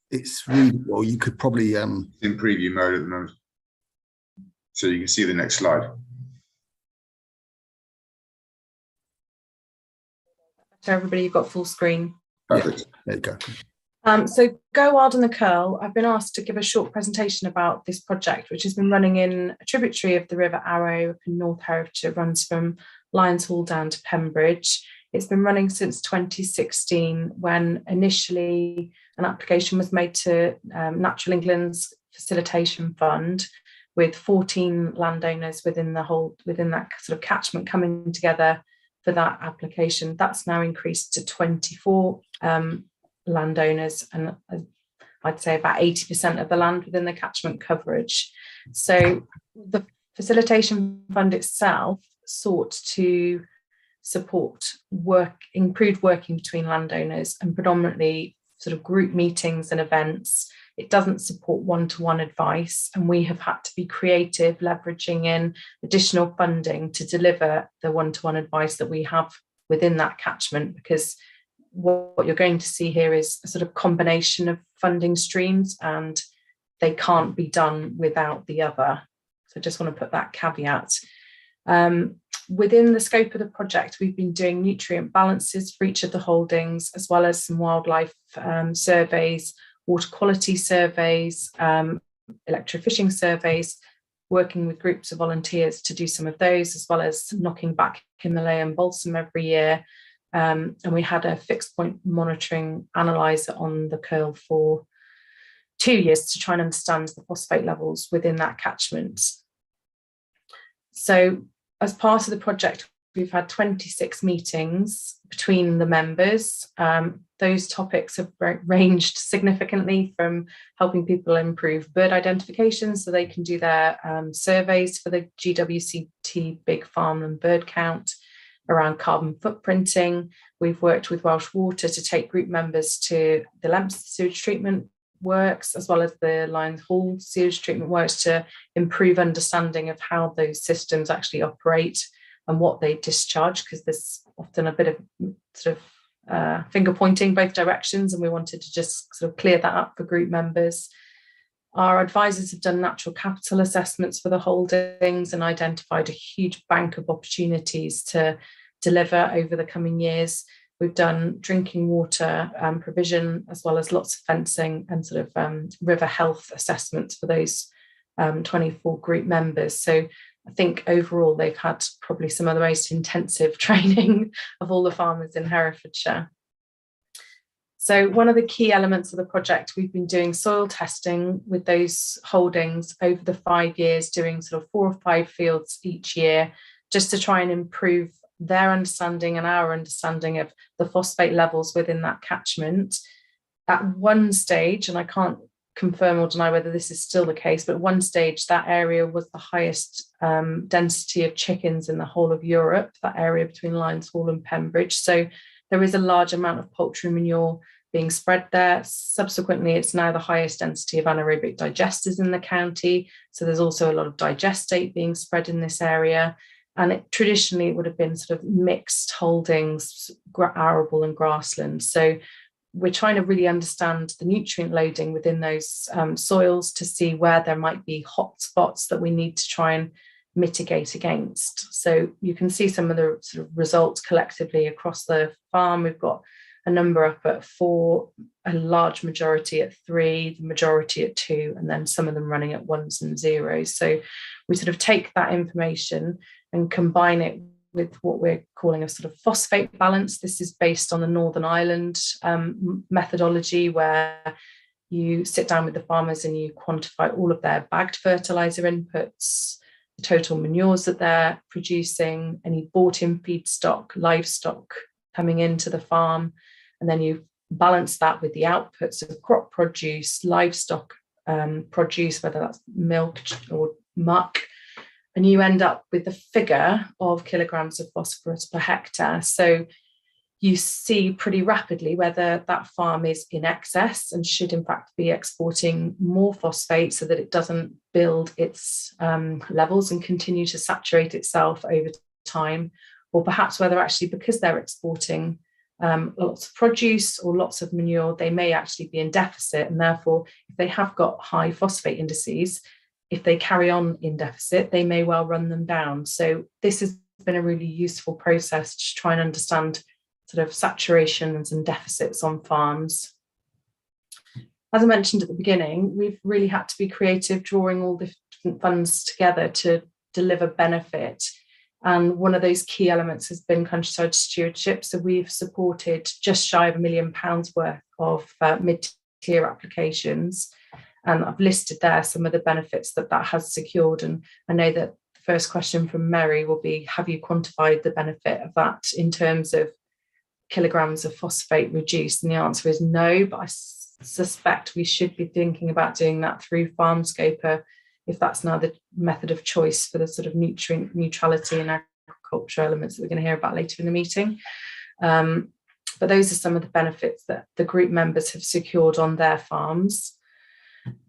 Speaker 3: It's readable. You could probably
Speaker 7: in preview mode at the moment, so you can see the next slide.
Speaker 17: So everybody, you've got full screen.
Speaker 7: Perfect.
Speaker 3: There you go.
Speaker 17: So Go Wild and the Curl, I've been asked to give a short presentation about this project, which has been running in a tributary of the River Arrow up in North Herefordshire. It runs from Lions Hall down to Pembridge. It's been running since 2016, when initially an application was made to Natural England's Facilitation Fund, with 14 landowners within that sort of catchment coming together for that application. That's now increased to 24 landowners, and I'd say about 80% of the land within the catchment coverage. So the Facilitation Fund itself sought to support improved working between landowners and predominantly sort of group meetings and events. It doesn't support one-to-one advice, and we have had to be creative, leveraging in additional funding to deliver the one-to-one advice that we have within that catchment, because what you're going to see here is a sort of combination of funding streams, and they can't be done without the other. So I just want to put that caveat. Within the scope of the project, we've been doing nutrient balances for each of the holdings, as well as some wildlife surveys, water quality surveys, electrofishing surveys, working with groups of volunteers to do some of those, as well as knocking back Himalayan balsam every year. And we had a fixed point monitoring analyzer on the Curl for 2 years to try and understand the phosphate levels within that catchment. So as part of the project, we've had 26 meetings between the members. Those topics have ranged significantly from helping people improve bird identification so they can do their surveys for the GWCT Big Farmland Bird Count, around carbon footprinting. We've worked with Welsh Water to take group members to the Lemps sewage treatment works, as well as the Lyons Hall sewage treatment works, to improve understanding of how those systems actually operate and what they discharge, because there's often a bit of sort of finger pointing both directions, and we wanted to just sort of clear that up for group members. Our advisors have done natural capital assessments for the holdings and identified a huge bank of opportunities to deliver over the coming years. We've done drinking water provision, as well as lots of fencing and sort of river health assessments for those 24 group members. So I think overall they've had probably some of the most intensive training of all the farmers in Herefordshire. So one of the key elements of the project, we've been doing soil testing with those holdings over the 5 years, doing sort of 4 or 5 fields each year, just to try and improve their understanding and our understanding of the phosphate levels within that catchment. At one stage, and I can't confirm or deny whether this is still the case, but at one stage that area was the highest density of chickens in the whole of Europe, that area between Lyons Hall and Pembridge. So there is a large amount of poultry manure being spread there. Subsequently, it's now the highest density of anaerobic digesters in the county. So there's also a lot of digestate being spread in this area. And traditionally it would have been sort of mixed holdings, arable and grassland. So we're trying to really understand the nutrient loading within those soils to see where there might be hot spots that we need to try and mitigate against. So you can see some of the sort of results collectively across the farm. We've got a number up at 4, a large majority at 3, the majority at 2, and then some of them running at 1s and 0s. So we sort of take that information and combine it with what we're calling a sort of phosphate balance. This is based on the Northern Ireland methodology, where you sit down with the farmers and you quantify all of their bagged fertiliser inputs, the total manures that they're producing, any bought-in feedstock, livestock coming into the farm, and then you balance that with the outputs of crop produce, livestock produce, whether that's milk or muck, and you end up with the figure of kilograms of phosphorus per hectare. So you see pretty rapidly whether that farm is in excess and should in fact be exporting more phosphate so that it doesn't build its levels and continue to saturate itself over time, or perhaps whether actually because they're exporting lots of produce or lots of manure, they may actually be in deficit, and therefore if they have got high phosphate indices, if they carry on in deficit, they may well run them down. So this has been a really useful process to try and understand sort of saturations and deficits on farms. As I mentioned at the beginning, we've really had to be creative, drawing all the different funds together to deliver benefit. And one of those key elements has been countryside stewardship. So we've supported just shy of £1 million worth of mid-tier applications. And I've listed there some of the benefits that that has secured. And I know that the first question from Mary will be, have you quantified the benefit of that in terms of kilograms of phosphate reduced? And the answer is no, but I suspect we should be thinking about doing that through Farmscoper, if that's now the method of choice for the sort of nutrient neutrality in agricultural elements that we're going to hear about later in the meeting. But those are some of the benefits that the group members have secured on their farms.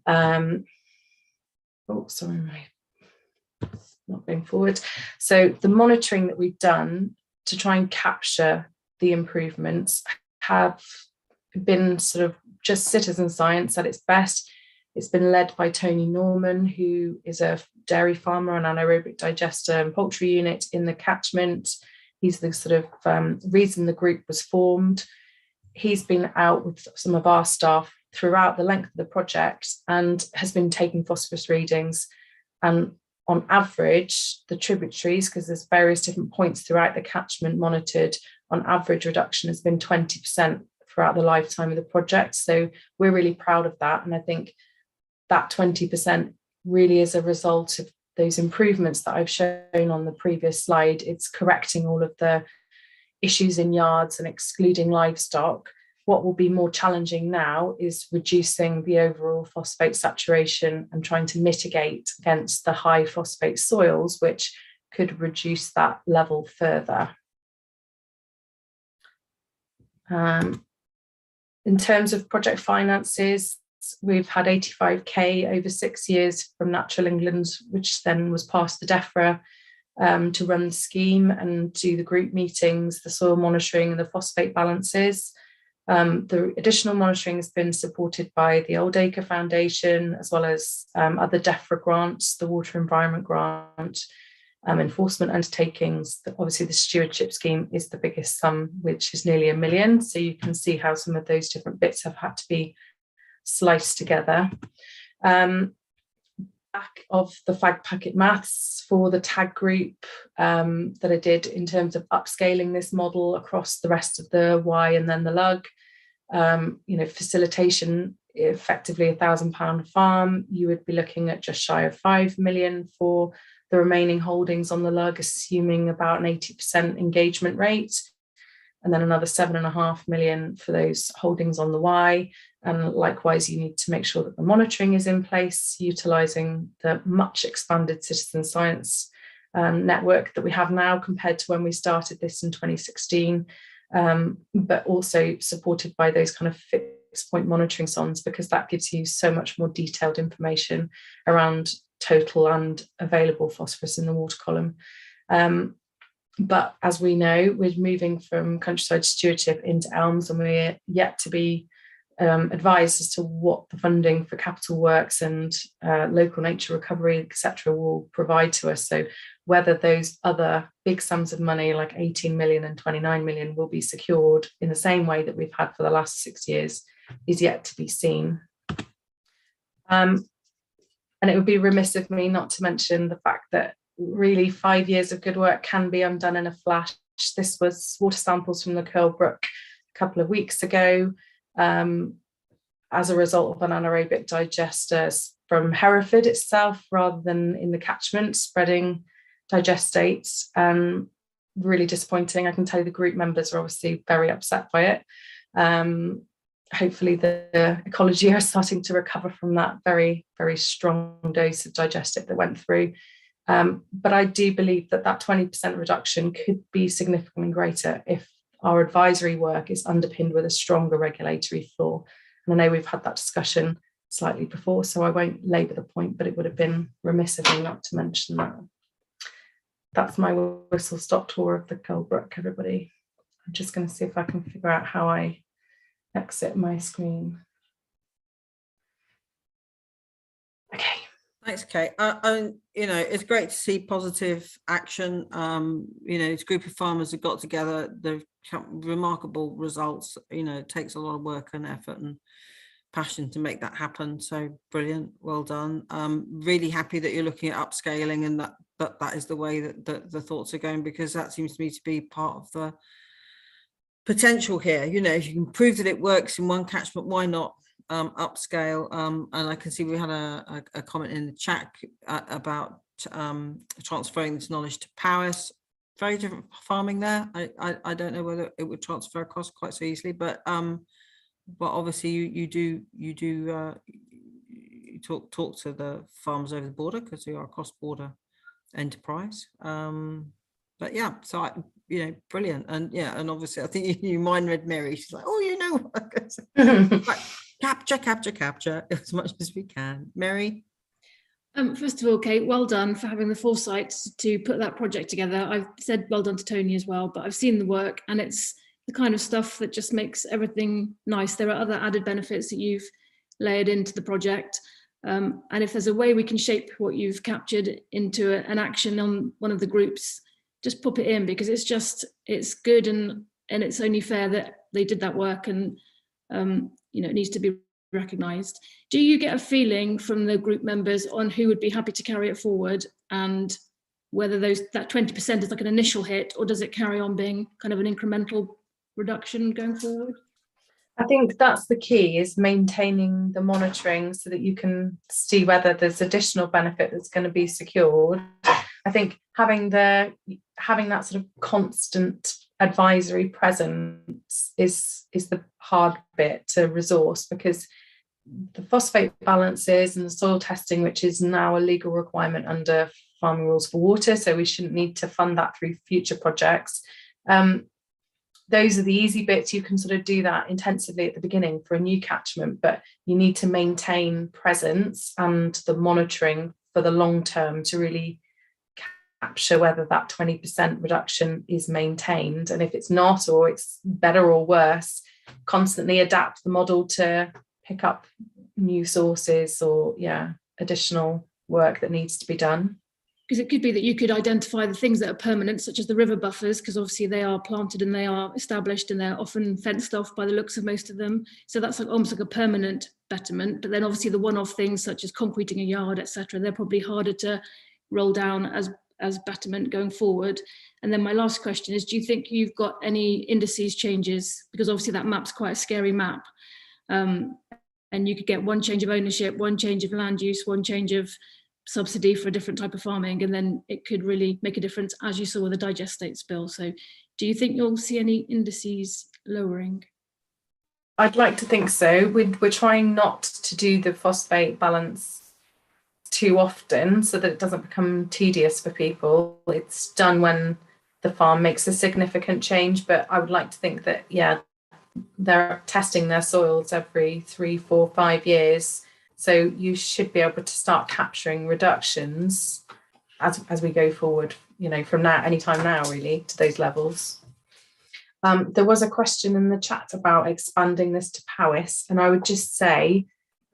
Speaker 17: Oh, sorry, not going forward. So the monitoring that we've done to try and capture the improvements have been sort of just citizen science at its best. It's been led by Tony Norman, who is a dairy farmer, an anaerobic digester and poultry unit in the catchment. He's the sort of reason the group was formed. He's been out with some of our staff throughout the length of the project and has been taking phosphorus readings. And on average, the tributaries, because there's various different points throughout the catchment monitored, on average reduction has been 20% throughout the lifetime of the project. So we're really proud of that. And I think that 20% really is a result of those improvements that I've shown on the previous slide. It's correcting all of the issues in yards and excluding livestock. What will be more challenging now is reducing the overall phosphate saturation and trying to mitigate against the high phosphate soils, which could reduce that level further. In terms of project finances, we've had 85k over 6 years from Natural England, which then was passed the DEFRA to run the scheme and do the group meetings, the soil monitoring and the phosphate balances. The additional monitoring has been supported by the Old Acre Foundation, as well as other DEFRA grants, the Water Environment Grant, enforcement undertakings. Obviously, the stewardship scheme is the biggest sum, which is nearly £1 million. So you can see how some of those different bits have had to be sliced together. Back of the fag packet maths for the TAG group that I did in terms of upscaling this model across the rest of the Y and then the lug. Facilitation, effectively £1,000 farm, you would be looking at just shy of 5 million for the remaining holdings on the lug, assuming about an 80% engagement rate, and then another 7.5 million for those holdings on the Y. And likewise, you need to make sure that the monitoring is in place, utilising the much expanded citizen science network that we have now compared to when we started this in 2016, but also supported by those kind of fixed point monitoring sondes, because that gives you so much more detailed information around total and available phosphorus in the water column. But as we know, we're moving from countryside stewardship into ELMS, and we're yet to be advised as to what the funding for capital works and local nature recovery, etc., will provide to us. So whether those other big sums of money like 18 million and 29 million will be secured in the same way that we've had for the last 6 years is yet to be seen. And it would be remiss of me not to mention the fact that really 5 years of good work can be undone in a flash. This was water samples from the Curl Brook a couple of weeks ago as a result of an anaerobic digester from Hereford itself rather than in the catchment spreading digestates. Really disappointing. I can tell you the group members are obviously very upset by it. Hopefully the ecology are starting to recover from that very, very strong dose of digestate that went through. But I do believe that that 20% reduction could be significantly greater if our advisory work is underpinned with a stronger regulatory floor. And I know we've had that discussion slightly before, so I won't labour the point, but it would have been remiss of me not to mention that. That's my whistle-stop tour of the Curl Brook, everybody. I'm just going to see if I can figure out how I exit my screen. Okay.
Speaker 1: Thanks, Kate. It's great to see positive action. This group of farmers have got together. They've remarkable results. It takes a lot of work and effort and passion to make that happen. So brilliant, well done. Really happy that you're looking at upscaling and that is the way that the thoughts are going, because that seems to me to be part of the potential here. If you can prove that it works in one catchment, why not upscale? And I can see we had a comment in the chat about transferring this knowledge to Powys. Very different farming there. I don't know whether it would transfer across quite so easily, but obviously you talk to the farmers over the border because you are a cross-border enterprise. But yeah, so I, brilliant. And yeah, and obviously I think you mind read Mary. She's like, oh, right, capture as much as we can. Mary?
Speaker 6: First of all, Kate, well done for having the foresight to put that project together. I've said well done to Tony as well, but I've seen the work and it's the kind of stuff that just makes everything nice. There are other added benefits that you've layered into the project. And if there's a way we can shape what you've captured into an action on one of the groups, just pop it in, because it's good and it's only fair that they did that work, and it needs to be recognised. Do you get a feeling from the group members on who would be happy to carry it forward, and whether that 20% is like an initial hit, or does it carry on being kind of an incremental reduction going forward?
Speaker 17: I think that's the key, is maintaining the monitoring so that you can see whether there's additional benefit that's going to be secured. I think having that sort of constant advisory presence is the hard bit to resource, because the phosphate balances and the soil testing, which is now a legal requirement under Farming Rules for Water, so we shouldn't need to fund that through future projects. Those are the easy bits. You can sort of do that intensively at the beginning for a new catchment, but you need to maintain presence and the monitoring for the long term to really capture whether that 20% reduction is maintained. And if it's not, or it's better or worse, constantly adapt the model to pick up new sources or additional work that needs to be done.
Speaker 6: Because it could be that you could identify the things that are permanent, such as the river buffers, because obviously they are planted and they are established and they're often fenced off by the looks of most of them. So that's like almost like a permanent betterment. But then obviously the one-off things such as concreting a yard, etc., they're probably harder to roll down as betterment going forward. And then my last question is, do you think you've got any indices changes? Because obviously that map's quite a scary map. And you could get one change of ownership, one change of land use, one change of subsidy for a different type of farming, and then it could really make a difference, as you saw with the digestate spill. So do you think you'll see any indices lowering?
Speaker 17: I'd like to think so. We're trying not to do the phosphate balance too often so that it doesn't become tedious for people. It's done when the farm makes a significant change, but I would like to think that they're testing their soils every 3, 4, 5 years. So you should be able to start capturing reductions as we go forward, from now, anytime now, really, to those levels. There was a question in the chat about expanding this to Powys, and I would just say,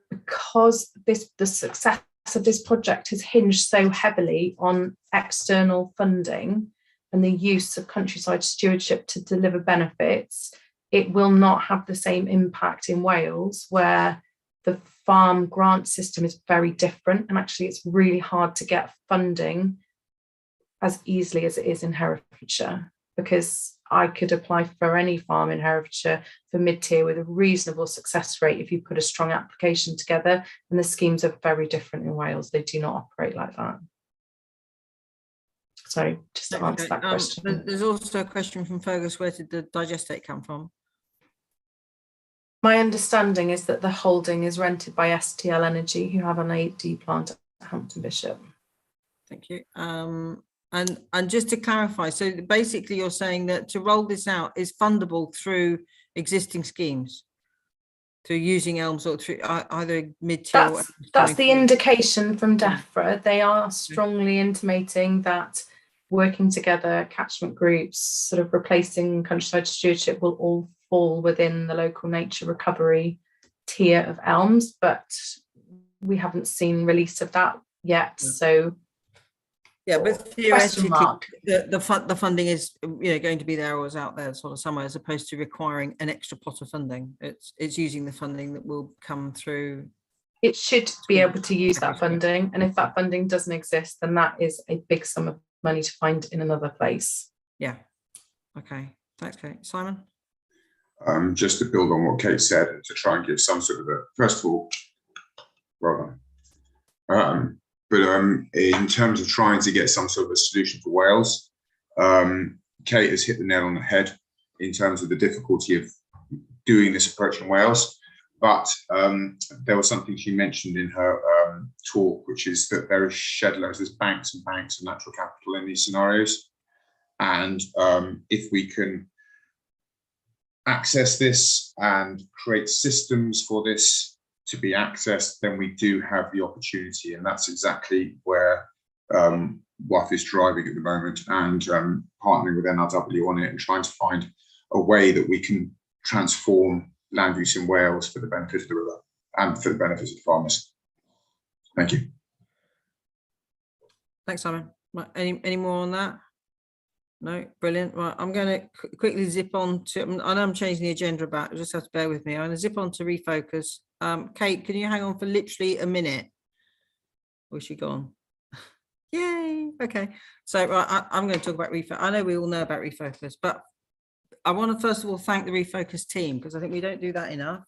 Speaker 17: because the success of this project has hinged so heavily on external funding and the use of countryside stewardship to deliver benefits, it will not have the same impact in Wales, where the farm grant system is very different, and actually it's really hard to get funding as easily as it is in Herefordshire, because I could apply for any farm in Herefordshire for mid-tier with a reasonable success rate if you put a strong application together, and the schemes are very different in Wales. They do not operate like that. So just to answer that question.
Speaker 1: There's also a question from Fergus, where did the digestate come from?
Speaker 17: My understanding is that the holding is rented by STL Energy, who have an AD plant at Hampton Bishop.
Speaker 1: Thank you. And just to clarify, so basically you're saying that to roll this out is fundable through existing schemes, through using ELMS or through either mid-tier.
Speaker 17: That's the indication from DEFRA. They are strongly intimating that working together, catchment groups, sort of replacing countryside stewardship, will all fall within the local nature recovery tier of ELMS, but we haven't seen release of that yet. So
Speaker 1: but theoretically the funding is going to be there or is out there sort of somewhere, as opposed to requiring an extra pot of funding. It's using the funding that will come through.
Speaker 17: It should be able to use that funding, and if that funding doesn't exist, then that is a big sum of money to find in another place.
Speaker 1: Okay, thanks, Kate. Simon?
Speaker 7: Just to build on what Kate said, and to try and give some sort of first of all, well done. But in terms of trying to get some sort of a solution for Wales, Kate has hit the nail on the head in terms of the difficulty of doing this approach in Wales. But there was something she mentioned in her talk, which is that there is shed loads, there's banks and banks of natural capital in these scenarios. And if we can access this and create systems for this to be accessed, then we do have the opportunity. And that's exactly where WAF is driving at the moment, and partnering with NRW on it and trying to find a way that we can transform land use in Wales for the benefit of the river and for the benefit of the farmers. Thank you.
Speaker 1: Thanks, Simon. Right, any more on that? No, brilliant. Right, I'm going to quickly zip on to, I know I'm changing the agenda about, just have to bear with me. I'm going to zip on to refocus. Kate, can you hang on for literally a minute? Or is she gone? Yay, okay. So right, I'm going to talk about refocus. I know we all know about refocus, but I want to first of all thank the refocus team, because I think we don't do that enough.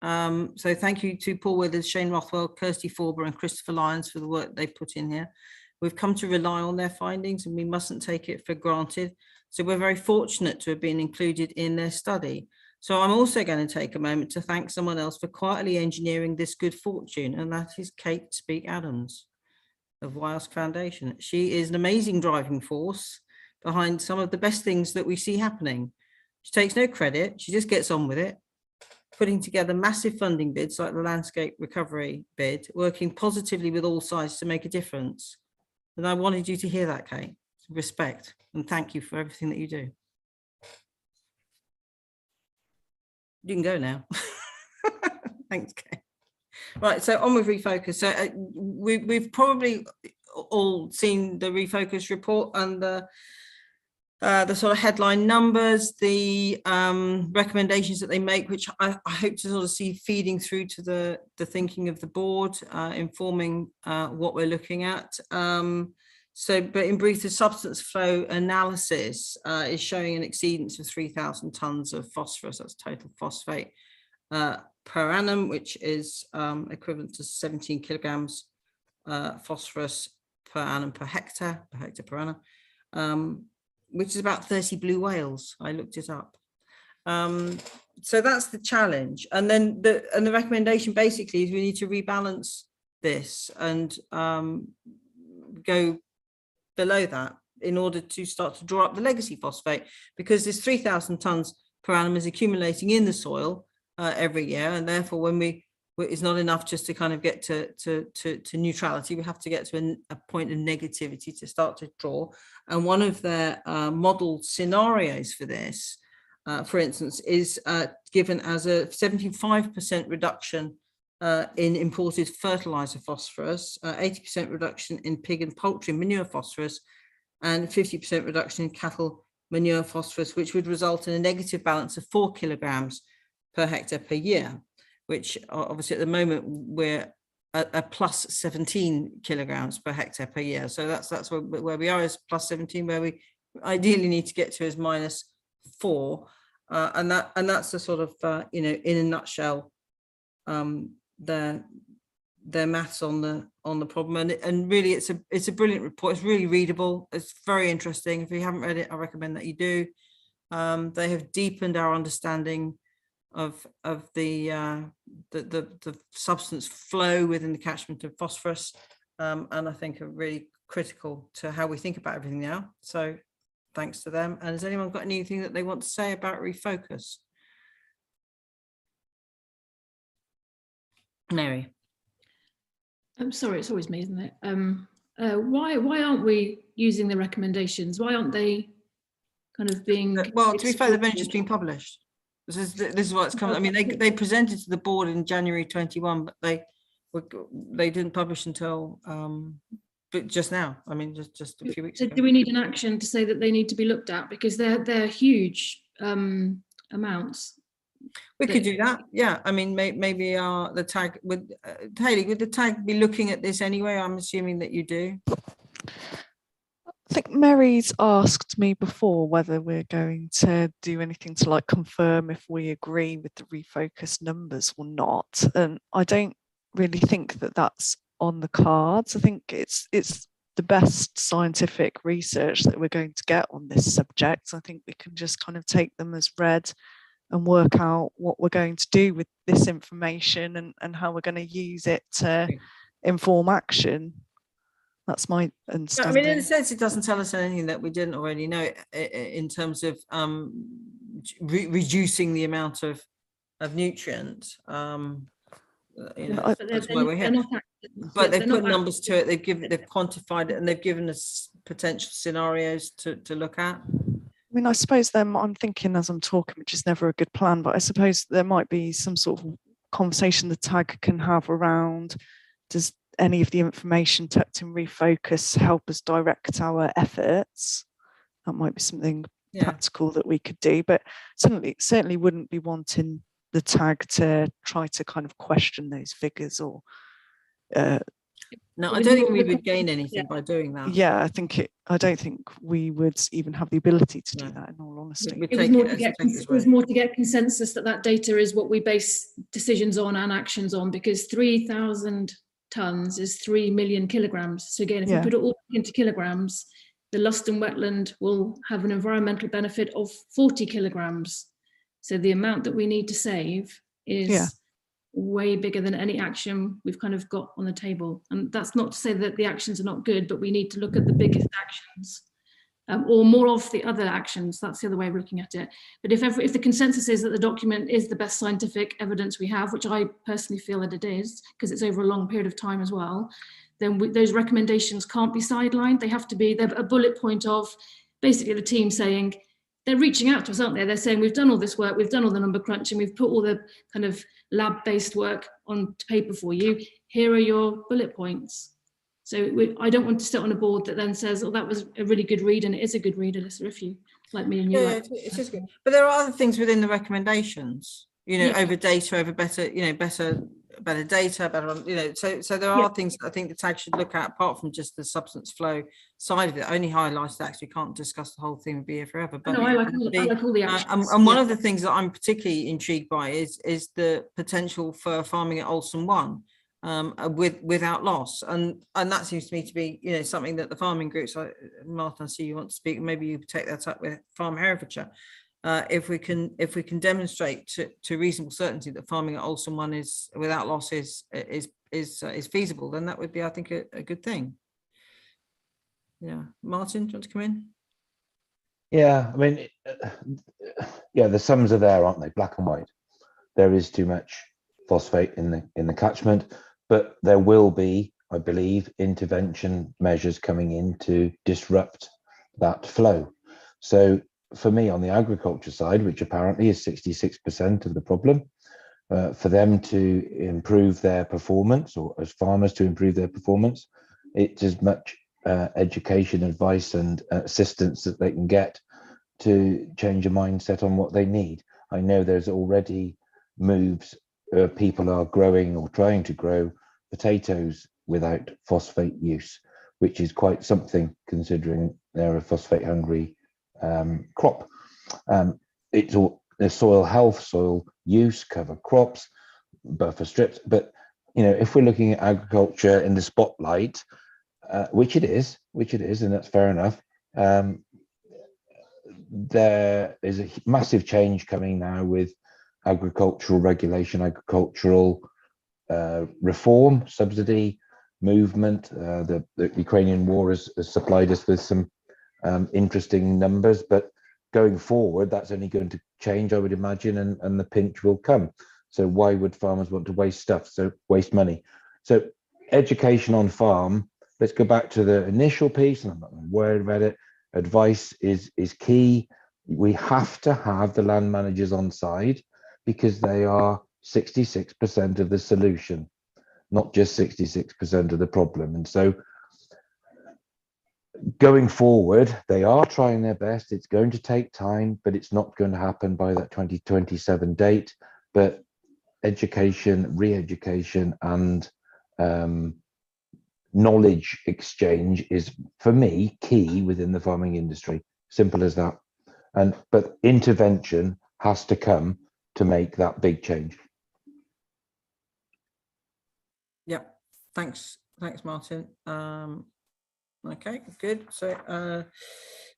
Speaker 1: So thank you to Paul Withers, Shane Rothwell, Kirsty Forber and Christopher Lyons for the work they've put in here. We've come to rely on their findings and we mustn't take it for granted. So we're very fortunate to have been included in their study. So I'm also going to take a moment to thank someone else for quietly engineering this good fortune, and that is Kate Speak-Adams of WIASC Foundation. She is an amazing driving force behind some of the best things that we see happening. She takes no credit, she just gets on with it, putting together massive funding bids like the landscape recovery bid, working positively with all sides to make a difference. And I wanted you to hear that, Kate. Respect and thank you for everything that you do. You can go now. Thanks, Kate. Right, so on with refocus. So we've probably all seen the refocus report and the sort of headline numbers, the recommendations that they make, which I hope to sort of see feeding through to the thinking of the board, informing what we're looking at. But in brief, the substance flow analysis is showing an exceedance of 3,000 tonnes of phosphorus, that's total phosphate, per annum, which is equivalent to 17 kilograms phosphorus per annum per hectare per annum. Which is about 30 blue whales. I looked it up. So that's the challenge. And then the recommendation basically is we need to rebalance this and go below that in order to start to draw up the legacy phosphate, because this 3,000 tonnes per annum is accumulating in the soil every year, and therefore when it's not enough just to kind of get to neutrality. We have to get to a point of negativity to start to draw. And one of their model scenarios for this, for instance, is given as a 75% reduction in imported fertilizer phosphorus, 80% reduction in pig and poultry manure phosphorus, and 50% reduction in cattle manure phosphorus, which would result in a negative balance of 4 kilograms per hectare per year, which obviously at the moment we're at a plus 17 kilograms per hectare per year. So that's where we are, is plus 17, where we ideally need to get to is minus 4. And that's the sort of, in a nutshell, their maths on the problem. And really it's a brilliant report. It's really readable. It's very interesting. If you haven't read it, I recommend that you do. They have deepened our understanding of the substance flow within the catchment of phosphorus, and I think are really critical to how we think about everything now. So thanks to them. And has anyone got anything that they want to say about refocus? Mary.
Speaker 6: I'm sorry, it's always me, isn't it? Why aren't we using the recommendations? Why aren't they kind of being?
Speaker 1: Well, to be fair, they've only just been published. This is what's coming. I mean, they presented to the board in January 21, but they didn't publish until but just now. I mean, just a few weeks ago.
Speaker 6: Do we need an action to say that they need to be looked at, because they're huge amounts?
Speaker 1: We could do that. Yeah. I mean, maybe the tag would Hayley, would the tag be looking at this anyway? I'm assuming that you do.
Speaker 2: I think Mary's asked me before whether we're going to do anything to like confirm if we agree with the refocus numbers or not. And I don't really think that that's on the cards. I think it's the best scientific research that we're going to get on this subject. I think we can just kind of take them as read and work out what we're going to do with this information and how we're going to use it to inform action. That's my
Speaker 1: I
Speaker 2: understanding.
Speaker 1: mean, in a sense, it doesn't tell us anything that we didn't already know in terms of reducing the amount of nutrients. You know, that's why we're here. But they've put numbers to it. They've quantified it, and they've given us potential scenarios to look at.
Speaker 2: I mean, I suppose I'm thinking as I'm talking, which is never a good plan, but I suppose there might be some sort of conversation the TAG can have around, does any of the information tucked in Refocus help us direct our efforts? That might be something practical that we could do, but certainly wouldn't be wanting the TAG to try to kind of question those figures or
Speaker 1: no, I don't think we would gain anything by doing that.
Speaker 2: Yeah, I don't think we would even have the ability to do that, in all honesty.
Speaker 6: It was more to get consensus that data is what we base decisions on and actions on, because 3,000 tons is 3 million kilograms. So again, if we put it all into kilograms, the Luston wetland will have an environmental benefit of 40 kilograms. So the amount that we need to save is way bigger than any action we've kind of got on the table. And that's not to say that the actions are not good, but we need to look at the biggest actions or more of the other actions. That's the other way of looking at it. But if the consensus is that the document is the best scientific evidence we have, which I personally feel that it is, because it's over a long period of time as well, then those recommendations can't be sidelined. They have to be a bullet point of basically the team saying, they're reaching out to us, aren't they? They're saying, we've done all this work, we've done all the number crunching, we've put all the kind of lab-based work on paper for you. Here are your bullet points. So I don't want to sit on a board that then says, oh, that was a really good read, and it is a good read, Alyssa, if you like me and you.
Speaker 1: Yeah, it is good. But there are other things within the recommendations, you know, over data, over better, you know, better data, better, you know, so there are things that I think the TAG should look at apart from just the substance flow side of it. Only highlights that we can't discuss the whole thing, would be here forever. But
Speaker 6: no, I like all the actions.
Speaker 1: And one of the things that I'm particularly intrigued by is the potential for farming at Olsen 1 without loss, and that seems to me to be, you know, something that the farming groups, Martin, I see you want to speak, maybe you take that up with Farm Herefordshire. If we can demonstrate to reasonable certainty that farming at Olsen 1 is without loss is feasible, then that would be, I think, a good thing. Yeah, Martin, do you want to come in?
Speaker 8: Yeah, I mean, the sums are there, aren't they? Black and white. There is too much phosphate in the catchment, but there will be, I believe, intervention measures coming in to disrupt that flow. So for me, on the agriculture side, which apparently is 66% of the problem, for them to improve their performance, or as farmers to improve their performance, it's as much education, advice and assistance that they can get to change a mindset on what they need. I know there's already moves, people are growing or trying to grow potatoes without phosphate use, which is quite something considering they're a phosphate hungry crop. It's all the soil health, soil use, cover crops, buffer strips. But you know, if we're looking at agriculture in the spotlight, which it is, and that's fair enough, there is a massive change coming now with agricultural regulation, agricultural reform, subsidy movement. The Ukrainian war has supplied us with some interesting numbers, but going forward, that's only going to change, I would imagine, and the pinch will come. So why would farmers want to waste money? So education on farm, let's go back to the initial piece, and I'm not worried about it. Advice is key. We have to have the land managers on side because they are 66% of the solution, not just 66% of the problem. And so going forward, they are trying their best. It's going to take time, but it's not going to happen by that 2027 date. But education, re-education and knowledge exchange is, for me, key within the farming industry. Simple as that. But intervention has to come to make that big change.
Speaker 1: Yep. Thanks, Martin. Okay, good. So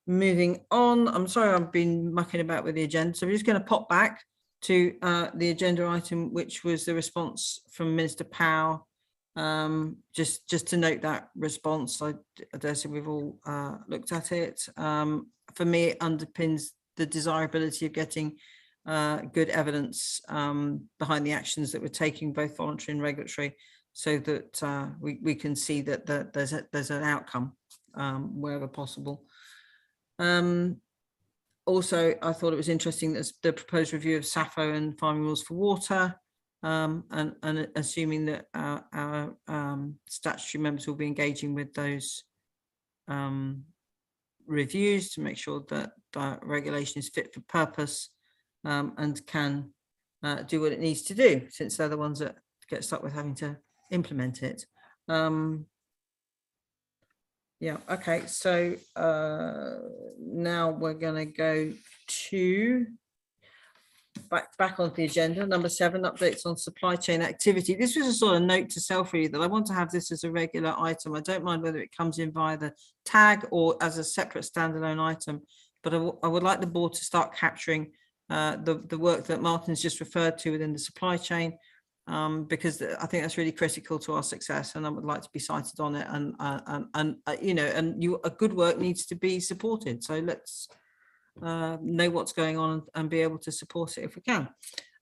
Speaker 1: moving on, I'm sorry I've been mucking about with the agenda, so we're just going to pop back to the agenda item, which was the response from Minister Powell Just to note that response, I dare say we've all looked at it. For me, it underpins the desirability of getting good evidence behind the actions that we're taking, both voluntary and regulatory, so that we can see that there's an outcome wherever possible. Also, I thought it was interesting that the proposed review of SAFO and farming rules for water, and assuming that our statutory members will be engaging with those reviews to make sure that the regulation is fit for purpose and can do what it needs to do, since they're the ones that get stuck with having to implement it. Yeah, okay, so now we're going to go to back onto the agenda. Number 7, updates on supply chain activity. This was a sort of note to self really, that I want to have this as a regular item. I don't mind whether it comes in via the tag or as a separate standalone item, but I would like the board to start capturing the work that Martin's just referred to within the supply chain, because I think that's really critical to our success, and I would like to be cited on it. And you know, and a good work needs to be supported. So let's know what's going on and be able to support it if we can.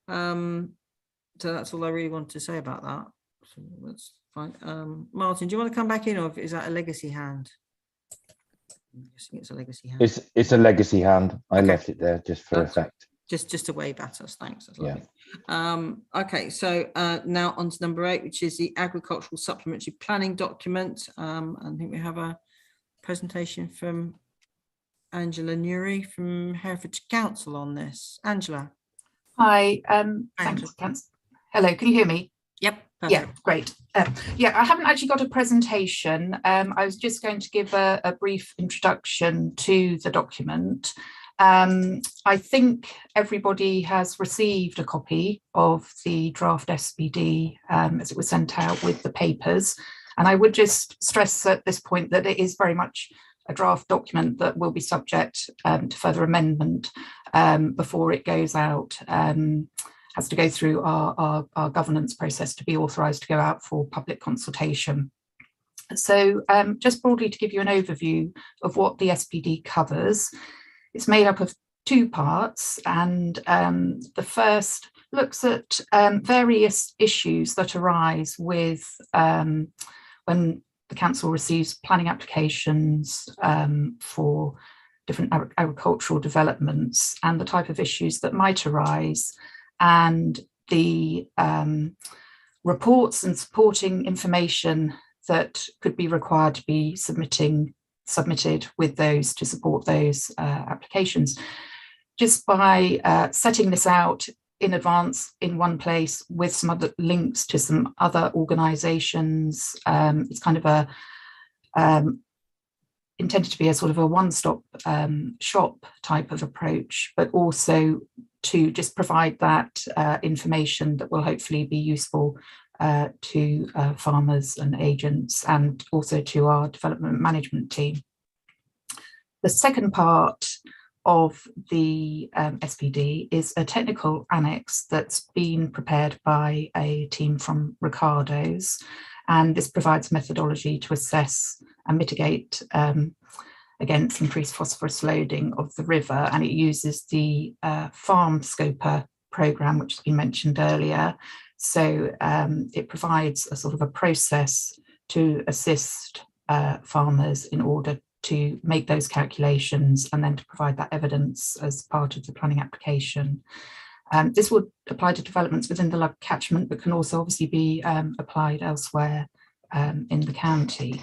Speaker 1: So that's all I really wanted to say about that. So that's fine. Martin, do you want to come back in, or is that a legacy hand? I'm guessing it's a legacy hand.
Speaker 8: It's a legacy hand. I
Speaker 1: Okay.
Speaker 8: left it there just for effect.
Speaker 1: Just to wave at us, thanks. That's
Speaker 8: Yeah.
Speaker 1: lovely. Okay, so now on to number 8, which is the agricultural supplementary planning document. I think we have a presentation from Angela Newry from Herefordshire Council on this. Angela.
Speaker 18: Hi, thanks. Hello, can you hear me?
Speaker 1: Yep.
Speaker 18: Yeah, great. Yeah, I haven't actually got a presentation. I was just going to give a brief introduction to the document. I think everybody has received a copy of the draft SPD as it was sent out with the papers. And I would just stress at this point that it is very much a draft document that will be subject to further amendment before it goes out. Has to go through our governance process to be authorised to go out for public consultation. So just broadly to give you an overview of what the SPD covers, it's made up of 2 parts, and the first looks at various issues that arise with when the council receives planning applications for different agricultural developments, and the type of issues that might arise, and the reports and supporting information that could be required to be submitted with those to support those applications. Just by setting this out in advance in one place with some other links to some other organisations, it's kind of a intended to be a sort of a one-stop shop type of approach, but also to just provide that information that will hopefully be useful to farmers and agents, and also to our development management team. The second part of the SPD is a technical annex that's been prepared by a team from Ricardo's, and this provides methodology to assess and mitigate against increased phosphorus loading of the river, and it uses the Farm Scoper programme, which has been mentioned earlier. So it provides a sort of a process to assist farmers in order to make those calculations and then to provide that evidence as part of the planning application. This would apply to developments within the Lug catchment, but can also obviously be applied elsewhere in the county.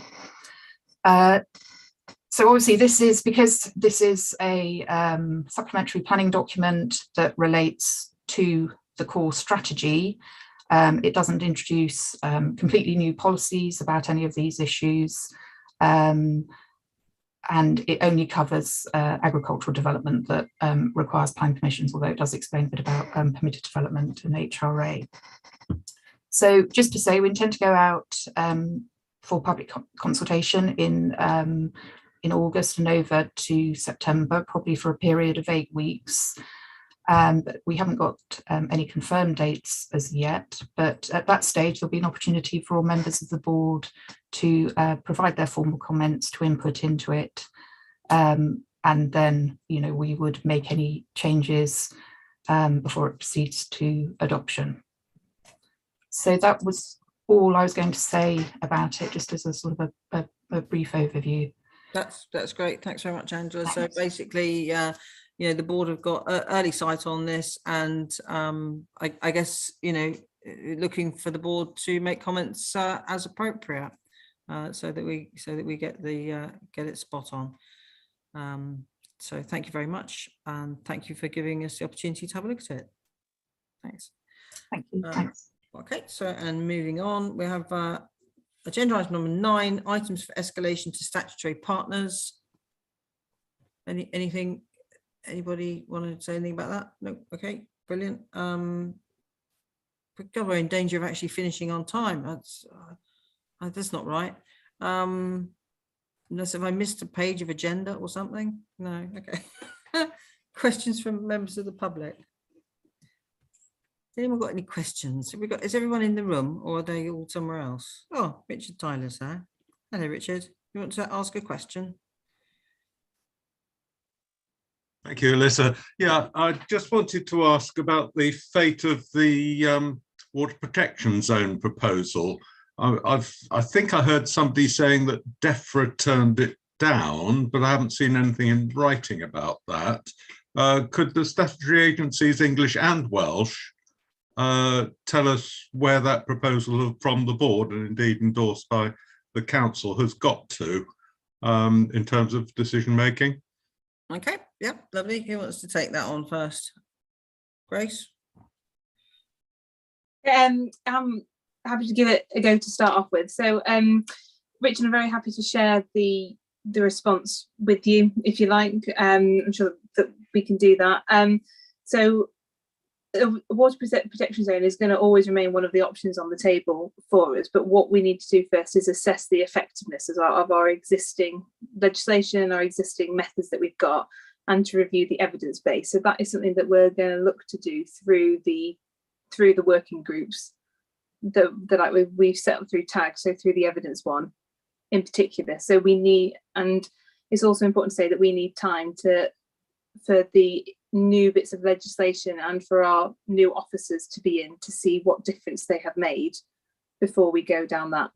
Speaker 18: So obviously this is because this is a supplementary planning document that relates to the core strategy. It doesn't introduce completely new policies about any of these issues. And it only covers agricultural development that requires planning permissions, although it does explain a bit about permitted development and HRA. So just to say, we intend to go out for public consultation in August and over to September, probably for a period of 8 weeks. But we haven't got any confirmed dates as yet. But at that stage, there'll be an opportunity for all members of the board to provide their formal comments, to input into it. And then, we would make any changes before it proceeds to adoption. So that was all I was going to say about it, just as a sort of a brief overview.
Speaker 1: That's great. Thanks very much, Angela. So basically, the board have got early sight on this, and I guess looking for the board to make comments as appropriate, so that we get it spot on. So thank you very much, and thank you for giving us the opportunity to have a look at it. Thanks.
Speaker 18: Thank you. Thanks.
Speaker 1: Okay, so and moving on, we have agenda item number 9, items for escalation to statutory partners. Anybody want to say anything about that? No. Okay, brilliant. God, we're in danger of actually finishing on time. That's not right. Unless, have I missed a page of agenda or something? No. Okay. Questions from members of the public? Has anyone got any questions? Is everyone in the room, or are they all somewhere else? Oh, Richard Tyler's there. Hello, Richard. You want to ask a question?
Speaker 19: Thank you, Alyssa. Yeah, I just wanted to ask about the fate of the water protection zone proposal. I think I heard somebody saying that DEFRA turned it down, but I haven't seen anything in writing about that. Could the statutory agencies, English and Welsh, tell us where that proposal from the board, and indeed endorsed by the council, has got to in terms of decision making?
Speaker 1: Okay, yep, lovely. Who wants to take that on first? Grace?
Speaker 12: I'm happy to give it a go to start off with. So Richard, I'm very happy to share the response with you if you like. I'm sure that we can do that. So a water protection zone is going to always remain one of the options on the table for us, but what we need to do first is assess the effectiveness of our existing legislation, our existing methods that we've got, and to review the evidence base. So that is something that we're going to look to do through the working groups that we've set up through TAG, so through the evidence one in particular. So we need, and it's also important to say that we need time for the new bits of legislation and for our new officers to be in to see what difference they have made before we go down that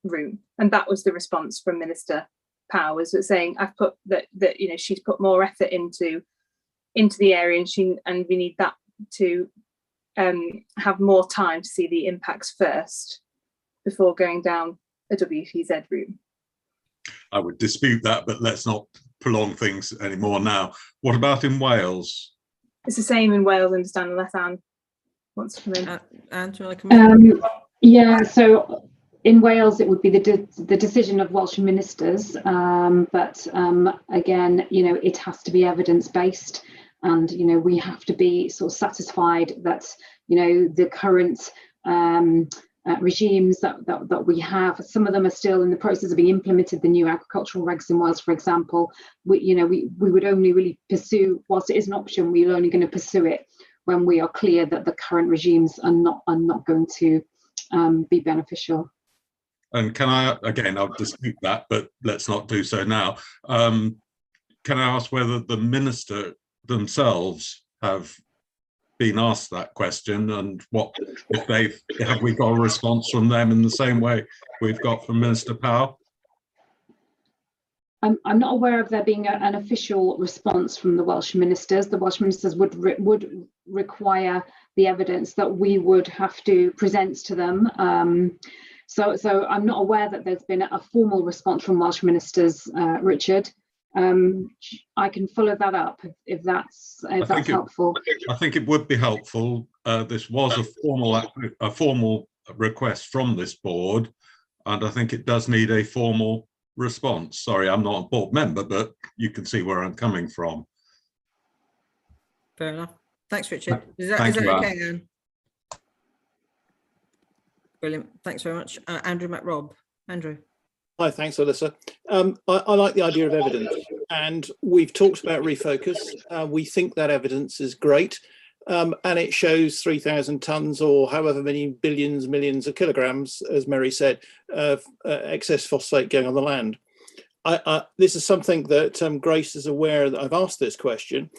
Speaker 12: route. And that was the response from Minister Powers, saying I've put that she's put more effort into the area, and we need that to have more time to see the impacts first before going down a WPZ route.
Speaker 19: I would dispute that, but let's not prolong things anymore now. What about in Wales?
Speaker 12: It's the same in Wales, I understand, unless Anne wants to come in.
Speaker 1: Anne, do you want to come in?
Speaker 4: Yeah, so in Wales it would be the decision of Welsh ministers, but again, it has to be evidence-based, and we have to be sort of satisfied that the current regimes that we have, some of them are still in the process of being implemented. The new agricultural regs in Wales, for example, we would only really pursue, whilst it is an option, we're only going to pursue it when we are clear that the current regimes are not going to be beneficial.
Speaker 19: And can I, again, I'll dispute that, but let's not do so now. Can I ask whether the minister themselves have been asked that question, and what if have we got a response from them in the same way we've got from Minister Powell?
Speaker 4: I'm not aware of there being an official response from the Welsh ministers. The Welsh ministers would require the evidence that we would have to present to them. So I'm not aware that there's been a formal response from Welsh ministers, Richard. I can follow that up if that's helpful.
Speaker 19: I think it would be helpful. This was a formal request from this board, and I think it does need a formal response. Sorry, I'm not a board member, but you can see where I'm coming from.
Speaker 1: Fair enough. Thanks, Richard. Is that okay, Anne? Brilliant. Thanks very much. Andrew McRobb. Andrew.
Speaker 20: Hi, thanks, Alyssa. I like the idea of evidence, and we've talked about refocus. We think that evidence is great. and it shows 3,000 tonnes or however many billions, millions of kilograms, as Mary said, of excess phosphate going on the land. This is something that Grace is aware that I've asked this question.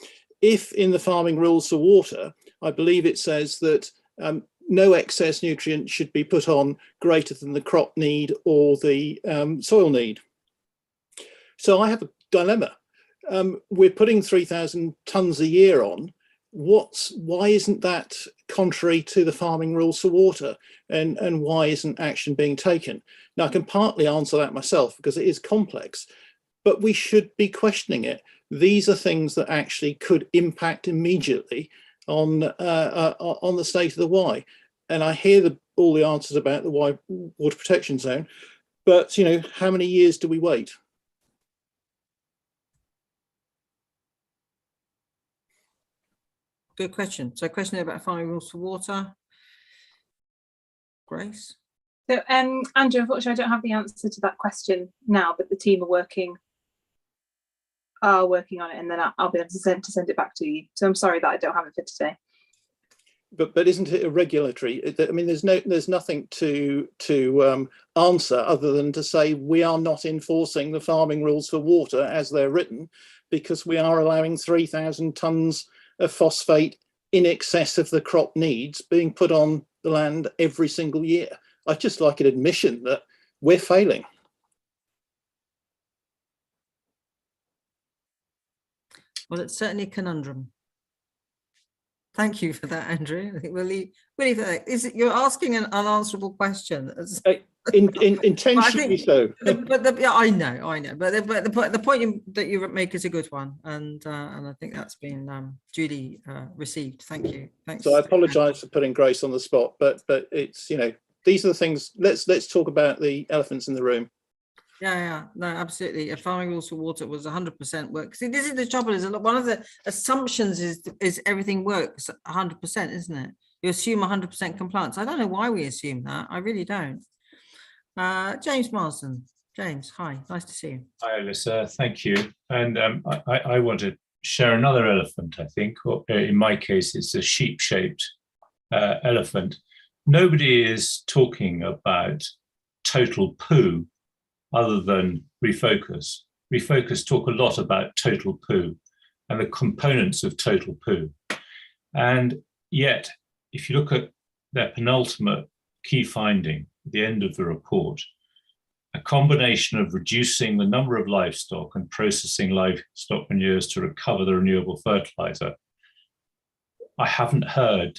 Speaker 20: If in the farming rules for water, I believe it says that no excess nutrient should be put on greater than the crop need or the soil need. So I have a dilemma. We're putting 3,000 tonnes a year on. Why isn't that contrary to the farming rules for water, and why isn't action being taken? Now, I can partly answer that myself because it is complex, but we should be questioning it. These are things that actually could impact immediately on the state of the Wye. And I hear all the answers about the Wye water protection zone, but how many years do we wait?
Speaker 1: Good question. So, question about farming rules for water. Grace?
Speaker 12: So, Andrew, unfortunately, I don't have the answer to that question now, but the team are working on it, and then I'll be able to send it back to you. So I'm sorry that I don't have it for today.
Speaker 20: But isn't it a regulatory? I mean, there's nothing to answer other than to say we are not enforcing the farming rules for water as they're written, because we are allowing 3,000 tonnes of phosphate in excess of the crop needs being put on the land every single year. I'd just like an admission that we're failing.
Speaker 1: Well, it's certainly a conundrum. Thank you for that, Andrew. I think we'll leave that. You're asking an unanswerable question.
Speaker 20: Intentionally so.
Speaker 1: Yeah, I know. But the point that you make is a good one, and I think that's been duly received. Thank you. Thanks.
Speaker 20: So I apologise for putting Grace on the spot, but it's these are the things. Let's talk about the elephants in the room.
Speaker 1: Yeah, no, absolutely. Farming rules for water was 100% work. See, this is the trouble. Is one of the assumptions is everything works 100%, isn't it? You assume 100% compliance. I don't know why we assume that. I really don't. James Marsden. James, hi. Nice to see you.
Speaker 21: Hi, Alyssa. Thank you. And I want to share another elephant. I think, or in my case, it's a sheep-shaped elephant. Nobody is talking about total poo other than Refocus. Refocus talk a lot about total poo and the components of total poo. And yet, if you look at their penultimate key finding at the end of the report, a combination of reducing the number of livestock and processing livestock manures to recover the renewable fertilizer, I haven't heard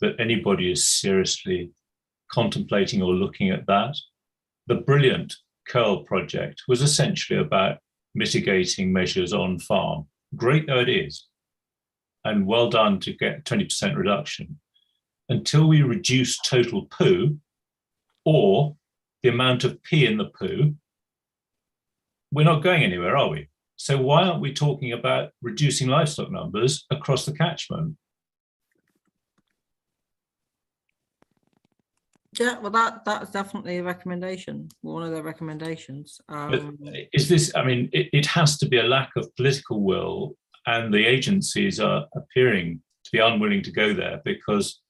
Speaker 21: that anybody is seriously contemplating or looking at that. The brilliant Curl project was essentially about mitigating measures on farm. Great though it is, and well done to get 20% reduction. Until we reduce total poo or the amount of pee in the poo, we're not going anywhere, are we? So why aren't we talking about reducing livestock numbers across the catchment?
Speaker 1: Yeah, well, that's definitely a recommendation. One of their recommendations.
Speaker 21: Is this? I mean, it has to be a lack of political will, and the agencies are appearing to be unwilling to go there because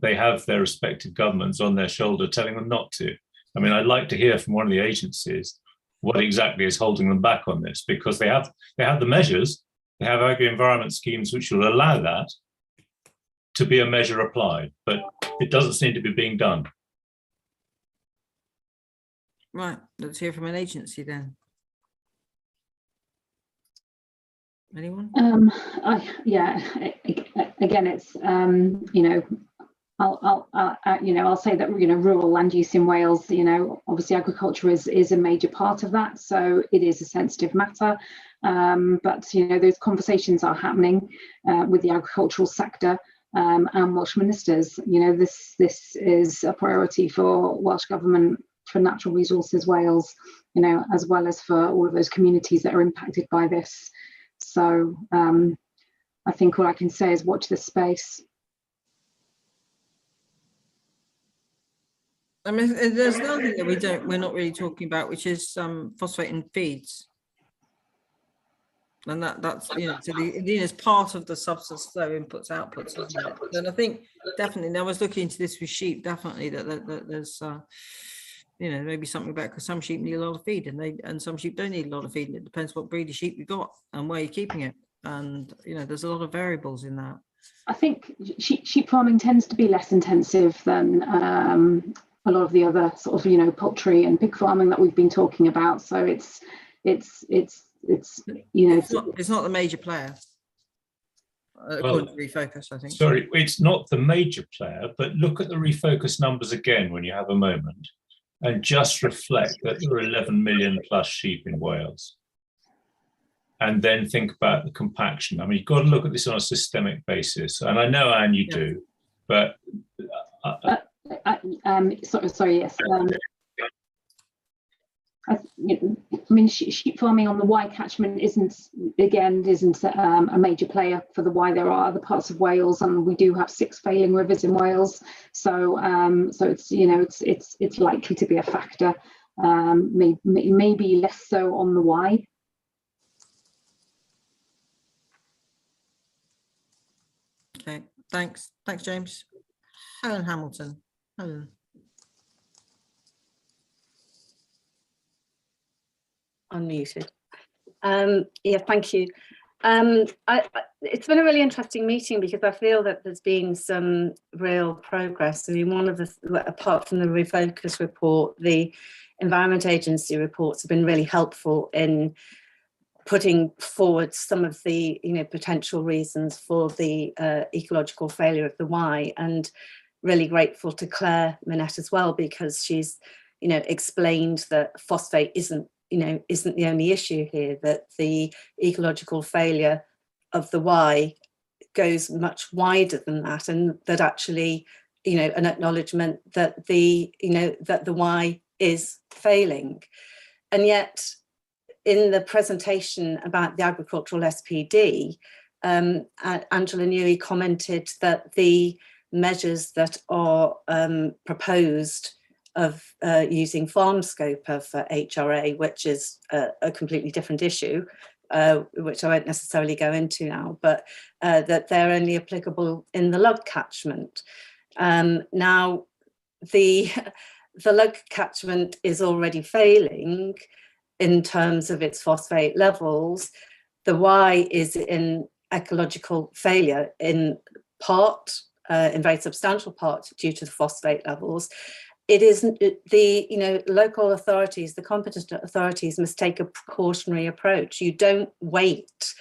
Speaker 21: they have their respective governments on their shoulder telling them not to. I mean, I'd like to hear from one of the agencies what exactly is holding them back on this, because they have the measures, they have agri-environment schemes which will allow that to be a measure applied, but it doesn't seem to be being done.
Speaker 1: Right, let's hear from an agency then. Anyone?
Speaker 4: Again, it's I'll say that rural land use in Wales, obviously agriculture is a major part of that, so it is a sensitive matter. But those conversations are happening with the agricultural sector and Welsh ministers. This is a priority for Welsh Government, for Natural Resources Wales, as well as for all of those communities that are impacted by this. So I think all I can say is watch this space.
Speaker 1: I mean, there's another thing that we're not really talking about, which is phosphate in feeds. And that's, you know, so it's part of the substance flow inputs, outputs, isn't it? And I think definitely, and I was looking into this with sheep, definitely that there's, you know, maybe something about, because some sheep need a lot of feed and some sheep don't need a lot of feed. And it depends what breed of sheep you've got and where you're keeping it. And, you know, there's a lot of variables in that.
Speaker 4: I think sheep farming tends to be less intensive than a lot of the other sort of, you know, poultry and pig farming that we've been talking about. So it's you know,
Speaker 1: it's not the major player. According to Refocus, I think.
Speaker 21: Sorry, it's not the major player, but look at the Refocus numbers again when you have a moment, and just reflect that there are 11 million plus sheep in Wales. And then think about the compaction. I mean, you've got to look at this on a systemic basis. And I know, Anne, you do, but
Speaker 4: sorry, yes. I mean, sheep farming on the Wye catchment isn't a major player for the Wye. There are other parts of Wales, and we do have 6 failing rivers in Wales. So, so it's, you know, it's likely to be a factor. Maybe less so on the Wye.
Speaker 1: Okay, thanks, James. Helen Hamilton. Helen.
Speaker 10: Unmuted. Yeah, thank you. It's been a really interesting meeting because I feel that there's been some real progress. I mean, one of the, apart from the Refocus report, the Environment Agency reports have been really helpful in putting forward some of the, you know, potential reasons for the ecological failure of the Wye, and really grateful to Claire Minette as well, because she's, you know, explained that phosphate isn't the only issue here, that the ecological failure of the Wye goes much wider than that, and that actually, you know, an acknowledgement that the Wye is failing. And yet in the presentation about the agricultural SPD, Angela Newey commented that the measures that are proposed of using FarmScoper for HRA, which is a completely different issue, which I won't necessarily go into now, but that they're only applicable in the lug catchment. Now, the lug catchment is already failing in terms of its phosphate levels. The Wye is in ecological failure in part, in very substantial part, due to the phosphate levels. It isn't the, you know, local authorities, the competent authorities must take a precautionary approach. You don't wait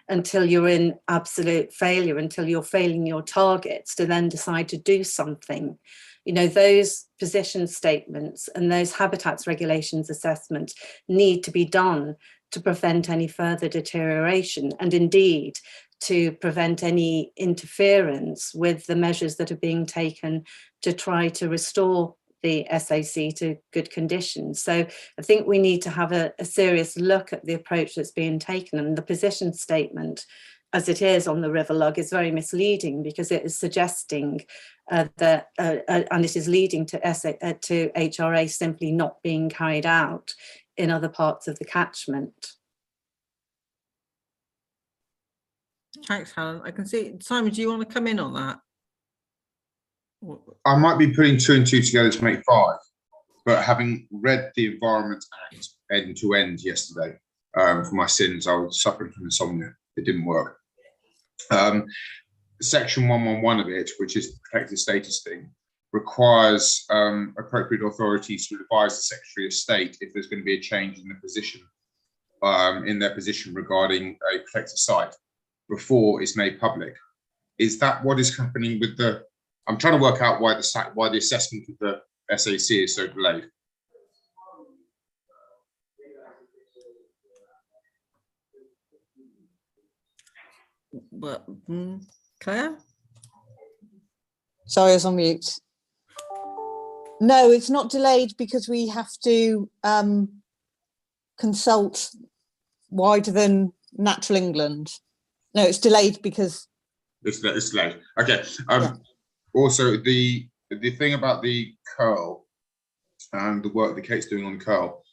Speaker 10: until you're in absolute failure, until you're failing your targets, to then decide to do something. You know, those position statements and those habitats regulations assessments need to be done to prevent any further deterioration, and indeed to prevent any interference with the measures that are being taken to try to restore the SAC to good conditions. So I think we need to have a serious look at the approach that's being taken, and the position statement as it is on the river lug is very misleading, because it is suggesting that, and it is leading to HRA simply not being carried out in other parts of the catchment.
Speaker 1: Thanks, Helen. I can see, Simon, do you want to come in on that?
Speaker 7: I might be putting 2 and 2 together to make 5, but having read the Environment Act end to end yesterday, for my sins, I was suffering from insomnia. It didn't work. Section 111 of it, which is the protected status thing, requires appropriate authorities to advise the Secretary of State if there's going to be a change in the position, in their position regarding a protected site before it's made public. Is that what is happening with the? I'm trying to work out why the assessment of the SAC is so delayed.
Speaker 1: But Claire?
Speaker 14: Sorry, I was on mute. No, it's not delayed because we have to consult wider than Natural England. No, it's delayed because
Speaker 7: it's delayed. Okay. Yeah. Also, the thing about the curl and the work that Kate's doing on curl,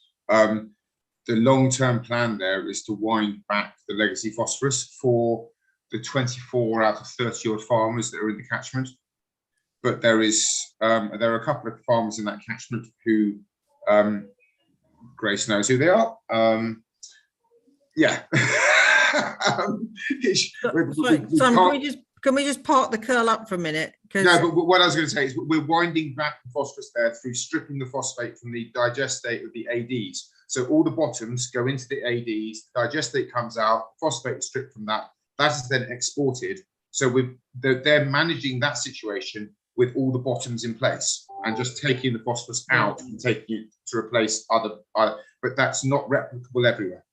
Speaker 7: the long-term plan there is to wind back the legacy phosphorus for the 24 out of 30 odd farmers that are in the catchment. But there are a couple of farmers in that catchment who Grace knows who they are. Yeah.
Speaker 1: Can we just park the curl up for a minute?
Speaker 7: No, but what I was going to say is we're winding back the phosphorus there through stripping the phosphate from the digestate of the ADs. So all the bottoms go into the ADs, digestate comes out, phosphate is stripped from that. That is then exported. So they're managing that situation with all the bottoms in place and just taking the phosphorus out and taking it to replace other, but that's not replicable everywhere.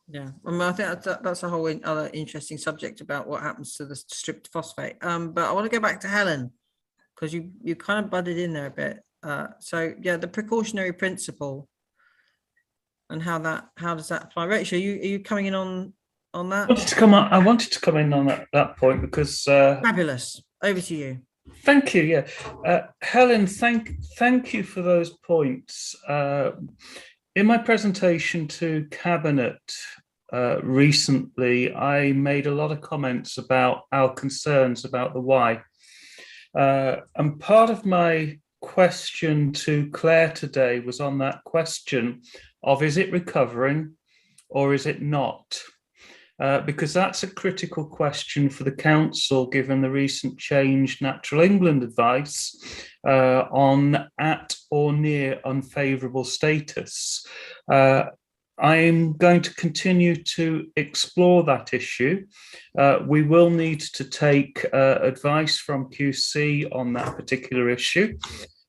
Speaker 1: Yeah, I mean, I think that's a whole other interesting subject about what happens to the stripped phosphate. But I want to go back to Helen, because you kind of butted in there a bit. So yeah, the precautionary principle and how does that apply? Rachel, are you coming in on that?
Speaker 5: I wanted to come in on that point because
Speaker 1: fabulous. Over to you.
Speaker 5: Thank you. Yeah, Helen, thank you for those points. In my presentation to Cabinet recently, I made a lot of comments about our concerns about the why. And part of my question to Claire today was on that question of, is it recovering or is it not? Because that's a critical question for the council, given the recent change Natural England advice on at or near unfavourable status. I'm going to continue to explore that issue. We will need to take advice from QC on that particular issue.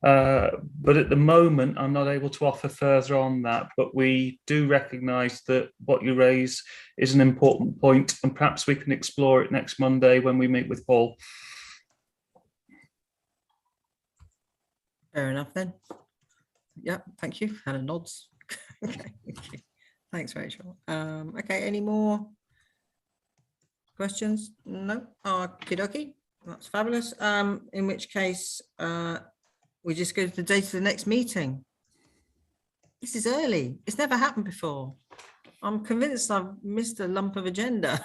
Speaker 5: But at the moment, I'm not able to offer further on that, but we do recognise that what you raise is an important point, and perhaps we can explore it next Monday when we meet with Paul.
Speaker 1: Fair enough then. Yeah, thank you. Hannah nods. Okay, thank you. Thanks, Rachel. Okay, any more questions? No? Okie dokie. That's fabulous. In which case, we just go to the date of the next meeting. This is early. It's never happened before. I'm convinced I've missed a lump of agenda.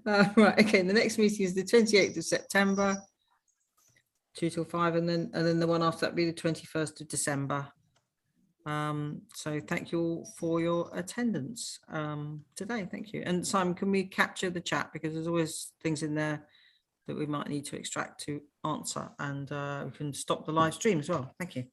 Speaker 1: Right, okay, the next meeting is the 28th of September, 2 till 5, and then the one after that will be the 21st of December. So thank you all for your attendance today. Thank you. And Simon, can we capture the chat, because there's always things in there that we might need to extract to answer, and we can stop the live stream as well. Thank you.